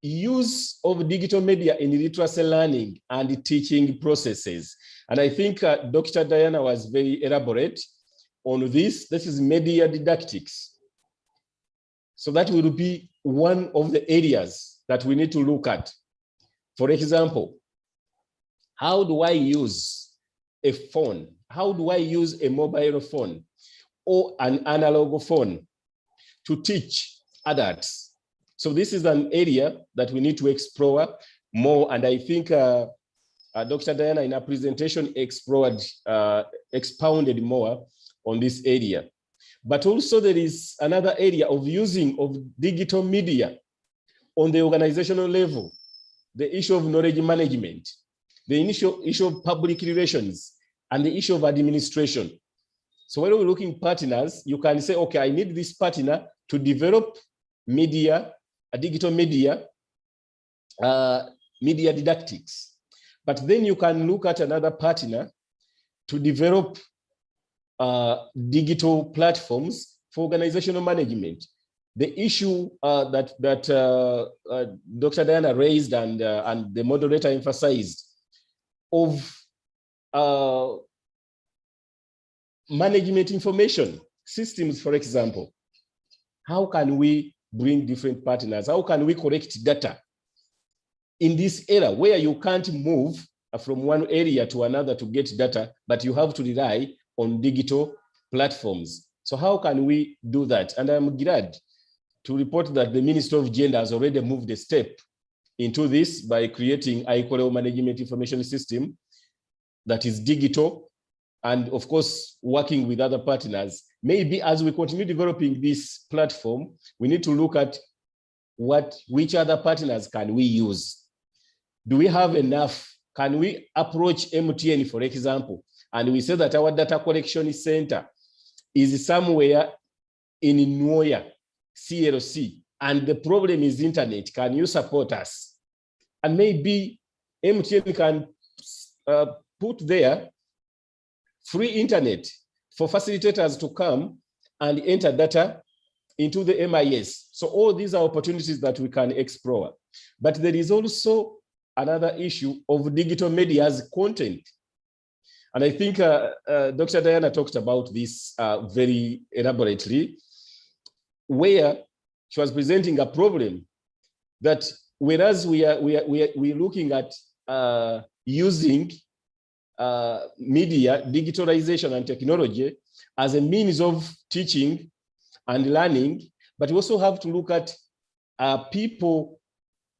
use of digital media in literacy learning and teaching processes. And I think Dr. Diana was very elaborate on this. This is media didactics. So that will be one of the areas that we need to look at. For example, how do I use a phone? How do I use a mobile phone or an analog phone to teach adults? So this is an area that we need to explore more. And I think Dr. Diana in her presentation expounded more on this area. But also there is another area of using of digital media on the organizational level, the issue of knowledge management, the issue of public relations, and the issue of administration. So when we're looking partners, you can say, okay, I need this partner to develop media, digital media, media didactics. But then you can look at another partner to develop digital platforms for organizational management. The issue that Dr. Diana raised and the moderator emphasized of management information systems, for example. How can we bring different partners? How can we collect data in this era where you can't move from one area to another to get data, but you have to rely on digital platforms? So how can we do that? And I'm glad to report that the Ministry of Gender has already moved a step into this by creating ICOLEO Management Information System that is digital and of course, working with other partners. Maybe as we continue developing this platform, we need to look at which other partners can we use? Do we have enough? Can we approach MTN, for example, and we say that our data collection center is somewhere in Nwoya, CLC, and the problem is internet. Can you support us? And maybe MTN can put there free internet for facilitators to come and enter data into the MIS. So all these are opportunities that we can explore. But there is also another issue of digital media as content. And I think Dr. Diana talked about this very elaborately, where she was presenting a problem that whereas we're looking at using media, digitalization and technology as a means of teaching and learning, but we also have to look at people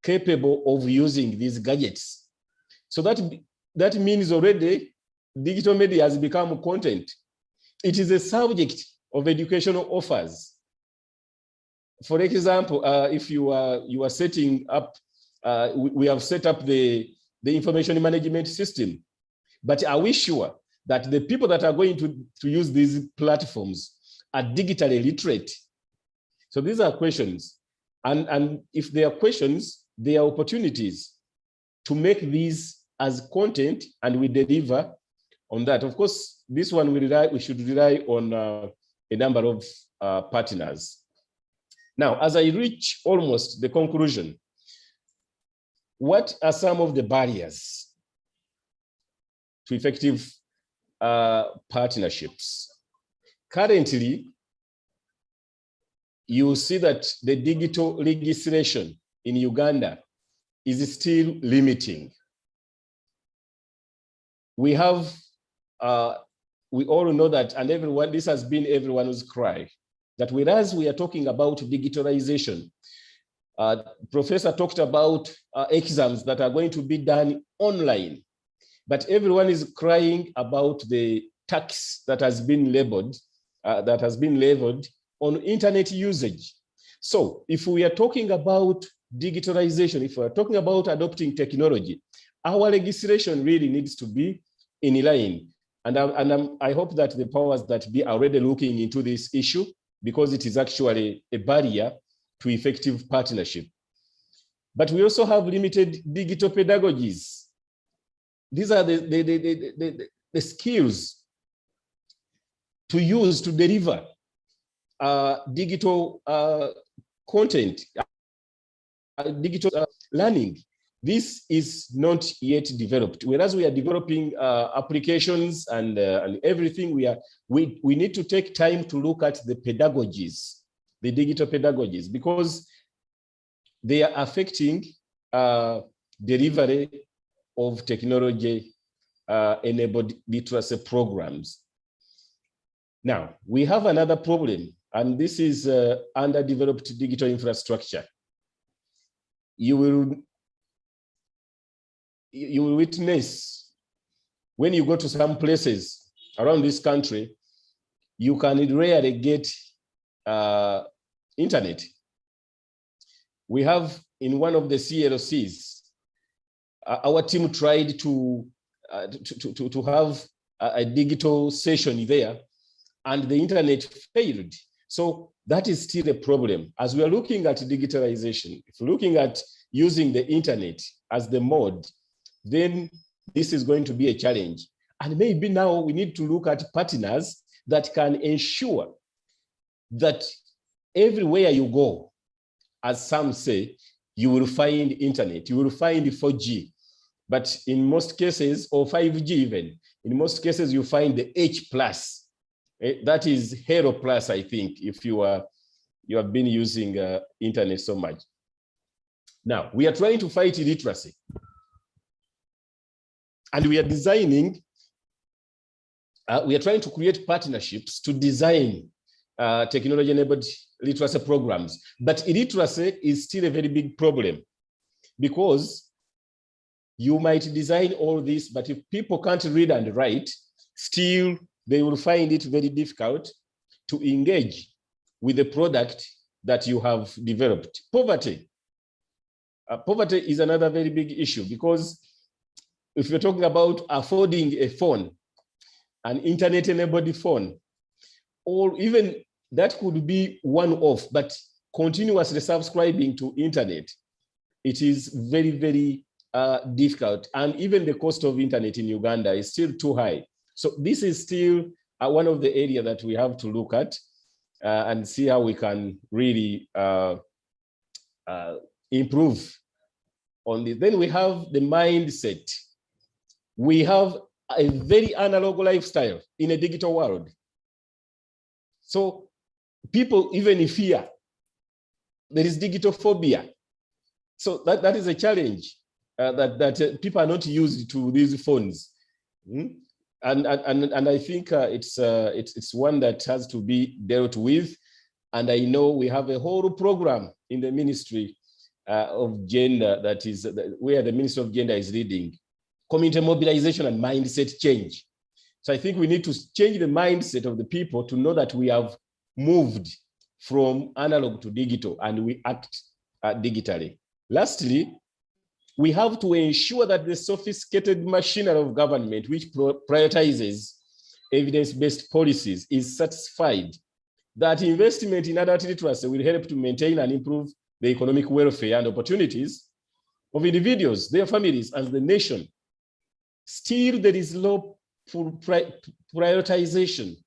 capable of using these gadgets. So that means already digital media has become content. It is a subject of educational offers. For example, if you are setting up, we have set up the information management system, but are we sure that the people that are going to use these platforms are digitally literate? So these are questions. And if there are questions, there are opportunities to make these as content, and we deliver on that. Of course, this one we should rely on a number of partners. Now, as I reach almost the conclusion, what are some of the barriers to effective partnerships? Currently, you see that the digital legislation in Uganda is still limiting. We have, we all know that, and everyone, this has been everyone's cry, that whereas we are talking about digitalization, Professor talked about exams that are going to be done online, but everyone is crying about the tax that has been leveled on internet usage. So if we are talking about digitalization, if we are talking about adopting technology, our legislation really needs to be in line. And I hope that the powers that be are already looking into this issue, because it is actually a barrier to effective partnership. But we also have limited digital pedagogies. These are the skills to use to deliver digital content, digital learning. This is not yet developed. Whereas we are developing applications and everything, we need to take time to look at the pedagogies, the digital pedagogies, because they are affecting delivery of technology enabled literacy programs. Now, we have another problem, and this is underdeveloped digital infrastructure. You will witness when you go to some places around this country, you can rarely get internet. We have in one of the CLCs, our team tried to have a digital session there, and the internet failed. So that is still a problem. As we are looking at digitalization, if we're looking at using the internet as the mode, then this is going to be a challenge. And maybe now we need to look at partners that can ensure that everywhere you go, as some say, you will find internet, you will find 4G, but in most cases, or 5G even, in most cases you find the H+. That is Hero Plus, I think, if you have been using internet so much. Now, we are trying to fight illiteracy. And we are designing, we are trying to create partnerships to design technology-enabled literacy programs. But illiteracy is still a very big problem, because you might design all this, but if people can't read and write, still they will find it very difficult to engage with the product that you have developed. Poverty. Poverty is another very big issue, because if you're talking about affording a phone, an internet-enabled phone, or even that could be one-off, but continuously subscribing to internet, it is very, very difficult. And even the cost of internet in Uganda is still too high. So this is still one of the areas that we have to look at and see how we can really improve on this. Then we have the mindset. We have a very analog lifestyle in a digital world. So people even fear. There is digital phobia. So that is a challenge that people are not used to these phones. And I think it's one that has to be dealt with. And I know we have a whole program in the Ministry of Gender, that is where the Ministry of Gender is leading, community mobilization and mindset change. So I think we need to change the mindset of the people to know that we have moved from analog to digital and we act digitally. Lastly, we have to ensure that the sophisticated machinery of government, which prioritizes evidence-based policies, is satisfied that investment in adult literacy will help to maintain and improve the economic welfare and opportunities of individuals, their families, and the nation. Still, there is low prioritization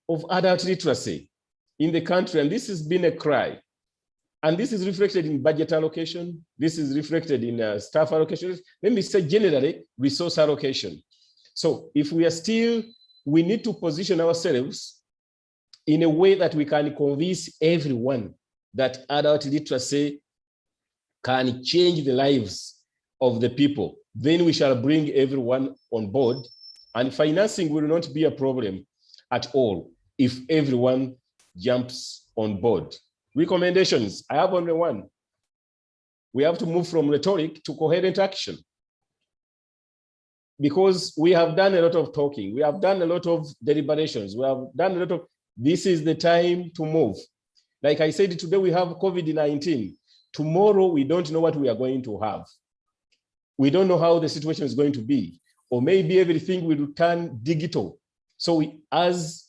of adult literacy in the country, and this has been a cry. And this is reflected in budget allocation. This is reflected in staff allocation. Let me say generally, resource allocation. So if we are still, we need to position ourselves in a way that we can convince everyone that adult literacy can change the lives of the people. Then we shall bring everyone on board, and financing will not be a problem at all if everyone jumps on board. Recommendations, I have only one. We have to move from rhetoric to coherent action, because we have done a lot of talking. We have done a lot of deliberations. We have done a lot of, this is the time to move. Like I said, today we have COVID-19. Tomorrow, we don't know what we are going to have. We don't know how the situation is going to be, or maybe everything will turn digital. So we, as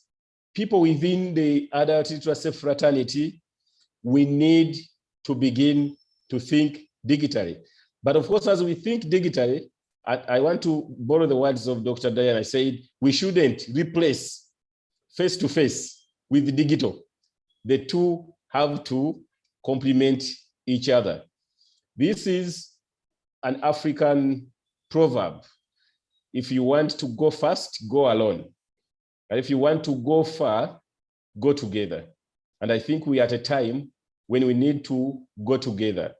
people within the adult literacy fraternity, we need to begin to think digitally. But of course, as we think digitally, I want to borrow the words of Dr. Diane. I said, we shouldn't replace face-to-face with digital. The two have to complement each other. This is an African proverb. If you want to go fast, go alone. And if you want to go far, go together. And I think we are at a time when we need to go together,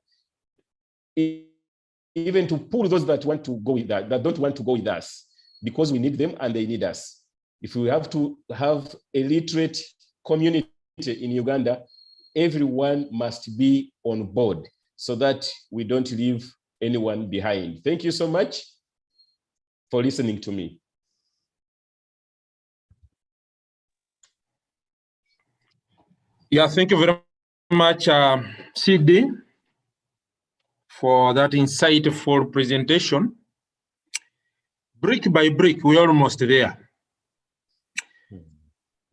even to pull those that want to go with that don't want to go with us, because we need them and they need us. If we have to have a literate community in Uganda, everyone must be on board so that we don't leave anyone behind. Thank you so much for listening to me. Yeah, thank you very much, CD, for that insightful presentation. Brick by brick, we're almost there.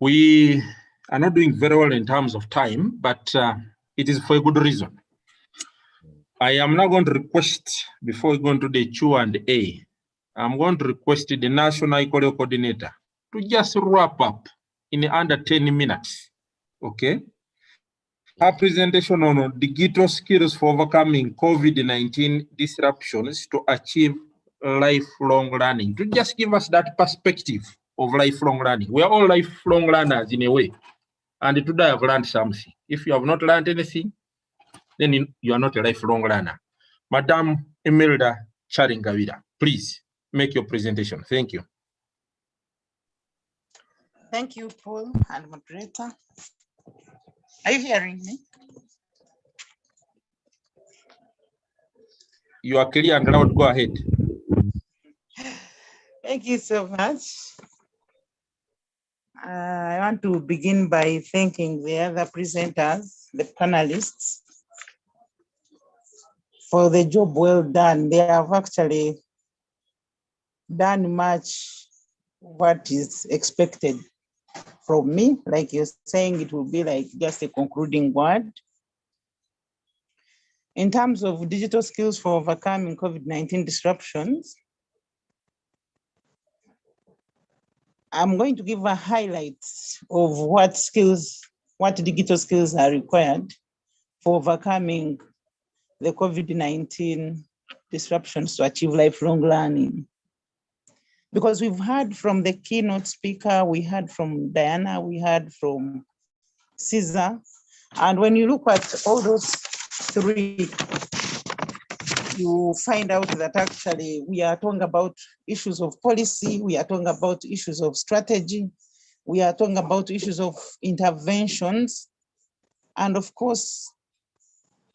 We are not doing very well in terms of time, but it is for a good reason. I am now going to request, before we go into the Q&A, I'm going to request the National Equality Coordinator to just wrap up in under 10 minutes, okay? Our presentation on digital skills for overcoming COVID-19 disruptions to achieve lifelong learning, to just give us that perspective of lifelong learning. We are all lifelong learners in a way, and today I've learned something. If you have not learned anything, then you are not a lifelong learner. Madam Imelda Charingavira, please make your presentation. Thank you. Thank you, Paul and moderator. Are you hearing me? You are clear and loud. Go ahead. Thank you so much. I want to begin by thanking the other presenters, the panelists, for the job well done. They have actually done much what is expected from me. Like you're saying, it will be like just a concluding word. In terms of digital skills for overcoming COVID-19 disruptions, I'm going to give a highlight of what digital skills are required for overcoming the COVID-19 disruptions to achieve lifelong learning. Because we've heard from the keynote speaker, we heard from Diana, we heard from Caesar, and when you look at all those three, you find out that actually we are talking about issues of policy, we are talking about issues of strategy, we are talking about issues of interventions, and of course,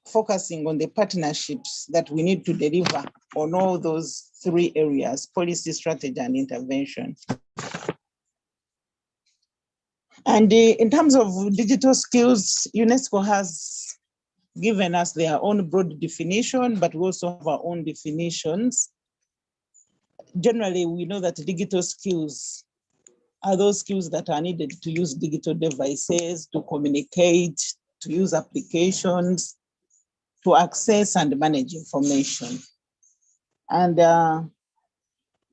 focusing on the partnerships that we need to deliver on all those three areas: policy, strategy, and intervention. And in terms of digital skills, UNESCO has given us their own broad definition, but we also have our own definitions. Generally, we know that digital skills are those skills that are needed to use digital devices, to communicate, to use applications, to access and manage information. And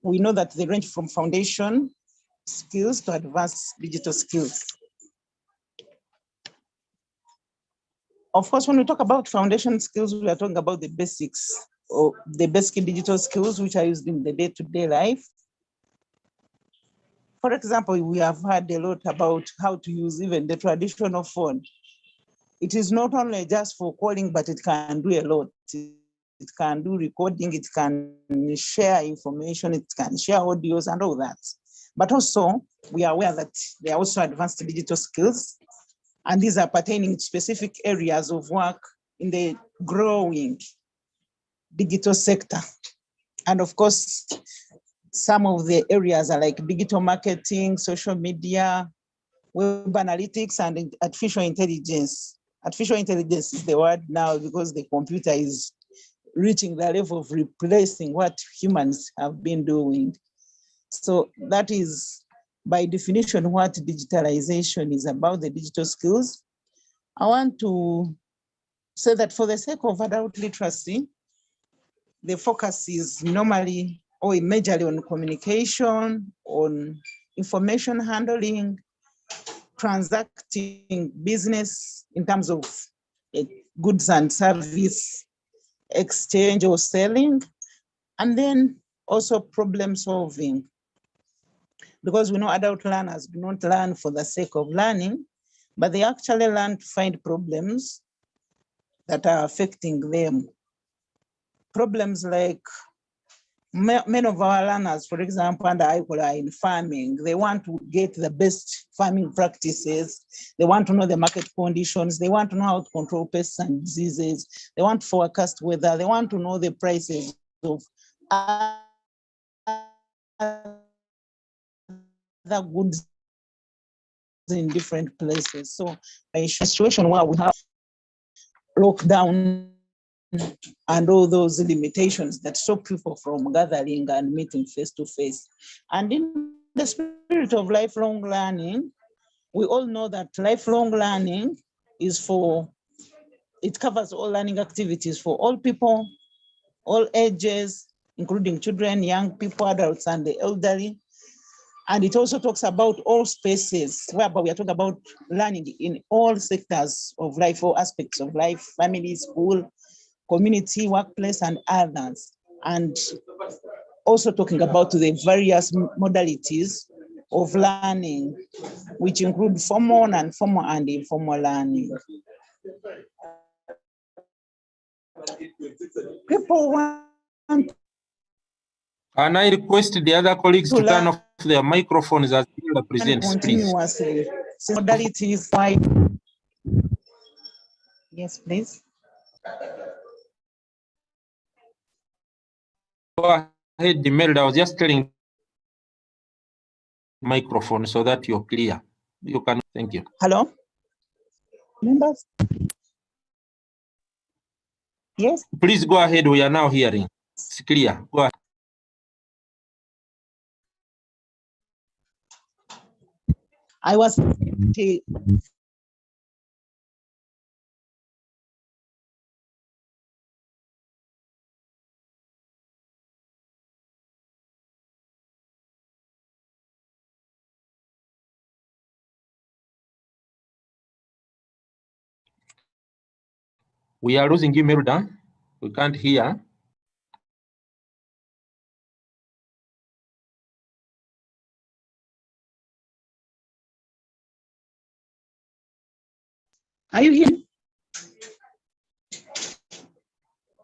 we know that they range from foundation skills to advanced digital skills. Of course, when we talk about foundation skills, we are talking about the basics, or the basic digital skills which are used in the day-to-day life. For example, we have heard a lot about how to use even the traditional phone. It is not only just for calling, but it can do a lot. It can do recording, it can share information, it can share audios and all that. But also, we are aware that there are also advanced digital skills, and these are pertaining to specific areas of work in the growing digital sector. And of course, some of the areas are like digital marketing, social media, web analytics, and artificial intelligence. Artificial intelligence is the word now because the computer is reaching the level of replacing what humans have been doing. So that is, by definition, what digitalization is about, the digital skills. I want to say that for the sake of adult literacy, the focus is normally or majorly on communication, on information handling, transacting business in terms of goods and service exchange or selling, and then also problem solving. Because we know adult learners do not learn for the sake of learning, but they actually learn to find problems that are affecting them. Problems like many of our learners, for example, under ICOL are in farming. They want to get the best farming practices. They want to know the market conditions. They want to know how to control pests and diseases. They want to forecast weather. They want to know the prices of other goods in different places. So a situation where we have lockdown and all those limitations that stop people from gathering and meeting face to face. And in the spirit of lifelong learning, we all know that lifelong learning is it covers all learning activities for all people, all ages, including children, young people, adults, and the elderly. And it also talks about all spaces, whereby we are talking about learning in all sectors of life, all aspects of life, family, school, community, workplace, and others. And also talking about the various modalities of learning, which include formal, non-formal, and informal learning. People want. And I request the other colleagues to turn off their microphones as the presents, please. Continuously. Modalities, why? Yes, please. Go ahead, Imelda. I was just telling microphone so that you're clear. You can, thank you. Hello? Members? Yes? Please go ahead, we are now hearing. It's clear, go ahead. I was We are losing you, Merida. We can't hear. Are you here?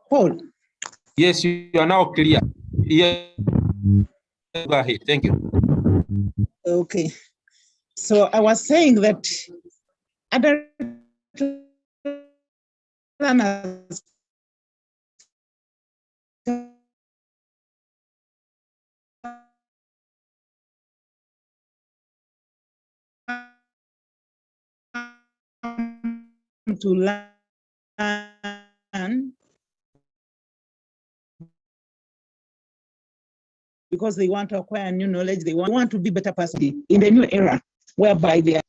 Paul? Yes, you are now clear. Yeah. Go ahead, thank you. Okay. So I was saying that other learners to learn because they want to acquire new knowledge, they want to be better person in the new era, whereby their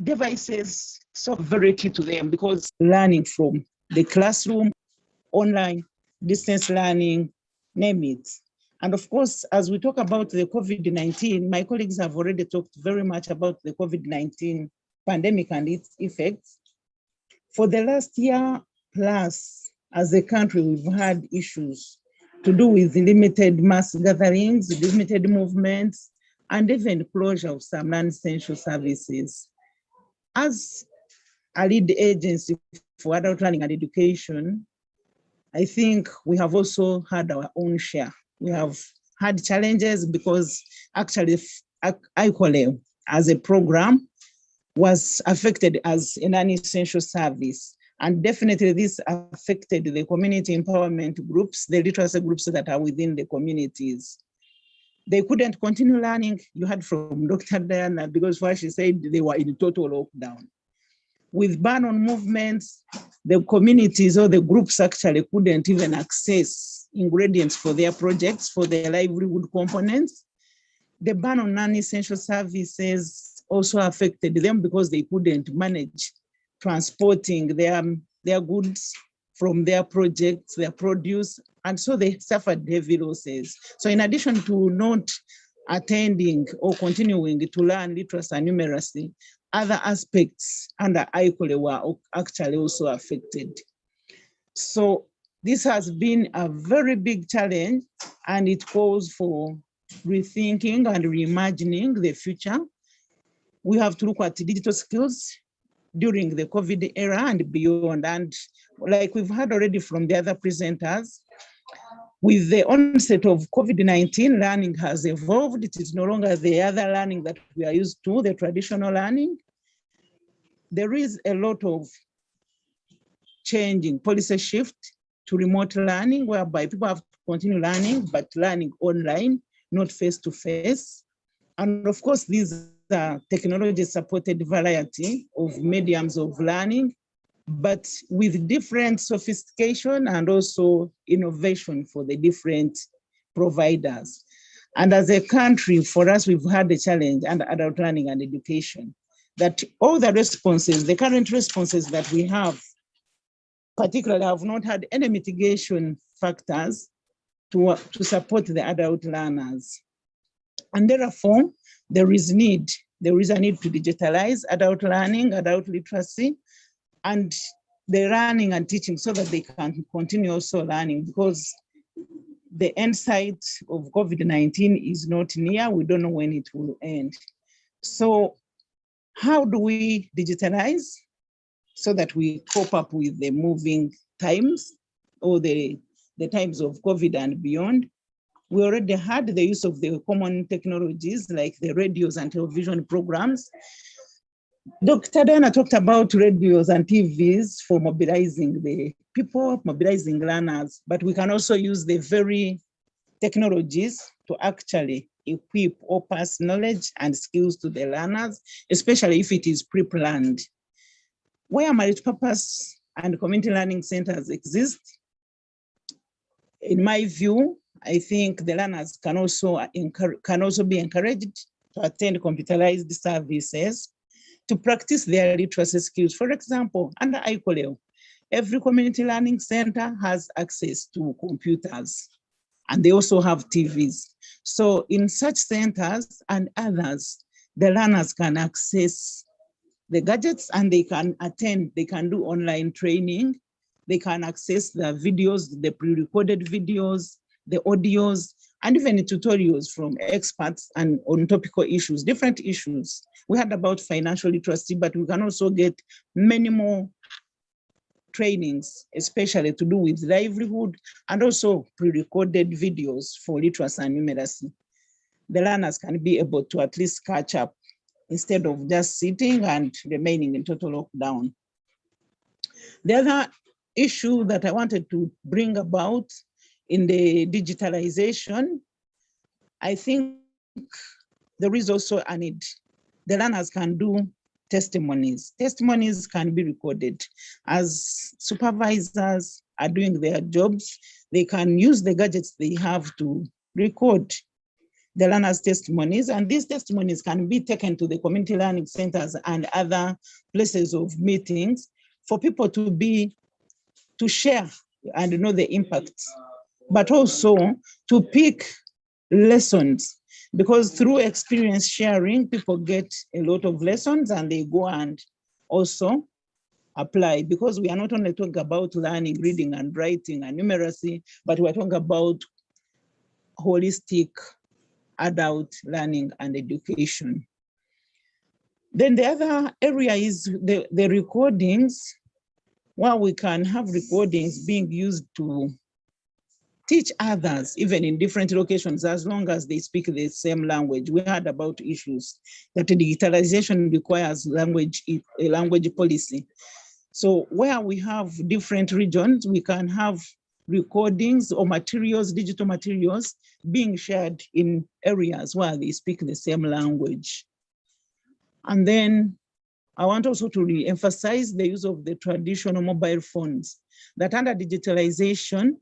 devices so very key to them because learning from the classroom, online, distance learning, name it. And of course, as we talk about the COVID-19, my colleagues have already talked very much about the COVID-19 pandemic and its effects. For the last year plus, as a country, we've had issues to do with limited mass gatherings, limited movements, and even closure of some non-essential services. As a lead agency for adult learning and education, I think we have also had our own share. We have had challenges because actually ICOLE as a program was affected as a non-essential service. And definitely this affected the community empowerment groups, the literacy groups that are within the communities. They couldn't continue learning. You heard from Dr. Diana, because what she said, they were in total lockdown. With ban on movements, the communities or the groups actually couldn't even access ingredients for their projects, for their livelihood components. The ban on non-essential services also affected them because they couldn't manage transporting their goods from their projects, their produce, and so they suffered heavy losses. So in addition to not attending or continuing to learn literacy and numeracy, other aspects under ICOLE were actually also affected. So this has been a very big challenge, and it calls for rethinking and reimagining the future. We have to look at digital skills during the COVID era and beyond. And like we've heard already from the other presenters, with the onset of COVID-19, learning has evolved. It is no longer the other learning that we are used to, the traditional learning. There is a lot of changing policy shift to remote learning, whereby people have to continue learning, but learning online, not face-to-face. And of course, these are technology-supported variety of mediums of learning, but with different sophistication and also innovation for the different providers. And as a country, for us, we've had a challenge under adult learning and education, that all the responses, the current responses that we have, particularly have not had any mitigation factors to support the adult learners. And therefore, there is a need to digitalize adult learning, adult literacy, and the learning and teaching so that they can continue also learning, because the end sight of COVID-19 is not near. We don't know when it will end. So how do we digitalize so that we cope up with the moving times or the times of COVID and beyond? We already had the use of the common technologies like the radios and television programs. Dr. Diana talked about radios and TVs for mobilizing the people, mobilizing learners, but we can also use the very technologies to actually equip or pass knowledge and skills to the learners, especially if it is pre-planned. Where multipurpose and community learning centers exist, in my view, I think the learners can also be encouraged to attend computerized services to practice their literacy skills. For example, under ICOLEO, every community learning center has access to computers, and they also have TVs. So in such centers and others, the learners can access the gadgets and they can attend, they can do online training, they can access the videos, the pre-recorded videos, the audios, and even tutorials from experts and on topical issues, different issues. We heard about financial literacy, but we can also get many more trainings, especially to do with livelihood, and also pre-recorded videos for literacy and numeracy. The learners can be able to at least catch up instead of just sitting and remaining in total lockdown. The other issue that I wanted to bring about in the digitalization, I think there is also a need. The learners can do testimonies. Testimonies can be recorded. As supervisors are doing their jobs, they can use the gadgets they have to record the learners' testimonies, and these testimonies can be taken to the community learning centers and other places of meetings for people to share and know the impacts, but also to pick lessons, because through experience sharing, people get a lot of lessons and they go and also apply, because we are not only talking about learning, reading and writing and numeracy, but we're talking about holistic adult learning and education. Then the other area is the recordings, where we can have recordings being used to teach others, even in different locations, as long as they speak the same language. We heard about issues that digitalization requires a language policy. So where we have different regions, we can have recordings or materials, digital materials, being shared in areas where they speak the same language. And then I want also to re-emphasize the use of the traditional mobile phones, that under digitalization,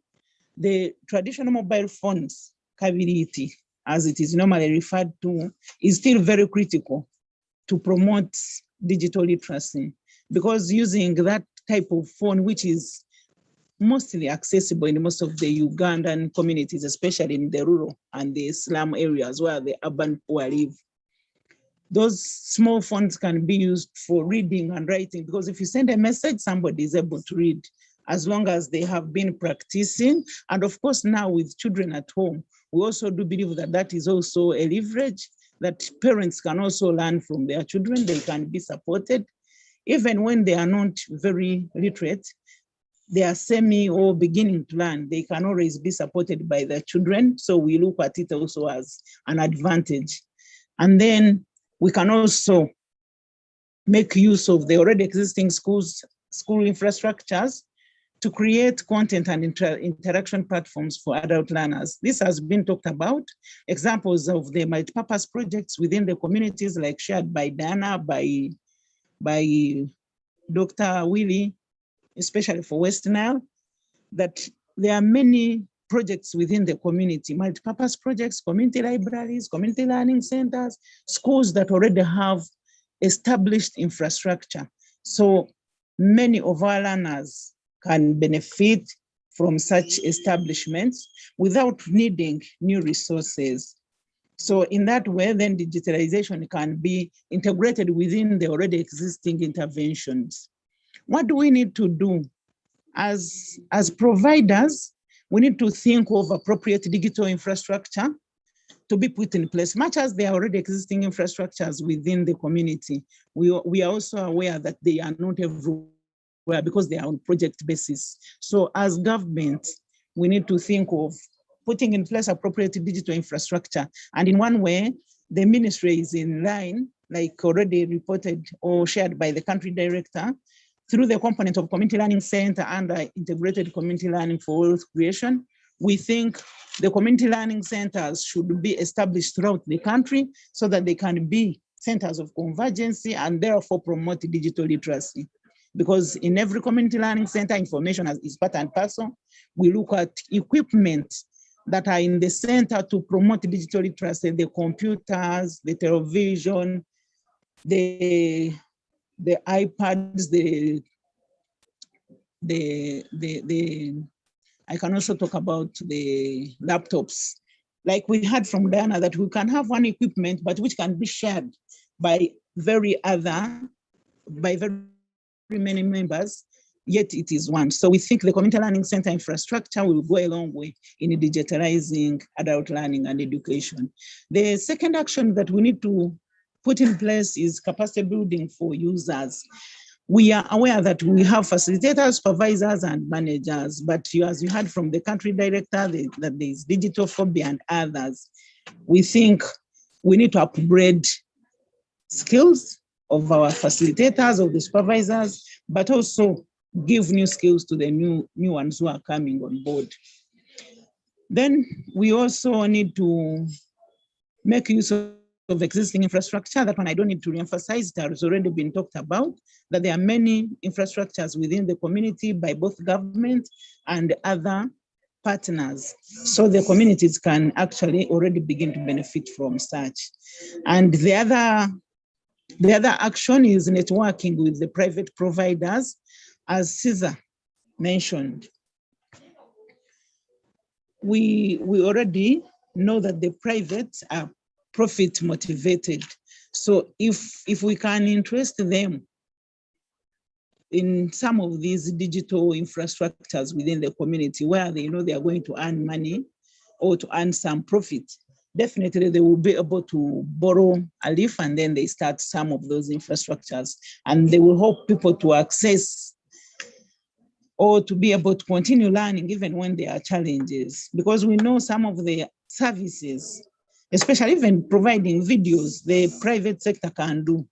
the traditional mobile phones capability, as it is normally referred to, is still very critical to promote digital literacy, because using that type of phone, which is mostly accessible in most of the Ugandan communities, especially in the rural and the slum areas where the urban poor live. Those small phones can be used for reading and writing, because if you send a message, somebody is able to read, as long as they have been practicing. And of course, now with children at home, we also do believe that that is also a leverage, that parents can also learn from their children. They can be supported, even when they are not very literate. They are semi or beginning to learn, they can always be supported by their children. So we look at it also as an advantage. And then we can also make use of the already existing school infrastructures to create content and interaction platforms for adult learners. This has been talked about. Examples of the multipurpose projects within the communities, like shared by Diana, by Dr. Willie, especially for West Nile, that there are many projects within the community, multipurpose projects, community libraries, community learning centers, schools that already have established infrastructure. So many of our learners can benefit from such establishments without needing new resources. So in that way, then digitalization can be integrated within the already existing interventions. What do we need to do? As providers, we need to think of appropriate digital infrastructure to be put in place, much as there are already existing infrastructures within the community. We are also aware that they are not everywhere because they are on project basis. So as government, we need to think of putting in place appropriate digital infrastructure. And in one way, the ministry is in line, like already reported or shared by the country director, through the component of community learning center and integrated community learning for wealth creation. We think the community learning centers should be established throughout the country so that they can be centers of convergence and therefore promote digital literacy. Because in every community learning center, information is part and parcel. We look at equipment that are in the center to promote digital literacy, the computers, the television, the iPads, I can also talk about the laptops. Like we heard from Diana that we can have one equipment, but which can be shared by very many members, yet it is one. So we think the community learning center infrastructure will go a long way in digitalizing adult learning and education. The second action that we need to put in place is capacity building for users. We are aware that we have facilitators, supervisors, and managers, but as you heard from the country director, that there is digital phobia and others. We think we need to upgrade skills of our facilitators, of the supervisors, but also give new skills to the new ones who are coming on board. Then we also need to make use of existing infrastructure. That one I don't need to reemphasize, it has already been talked about, that there are many infrastructures within the community by both government and other partners. So the communities can actually already begin to benefit from such. And the other action is networking with the private providers, as Cesar mentioned. We already know that the private are profit motivated. So if we can interest them in some of these digital infrastructures within the community where they know they are going to earn money or to earn some profit, definitely they will be able to borrow a leaf and then they start some of those infrastructures, and they will help people to access or to be able to continue learning even when there are challenges. Because we know some of the services, especially even providing videos, the private sector can do.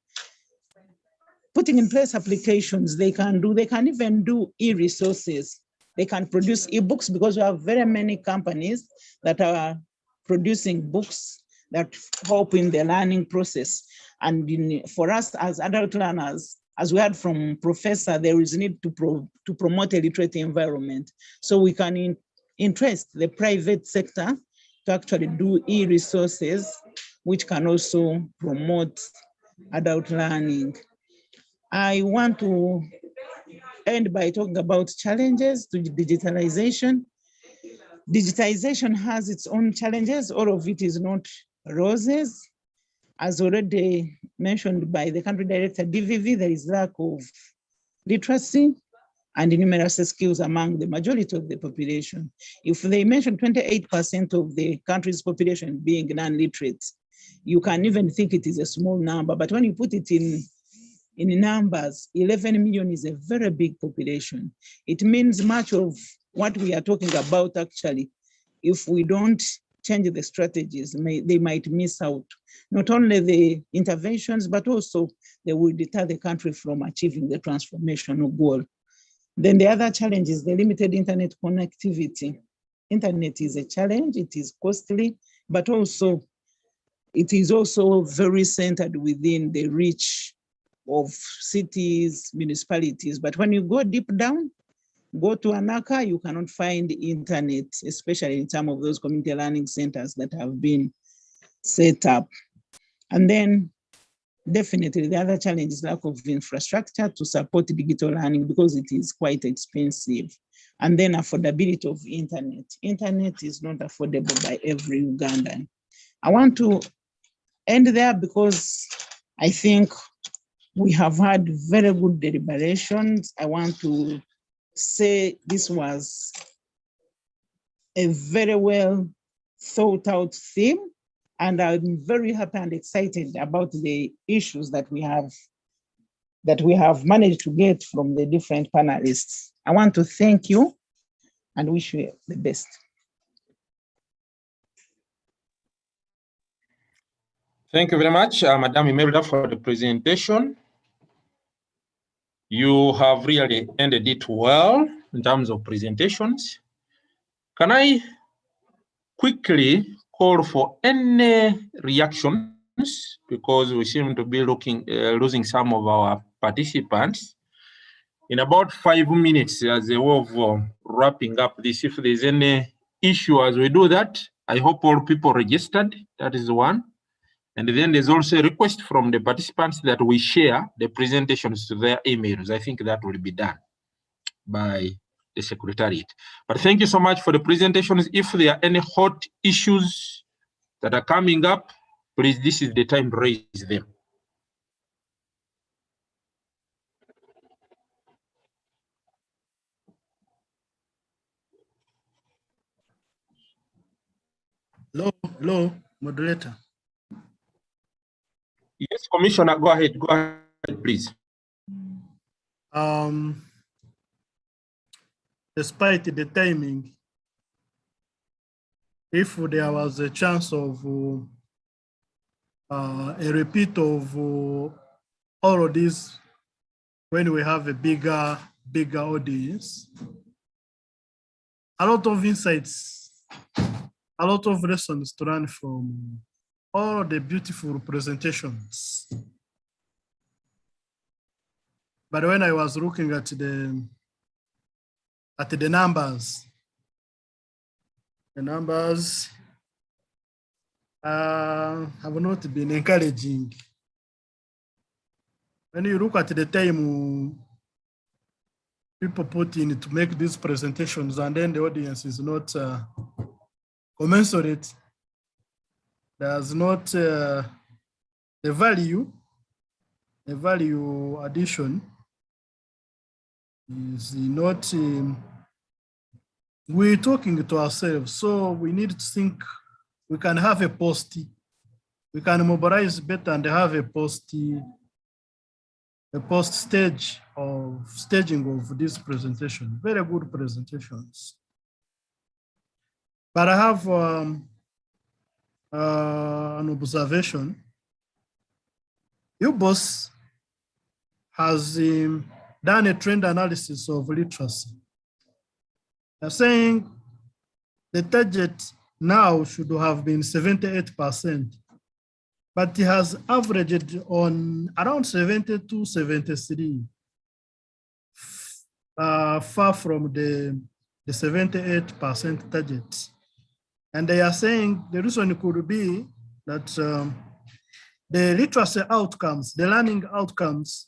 Putting in place applications, they can even do e-resources. They can produce e-books, because we have very many companies that are producing books that help in the learning process. And for us as adult learners, as we heard from Professor, there is a need to promote a literate environment. So we can interest the private sector to actually do e-resources, which can also promote adult learning. I want to end by talking about challenges to digitalization. Digitization has its own challenges. All of it is not roses. As already mentioned by the country director, DVV, there is lack of literacy and numeracy skills among the majority of the population. If they mention 28% of the country's population being non-literate, you can even think it is a small number, but when you put it in numbers, 11 million is a very big population. It means much of what we are talking about, actually, if we don't change the strategies, they might miss out. Not only the interventions, but also they will deter the country from achieving the transformational goal. Then the other challenge is the limited internet connectivity. Internet is a challenge, it is costly, but also it is also very centered within the reach of cities, municipalities. But when you go deep down, go to Anaka, you cannot find internet, especially in some of those community learning centers that have been set up. And then definitely the other challenge is lack of infrastructure to support digital learning, because it is quite expensive. And then affordability of internet. Internet is not affordable by every Ugandan. I want to end there because I think we have had very good deliberations. I want to say this was a very well thought out theme, and I'm very happy and excited about the issues that we have managed to get from the different panelists. I want to thank you and wish you the best. Thank you very much, Madam Imelda, for the presentation. You have really ended it well in terms of presentations. Can I quickly call for any reactions because we seem to be losing some of our participants. In about 5 minutes, as a way of wrapping up this, if there's any issue as we do that, I hope all people registered. That is one. And then there's also a request from the participants that we share the presentations to their emails. I think that will be done by the Secretariat. But thank you so much for the presentations. If there are any hot issues that are coming up, please, this is the time to raise them. Hello, moderator. Yes, Commissioner, go ahead, please. Despite the timing, if there was a chance of a repeat of all of this when we have a bigger audience, a lot of insights, a lot of lessons to learn from all the beautiful presentations. But when I was looking at the numbers, have not been encouraging. When you look at the time people put in to make these presentations and then the audience is not commensurate, there's not the value addition is not, we're talking to ourselves. So we need to think we can have a post, we can mobilize better and have a post stage of staging of this presentation. Very good presentations. But I have an observation. UBOS has done a trend analysis of literacy. They're saying the target now should have been 78%, but it has averaged on around 72, 73, far from the 78% target. And they are saying the reason could be that the literacy outcomes, the learning outcomes,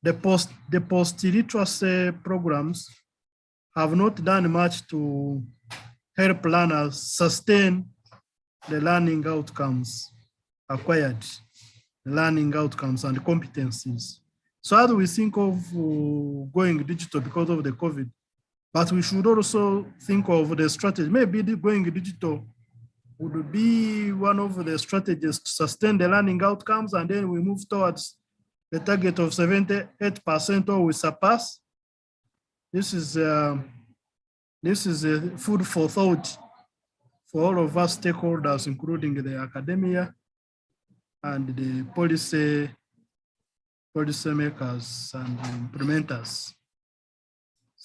the post-literacy programs have not done much to help learners sustain the learning outcomes acquired, the learning outcomes and competencies. So how do we think of going digital because of the COVID? But we should also think of the strategy. Maybe going digital would be one of the strategies to sustain the learning outcomes, and then we move towards the target of 78% or we surpass. This is a food for thought for all of us stakeholders, including the academia and the policy makers and implementers.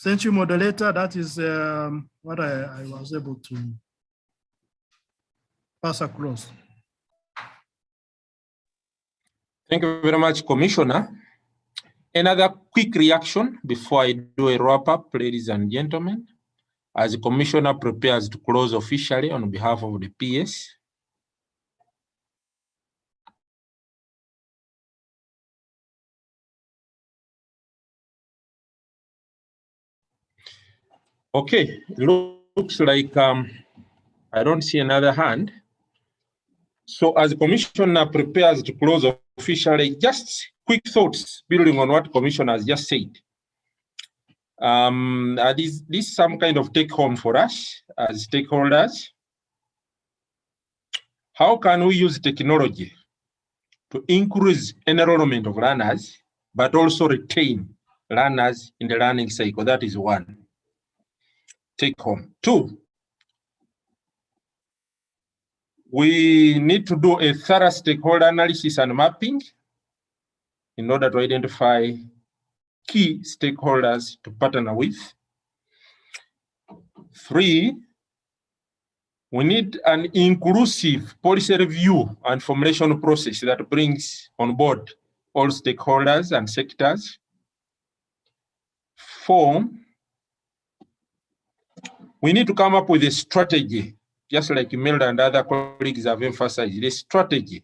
Thank you, moderator. That is what I was able to pass across. Thank you very much, Commissioner. Another quick reaction before I do a wrap up, ladies and gentlemen, as the Commissioner prepares to close officially on behalf of the PS. Okay, looks like I don't see another hand. So as the Commissioner prepares to close officially, just quick thoughts building on what Commissioner has just said. This is some kind of take home for us as stakeholders. How can we use technology to increase enrollment of learners, but also retain learners in the learning cycle? That is one take home. Two, we need to do a thorough stakeholder analysis and mapping in order to identify key stakeholders to partner with. Three, We need an inclusive policy review and formulation process that brings on board all stakeholders and sectors. 4, we need to come up with a strategy, just like Imelda and other colleagues have emphasized, a strategy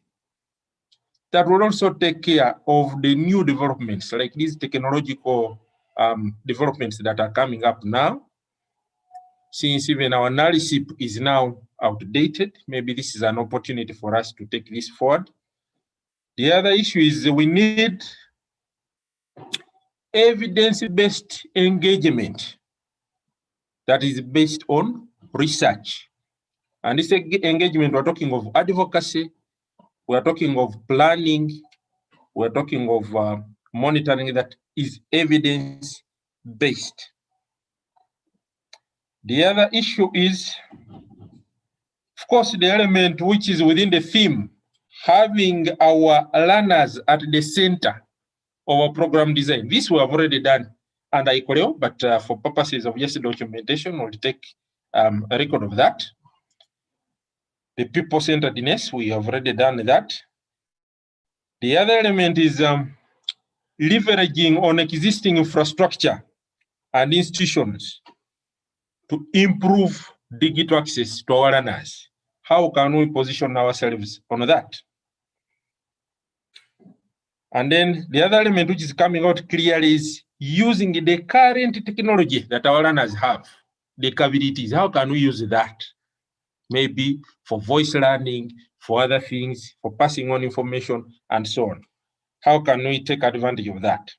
that will also take care of the new developments, like these technological developments that are coming up now. Since even our analysis is now outdated, maybe this is an opportunity for us to take this forward. The other issue is we need evidence-based engagement that is based on research. And this engagement, we're talking of advocacy, we're talking of planning, we're talking of monitoring that is evidence-based. The other issue is, of course, the element which is within the theme, having our learners at the center of our program design. This we have already done under ICOLEO, but for purposes of just documentation, we'll take a record of that. The people-centeredness, we have already done that. The other element is leveraging on existing infrastructure and institutions to improve digital access to our learners. How can we position ourselves on that? And then the other element which is coming out clearly is using the current technology that our learners have, the capabilities. How can we use that? Maybe for voice learning, for other things, for passing on information, and so on. How can we take advantage of that?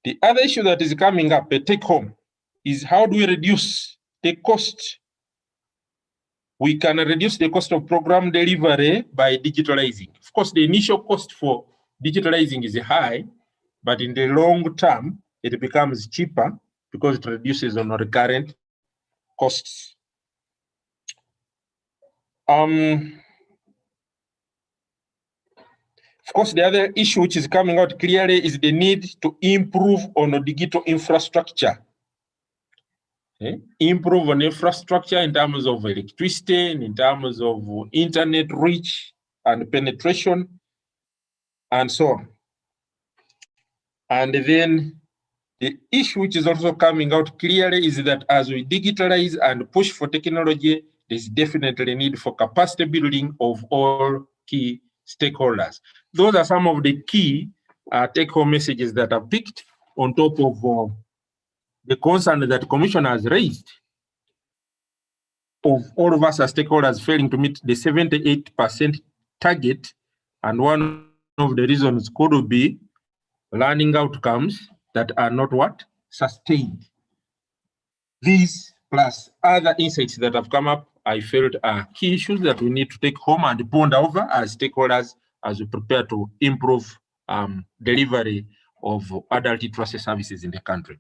The other issue that is coming up, a take home, is how do we reduce the cost? We can reduce the cost of program delivery by digitalizing. Of course, the initial cost for digitalizing is high, but in the long term, it becomes cheaper because it reduces on recurrent costs. Of course, the other issue which is coming out clearly is the need to improve on the digital infrastructure. Okay? Improve on infrastructure in terms of electricity, in terms of internet reach and penetration, and so on. And then the issue which is also coming out clearly is that as we digitalize and push for technology, there's definitely a need for capacity building of all key stakeholders. Those are some of the key take-home messages that are picked on top of the concern that the Commission has raised of all of us as stakeholders failing to meet the 78% target. And one of the reasons could be learning outcomes that are not what? Sustained. These plus other insights that have come up, I felt are key issues that we need to take home and ponder over as stakeholders as we prepare to improve delivery of adult literacy services in the country.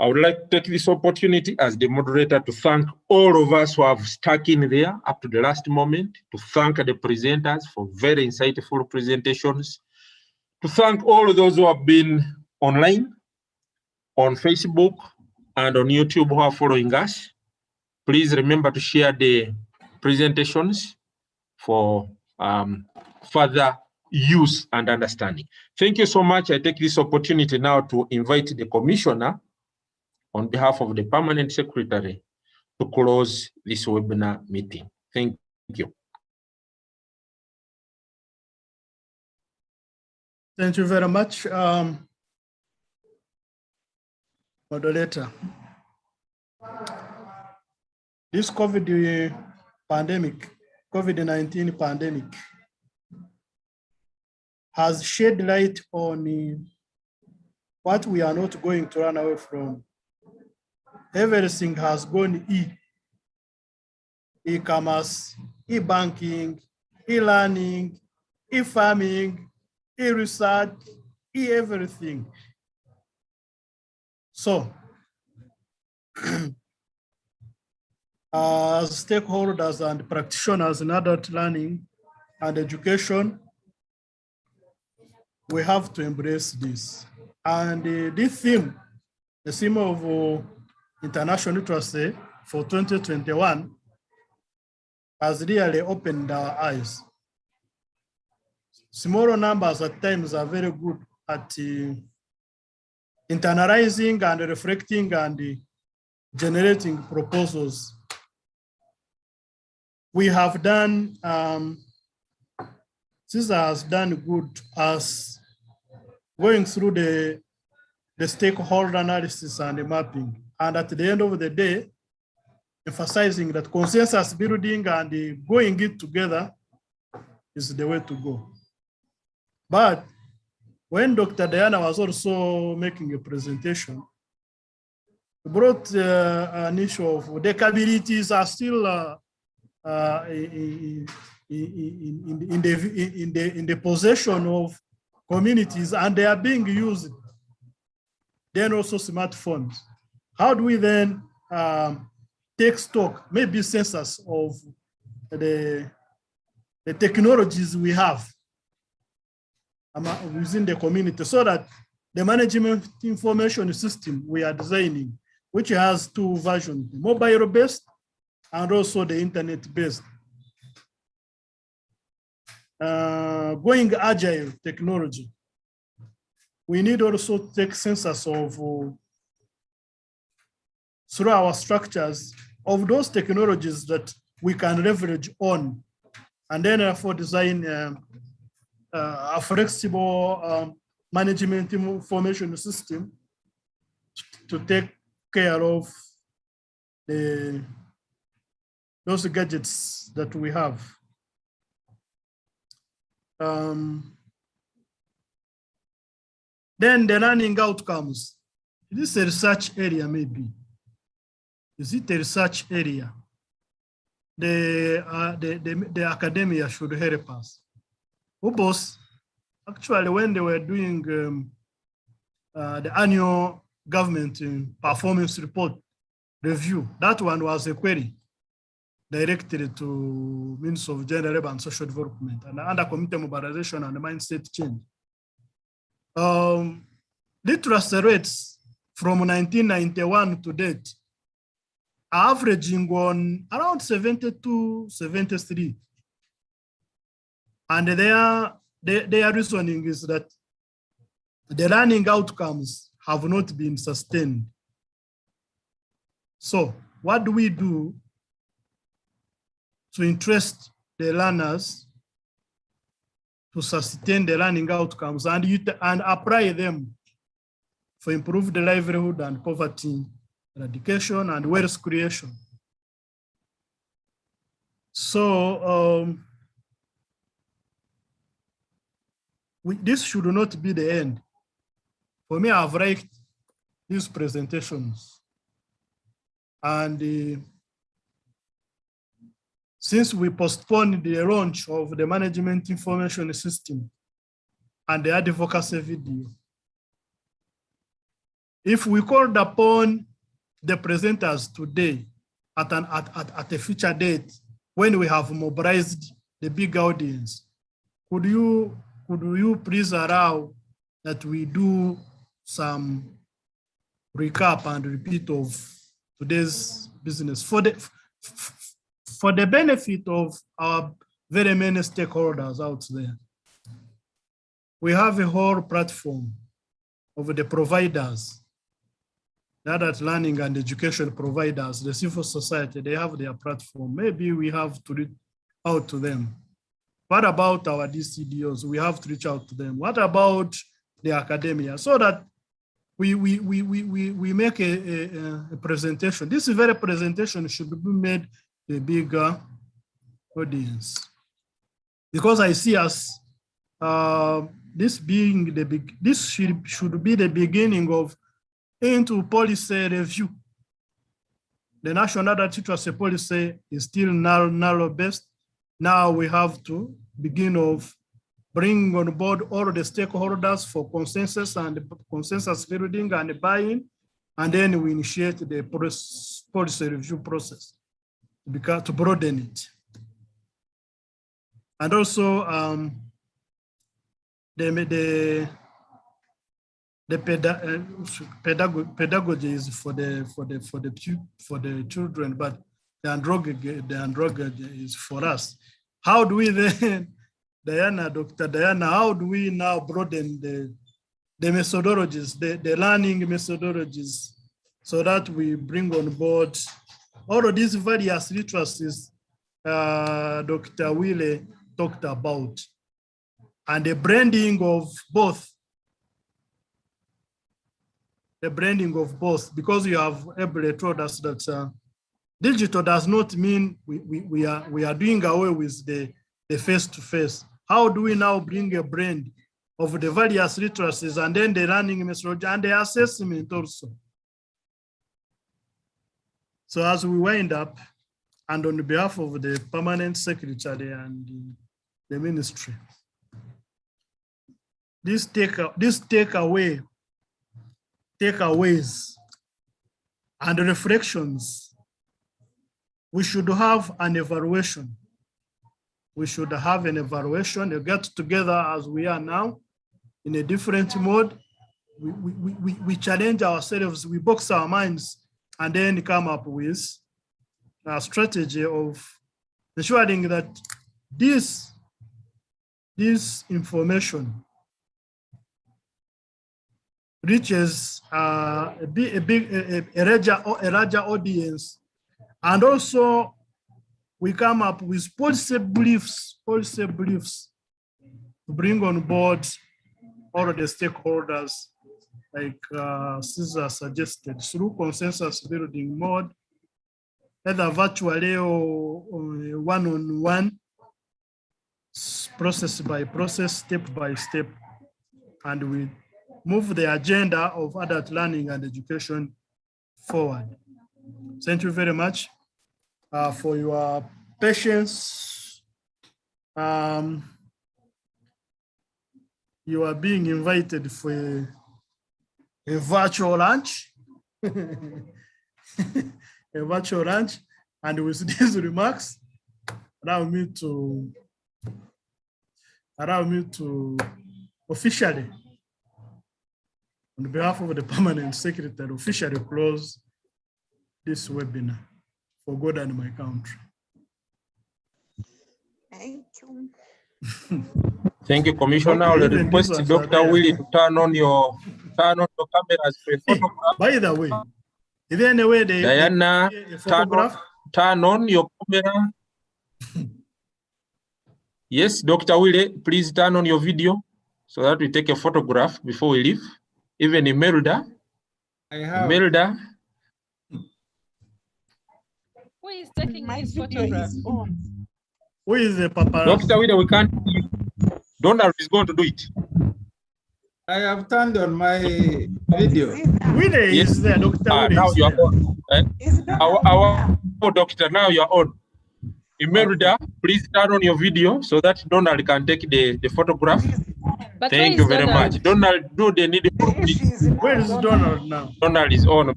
I would like to take this opportunity as the moderator to thank all of us who have stuck in there up to the last moment, to thank the presenters for very insightful presentations, to thank all of those who have been online, on Facebook, and on YouTube who are following us. Please remember to share the presentations for further use and understanding. Thank you so much. I take this opportunity now to invite the Commissioner on behalf of the Permanent Secretary to close this webinar meeting. Thank you. Thank you very much, moderator. This COVID-19 pandemic has shed light on what we are not going to run away from. Everything has gone e-commerce, e-banking, e-learning, e-farming, e-research, e-everything. So, as stakeholders and practitioners in adult learning and education, we have to embrace this. And this theme, the theme of international literacy for 2021, has really opened our eyes. Smaller numbers at times are very good at internalizing and reflecting and generating proposals. We have done, CISA has done good as going through the stakeholder analysis and the mapping. And at the end of the day, emphasizing that consensus building and going it together is the way to go. But when Dr. Diana was also making a presentation, brought an issue of the capabilities are still in the possession of communities, and they are being used. Then also smartphones. How do we then take stock, maybe census of the technologies we have within the community, so that the management information system we are designing, which has two versions, mobile-based and also the internet-based. Going agile technology. We need also to take census of, through our structures, of those technologies that we can leverage on, and then therefore design a flexible management information system to take care of those gadgets that we have. Then the learning outcomes. This is a research area, maybe. Is it a research area? The academia should help us. UBOS, actually, when they were doing the annual government performance report review, that one was a query directed to Ministry of Gender, Labor and Social Development and under community mobilization and mindset change. Literacy rates from 1991 to date are averaging on around 72, 73. And their reasoning is that the learning outcomes have not been sustained. So what do we do to interest the learners to sustain the learning outcomes and apply them for improved livelihood and poverty eradication and wealth creation? So this should not be the end. For me, I've liked these presentations. And since we postponed the launch of the management information system and the advocacy video, if we called upon the presenters today at a future date, when we have mobilized the big audience, could you please allow that we do some recap and repeat of today's business for the benefit of our very many stakeholders out there? We have a whole platform of the providers, the adult learning and education providers, the civil society, they have their platform. Maybe we have to reach out to them. What about our DCDOs? We have to reach out to them. What about the academia? So that we make a presentation. This very presentation should be made a bigger audience, because I see us this being this should be the beginning of into policy review. The National Adult Literacy Policy is still narrow based. Now we have to begin of bring on board all the stakeholders for consensus and consensus building and buy-in, and then we initiate the policy review process to broaden it. And also the pedagogy is for the children, but the androgen is for us. How do we then, Dr. Diana, how do we now broaden the methodologies, the learning methodologies, so that we bring on board all of these various literacies Dr. Wille talked about, and the branding of both. The branding of both, because you have ably told us that digital does not mean we are doing away with the face-to-face. How do we now bring a brand of the various literacies and then the learning methodology and the assessment also? So as we wind up, and on behalf of the permanent secretary and the ministry, this takeaways and reflections, we should have an evaluation. We should have an evaluation, a get together as we are now in a different mode. We challenge ourselves, we box our minds, and then come up with a strategy of ensuring that this information reaches a larger audience, and also we come up with policy briefs to bring on board all of the stakeholders, like Cesar suggested, through consensus building mode, either virtually or one-on-one, process by process, step by step, and we move the agenda of adult learning and education forward. Thank you very much for your patience. You are being invited for a virtual lunch, a virtual lunch. And with these remarks, allow me to officially, on behalf of the permanent secretary, officially close this webinar for God and my country. Thank you. Thank you, Commissioner. I will request Dr. Willie to turn on your cameras for a photograph. By the way, is there any way Diana, turn on your camera. Yes, Dr. Willie, please turn on your video so that we take a photograph before we leave. Even Imelda. I have. Imelda. Who is taking my photograph? Who is the paparazzi? Dr. Willie, we can't see you. Donald is going to do it. I have turned on my video. Willie Yes. is there, Dr. Willie. Now is you are there. on. Our doctor, now you are on. Imelda, please turn on your video so that Donald can take the photograph. But Thank you very much. Donald, do the needful. Where is Donald now? Donald is on.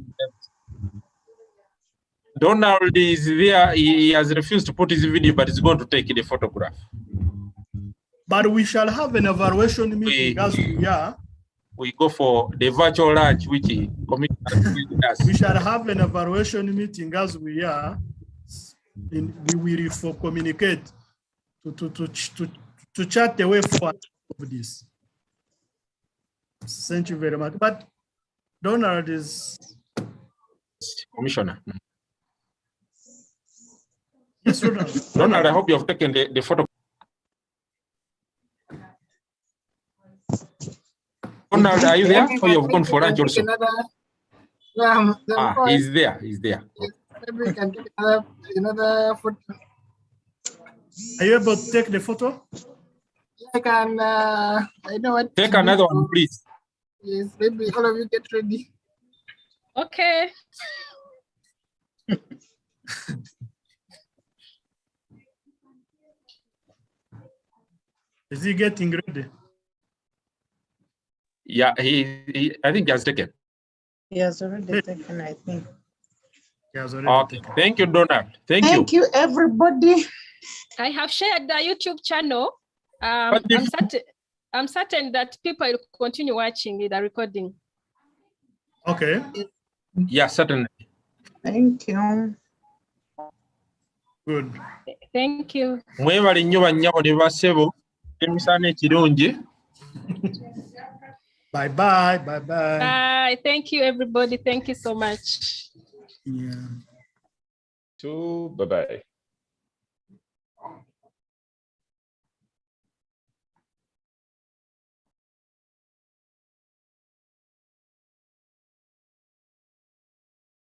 Donald is there. He has refused to put his video, but he's going to take the photograph. But we shall have an evaluation meeting as we are. We go for the virtual lunch, which committee does. We shall have an evaluation meeting as we are. We will communicate to chart the way forward of this. Thank you very much. But Donald is Commissioner. yes, Donald. Donald, I hope you have taken the photo. Donald, are you there? Or you have gone for lunch also? He's there. He's there. Maybe we can take another photo. Are you able to take the photo? I can, I know what. Take another one, please. Yes, maybe all of you get ready. Okay. Is he getting ready? Yeah, I think he has taken. He has already taken, I think. He has already Okay. taken. Thank you, Donald. Thank you. Thank you, everybody. I have shared the YouTube channel. But if- I'm certain that people will continue watching the recording. Okay. Yeah, certainly. Thank you. Good. Thank you. Mwebale nnyo bannyabo ne bassebo emisana ekirungi. Bye bye. Bye bye. Bye. Thank you, everybody. Thank you so much. Yeah. Bye bye.